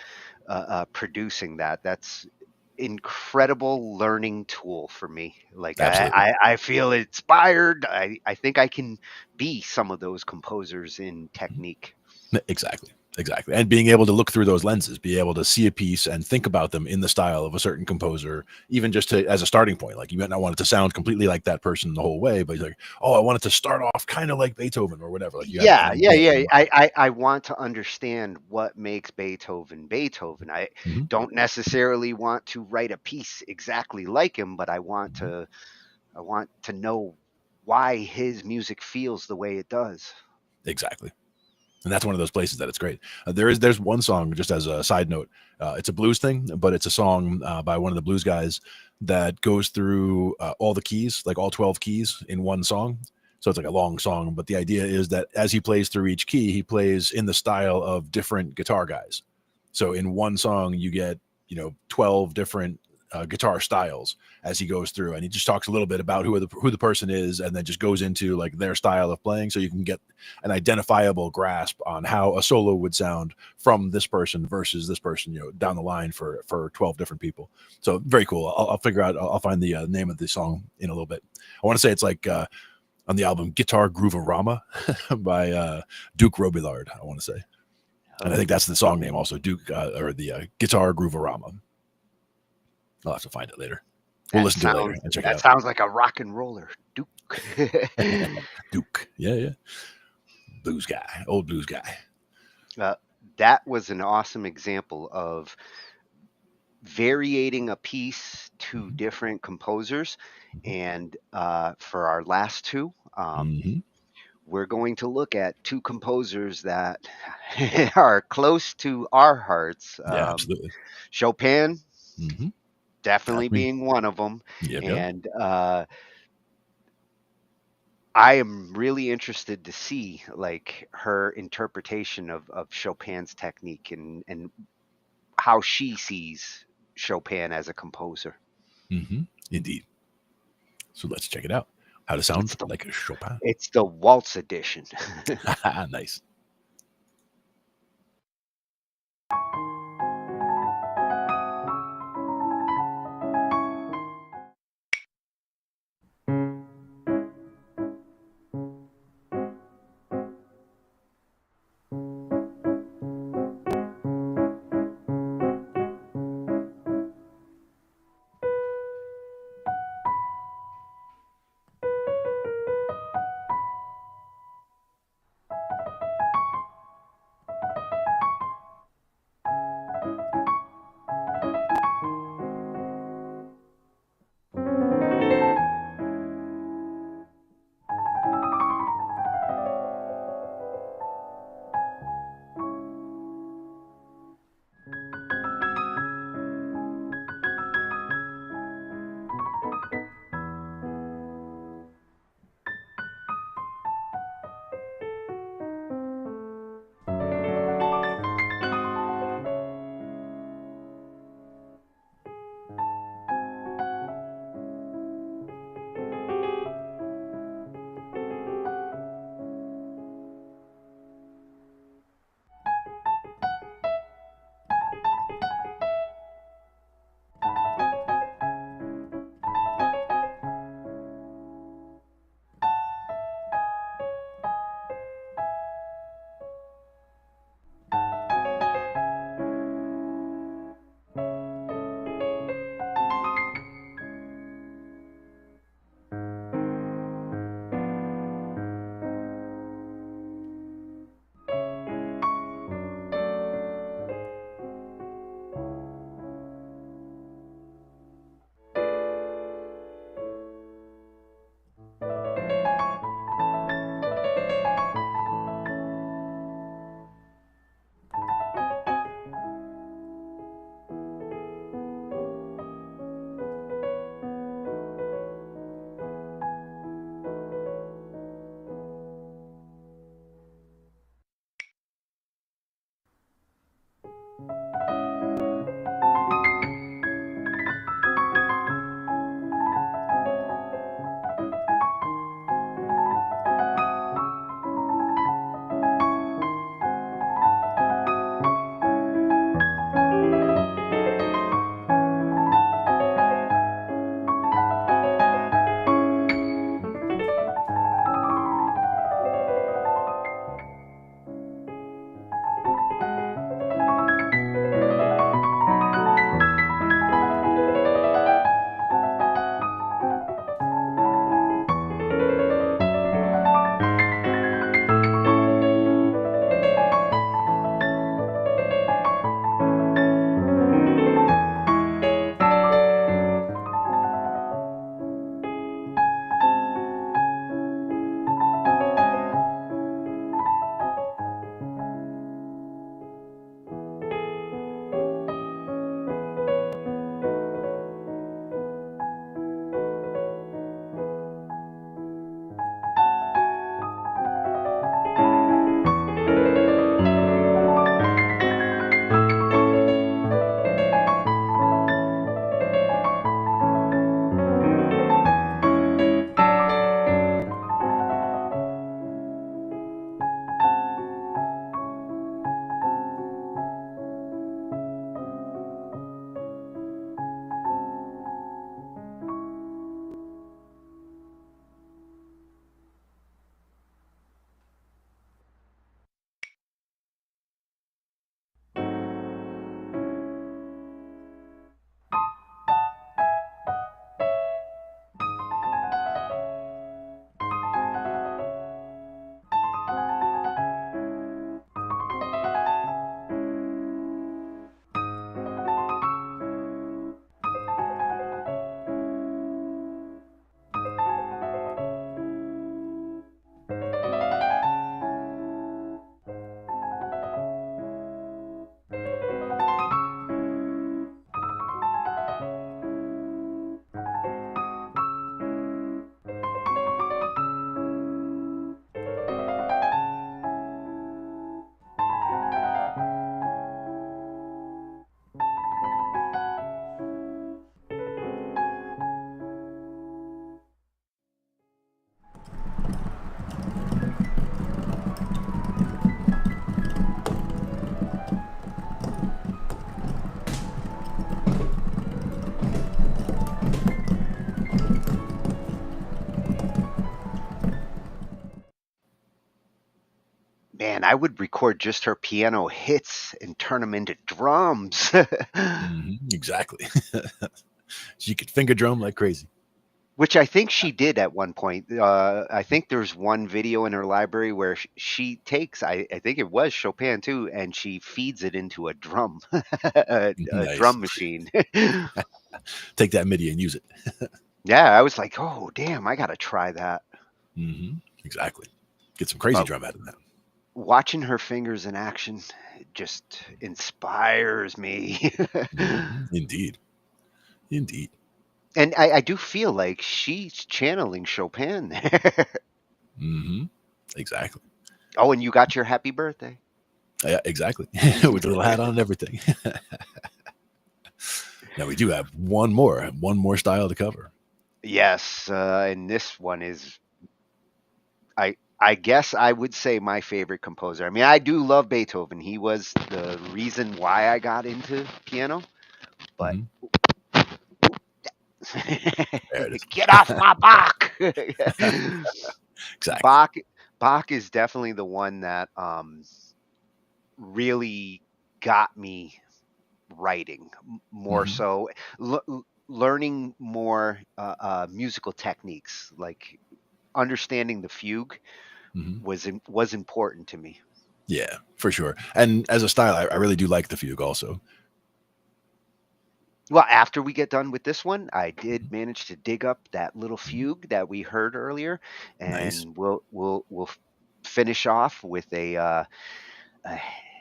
producing that. That's incredible learning tool for me. Like Absolutely. I feel inspired. I think I can be some of those composers in technique. Exactly. And being able to look through those lenses, be able to see a piece and think about them in the style of a certain composer, even just as a starting point. Like, you might not want it to sound completely like that person the whole way, but you're like, oh, I want it to start off kind of like Beethoven or whatever. Like, you have an idea. I want to understand what makes Beethoven Beethoven. I don't necessarily want to write a piece exactly like him, but I want to know why his music feels the way it does. Exactly. And that's one of those places that it's great. There's one song, just as a side note, it's a blues thing, but it's a song by one of the blues guys that goes through all the keys, like all 12 keys in one song. So it's like a long song, but the idea is that as he plays through each key, he plays in the style of different guitar guys. So in one song, you get 12 different guitar styles as he goes through, and he just talks a little bit about who the person is, and then just goes into like their style of playing, so you can get an identifiable grasp on how a solo would sound from this person versus this person, down the line for 12 different people. So very cool. I'll figure out. I'll find the name of the song in a little bit. I want to say it's like on the album Guitar Grooverama by Duke Robillard, I want to say, and I think that's the song name also, Duke or the Guitar Grooverama. I'll have to find it later. We'll listen to it later and check it out. That sounds like a rock and roller. Duke. Duke. Yeah. Blues guy. Old blues guy. That was an awesome example of variating a piece to different composers. And for our last two, we're going to look at two composers that are close to our hearts. Yeah, absolutely. Chopin. Definitely That's me. being one of them. Yep. And I am really interested to see like her interpretation of Chopin's technique and how she sees Chopin as a composer. Indeed. So let's check it out. How to sound like a Chopin. It's the waltz edition. Nice. I would record just her piano hits and turn them into drums. Exactly. She could finger drum like crazy. Which I think she did at one point. I think there's one video in her library where she takes, I think it was Chopin too, and she feeds it into a drum, a Nice. drum machine. Take that MIDI and use it. Yeah, I was like, oh, damn, I got to try that. Exactly. Get some crazy drum out of that. Watching her fingers in action just inspires me. Indeed. Indeed. And I do feel like she's channeling Chopin there. Exactly. Oh, and you got your happy birthday. Yeah, exactly. With the little hat on and everything. Now we do have one more style to cover. Yes, and this one is, I guess I would say my favorite composer. I mean, I do love Beethoven. He was the reason why I got into piano. But get off my Bach. Exactly. Bach is definitely the one that really got me writing more so. Learning more musical techniques, like understanding the fugue, was important to me. Yeah, for sure. And as a style, I really do like the fugue also. Well, after we get done with this one, I did manage to dig up that little fugue that we heard earlier, and Nice. we'll finish off with a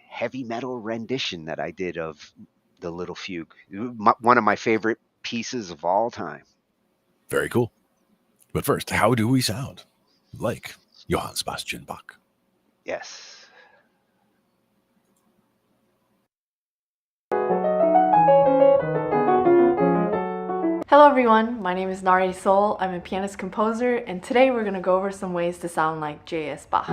heavy metal rendition that I did of the little fugue. One of my favorite pieces of all time. Very cool. But first, how do we sound? Like Johann Sebastian Bach. Yes. Hello everyone, my name is Nari Sol. I'm a pianist composer, and today we're going to go over some ways to sound like J.S. Bach.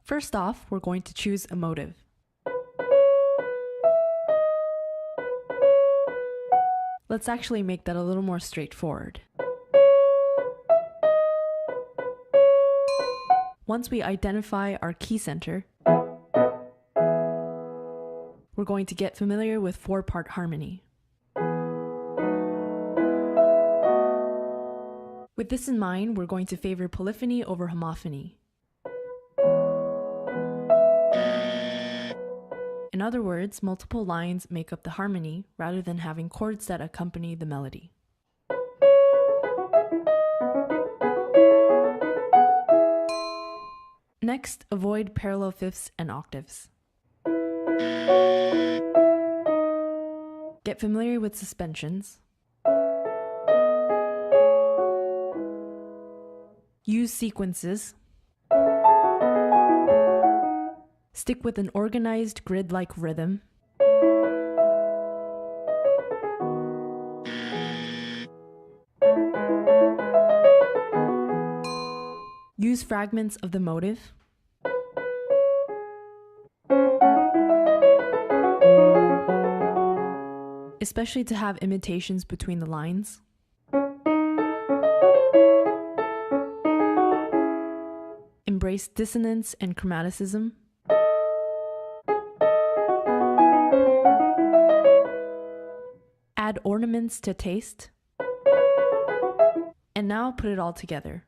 First off, we're going to choose a motive. Let's actually make that a little more straightforward. Once we identify our key center, we're going to get familiar with four-part harmony. With this in mind, we're going to favor polyphony over homophony. In other words, multiple lines make up the harmony rather than having chords that accompany the melody. Next, avoid parallel fifths and octaves. Get familiar with suspensions. Use sequences. Stick with an organized grid-like rhythm. Use fragments of the motive. Especially to have imitations between the lines. Embrace dissonance and chromaticism. Add ornaments to taste. And now put it all together.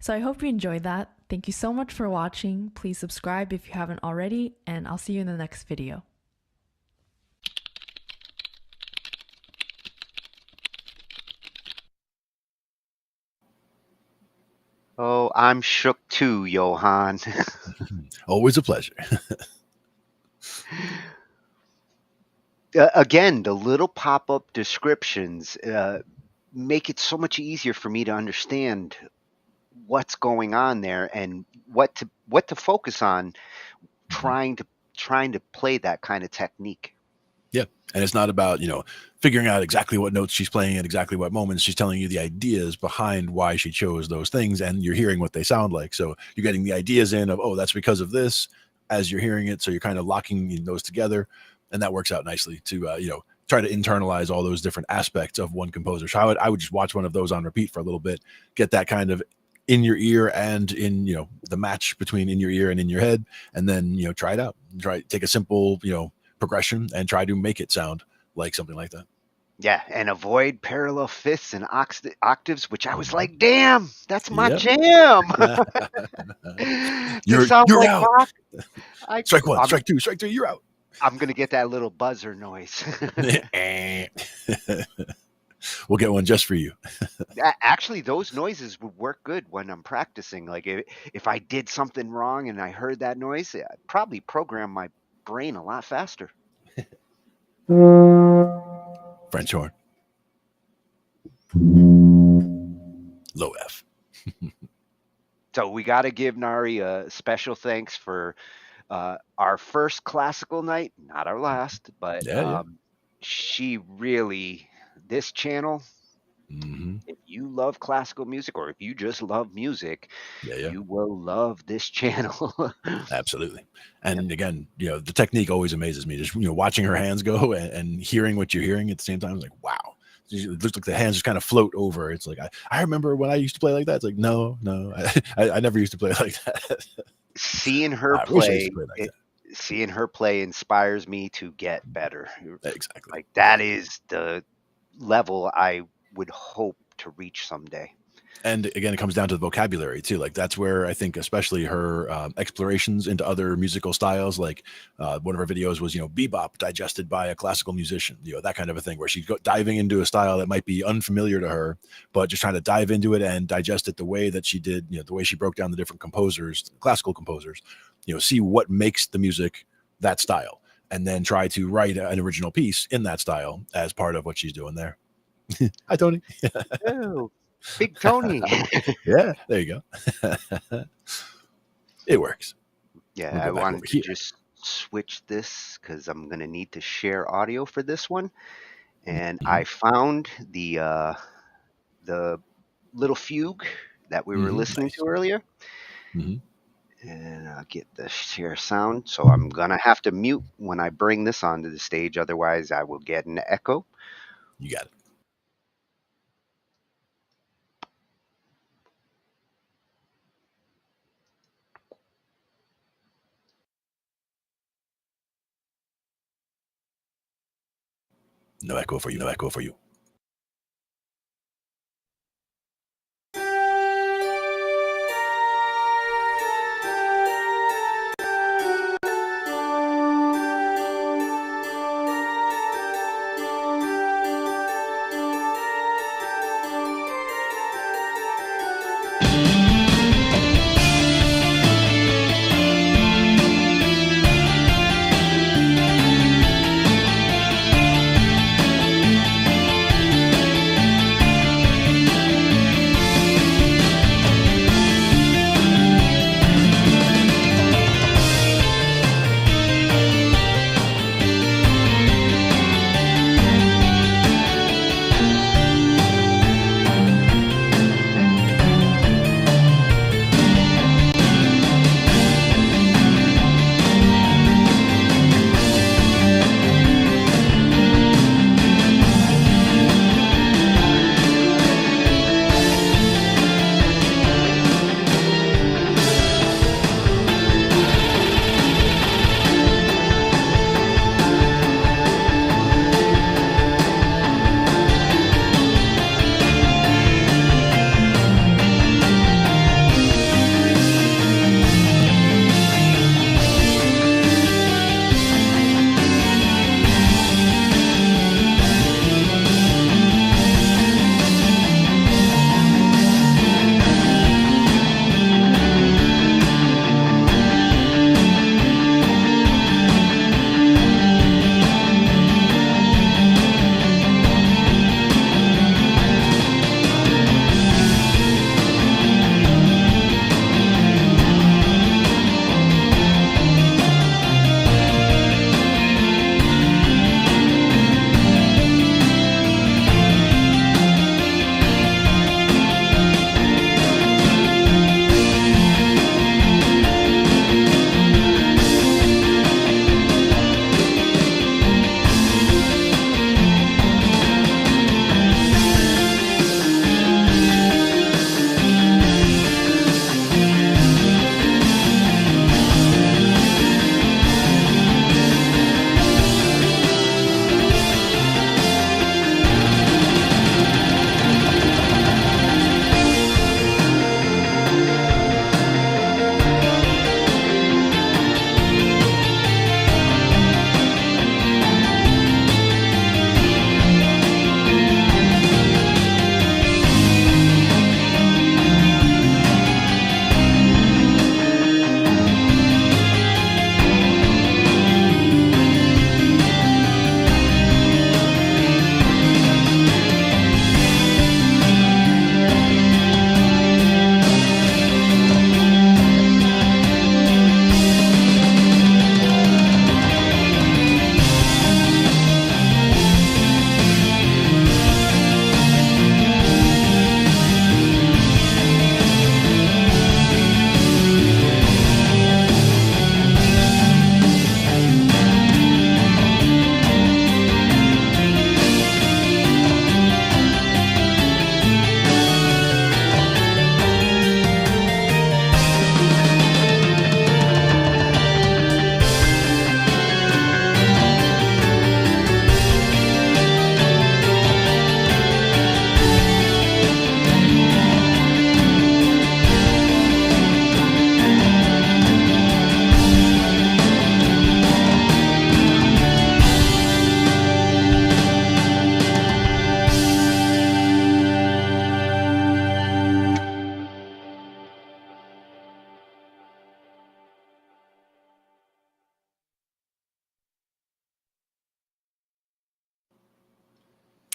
So I hope you enjoyed that. Thank you so much for watching. Please subscribe if you haven't already, and I'll see you in the next video. Oh, I'm shook too, Johan. Always a pleasure. Again, the little pop-up descriptions make it so much easier for me to understand what's going on there and what to focus on trying to play that kind of technique. Yeah. And it's not about, figuring out exactly what notes she's playing at exactly what moments. She's telling you the ideas behind why she chose those things, and you're hearing what they sound like. So you're getting the ideas in of, oh, that's because of this as you're hearing it. So you're kind of locking those together, and that works out nicely to, try to internalize all those different aspects of one composer. So I would just watch one of those on repeat for a little bit, get that kind of in your ear and in, the match between in your ear and in your head, and then, try it out. Take a simple, progression and try to make it sound like something like that. Yeah, and avoid parallel fifths and octaves, which I was like, damn, that's my jam. You're like out. rock. Strike one, strike two, strike three, you're out. I'm going to get that little buzzer noise. We'll get one just for you. Actually, those noises would work good when I'm practicing. Like if I did something wrong and I heard that noise, I'd probably program my brain a lot faster. French horn. Low F. So we got to give Nari a special thanks for our first classical night, not our last, but she really, this channel, if you love classical music or if you just love music, you will love this channel. Absolutely. And again, the technique always amazes me. Just, watching her hands go and hearing what you're hearing at the same time. It's like, wow. It looks like the hands just kind of float over. It's like, I remember when I used to play like that. It's like, no, I never used to play like that. Seeing her play inspires me to get better. Exactly. Like that is the level I would hope to reach someday. And again, it comes down to the vocabulary too. Like that's where I think, especially her explorations into other musical styles, like one of her videos was, bebop digested by a classical musician, that kind of a thing, where she's diving into a style that might be unfamiliar to her, but just trying to dive into it and digest it the way that she did, the way she broke down the different composers, classical composers, see what makes the music that style, and then try to write an original piece in that style as part of what she's doing there. Hi, Tony. Oh, Big Tony. Yeah, there you go. It works. Yeah, I wanted to just switch this because I'm going to need to share audio for this one. And I found the little fugue that we were listening to earlier. And I'll get the share sound. So I'm going to have to mute when I bring this onto the stage. Otherwise, I will get an echo. You got it. No echo for you. No echo for you.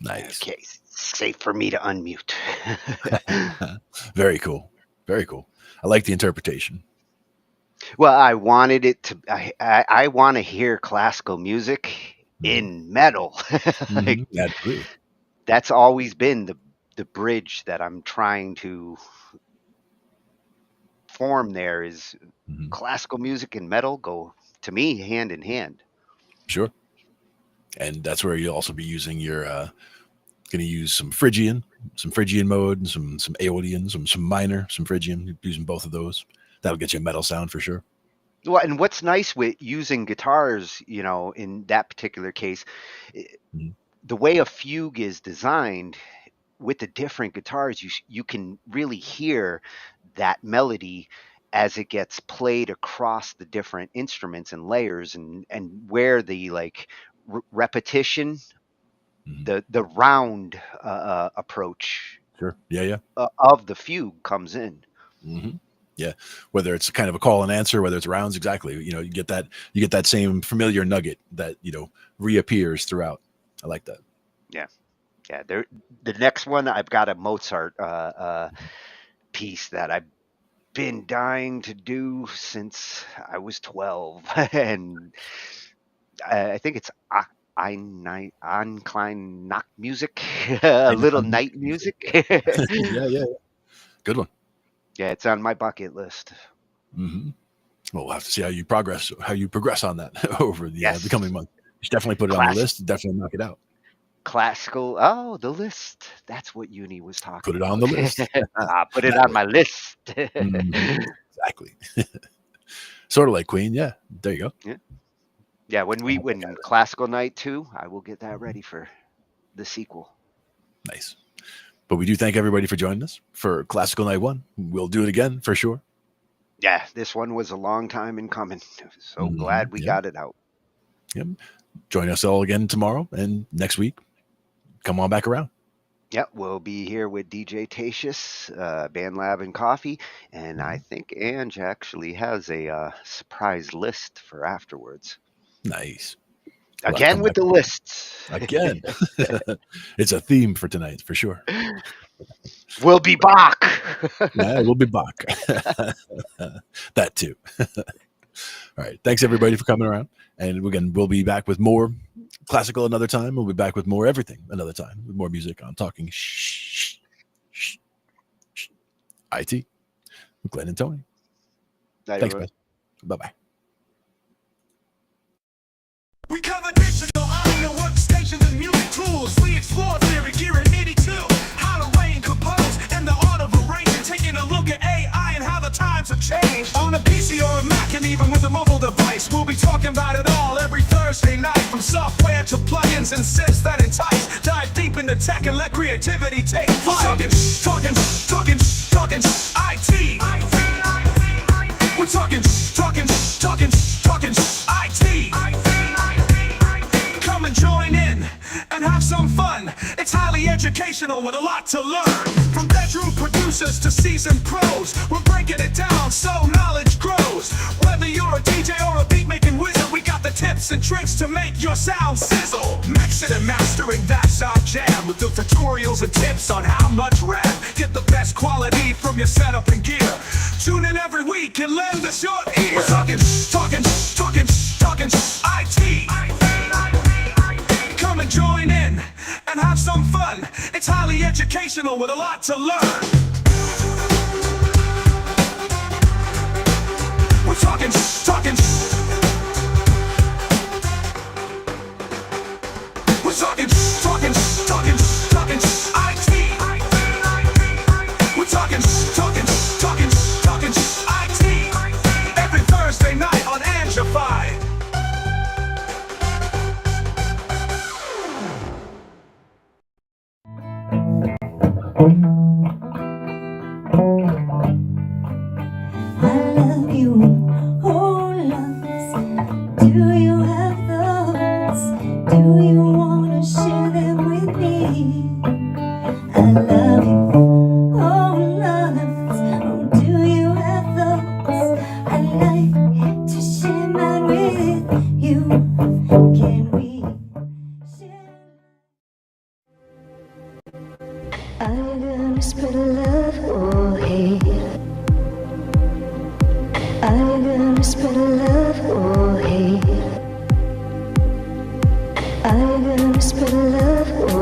Nice. Okay, safe for me to unmute. Very cool. Very cool. I like the interpretation. Well, I wanted it to. I want to hear classical music in metal. Like, Absolutely. that's always been the bridge that I'm trying to form. There is classical music and metal go, to me, hand in hand. Sure. And that's where you'll also be using your going to use some Phrygian mode, and some Aeolian, some minor, some Phrygian, using both of those. That'll get you a metal sound for sure. Well, and what's nice with using guitars, in that particular case, the way a fugue is designed with the different guitars, you can really hear that melody as it gets played across the different instruments and layers, and where the repetition, the round approach, Sure. Yeah. Of the fugue comes in. Yeah, whether it's kind of a call and answer, whether it's rounds, exactly. You get that same familiar nugget that reappears throughout. I like that. Yeah. The next one, I've got a Mozart piece that I've been dying to do since I was 12, and I think it's Einklein Nacht music, a little night music. Yeah. Good one. Yeah, it's on my bucket list. Well, we'll have to see how you progress on that over the coming month. You should definitely put it on the list. Definitely knock it out. Classical. Oh, the list. That's what Uni was talking Put it about. on the list. Put it on my list. Exactly. Sort of like Queen. Yeah. There you go. Yeah. When Classical Night 2, I will get that ready for the sequel. Nice. But we do thank everybody for joining us for Classical Night 1. We'll do it again for sure. Yeah, this one was a long time in coming. So glad we got it out. Yep. Join us all again tomorrow and next week. Come on back around. Yep, we'll be here with DJ Tatius, Band Lab and Coffee, and I think Ange actually has a surprise list for afterwards. Nice. Again with the lists. Again. It's a theme for tonight, for sure. We'll be back. Yeah, we'll be back. That too. All right. Thanks, everybody, for coming around. And again, we'll be back with more classical another time. We'll be back with more everything another time, with more music on Talking Shhh I.T. with Glenn and Tony. Thanks, guys. Bye-bye. We cover digital audio workstations and music tools. We explore theory, gear at 82. How to arrange, compose, and the art of arranging. Taking a look at AI and how the times have changed. On a PC or a Mac and even with a mobile device, we'll be talking about it all every Thursday night. From software to plugins and synths that entice. Dive deep into tech and let creativity take flight. Talking IT. We're talking IT. Come and join in and have some fun. It's highly educational with a lot to learn. From bedroom producers to seasoned pros, we're breaking it down so knowledge grows. Whether you're a DJ or a beat making wizard, we got the tips and tricks to make your sound sizzle. Mixing and mastering, that's our jam. With the tutorials and tips on how much rev. Get the best quality from your setup and gear. Tune in every week and lend us your ear. We're talking IT. Come and join in and have some fun. It's highly educational with a lot to learn. We're talking We're talking IT. We're talking IT. Every Thursday night on Angified. I love you, oh loves. Do you have those? Do you wanna share them with me? I love you, oh loves. Oh, do you have those? I like to share mine with you. Can we share? spread love or hate? Are you gonna spread love or hate? Are you gonna spread love or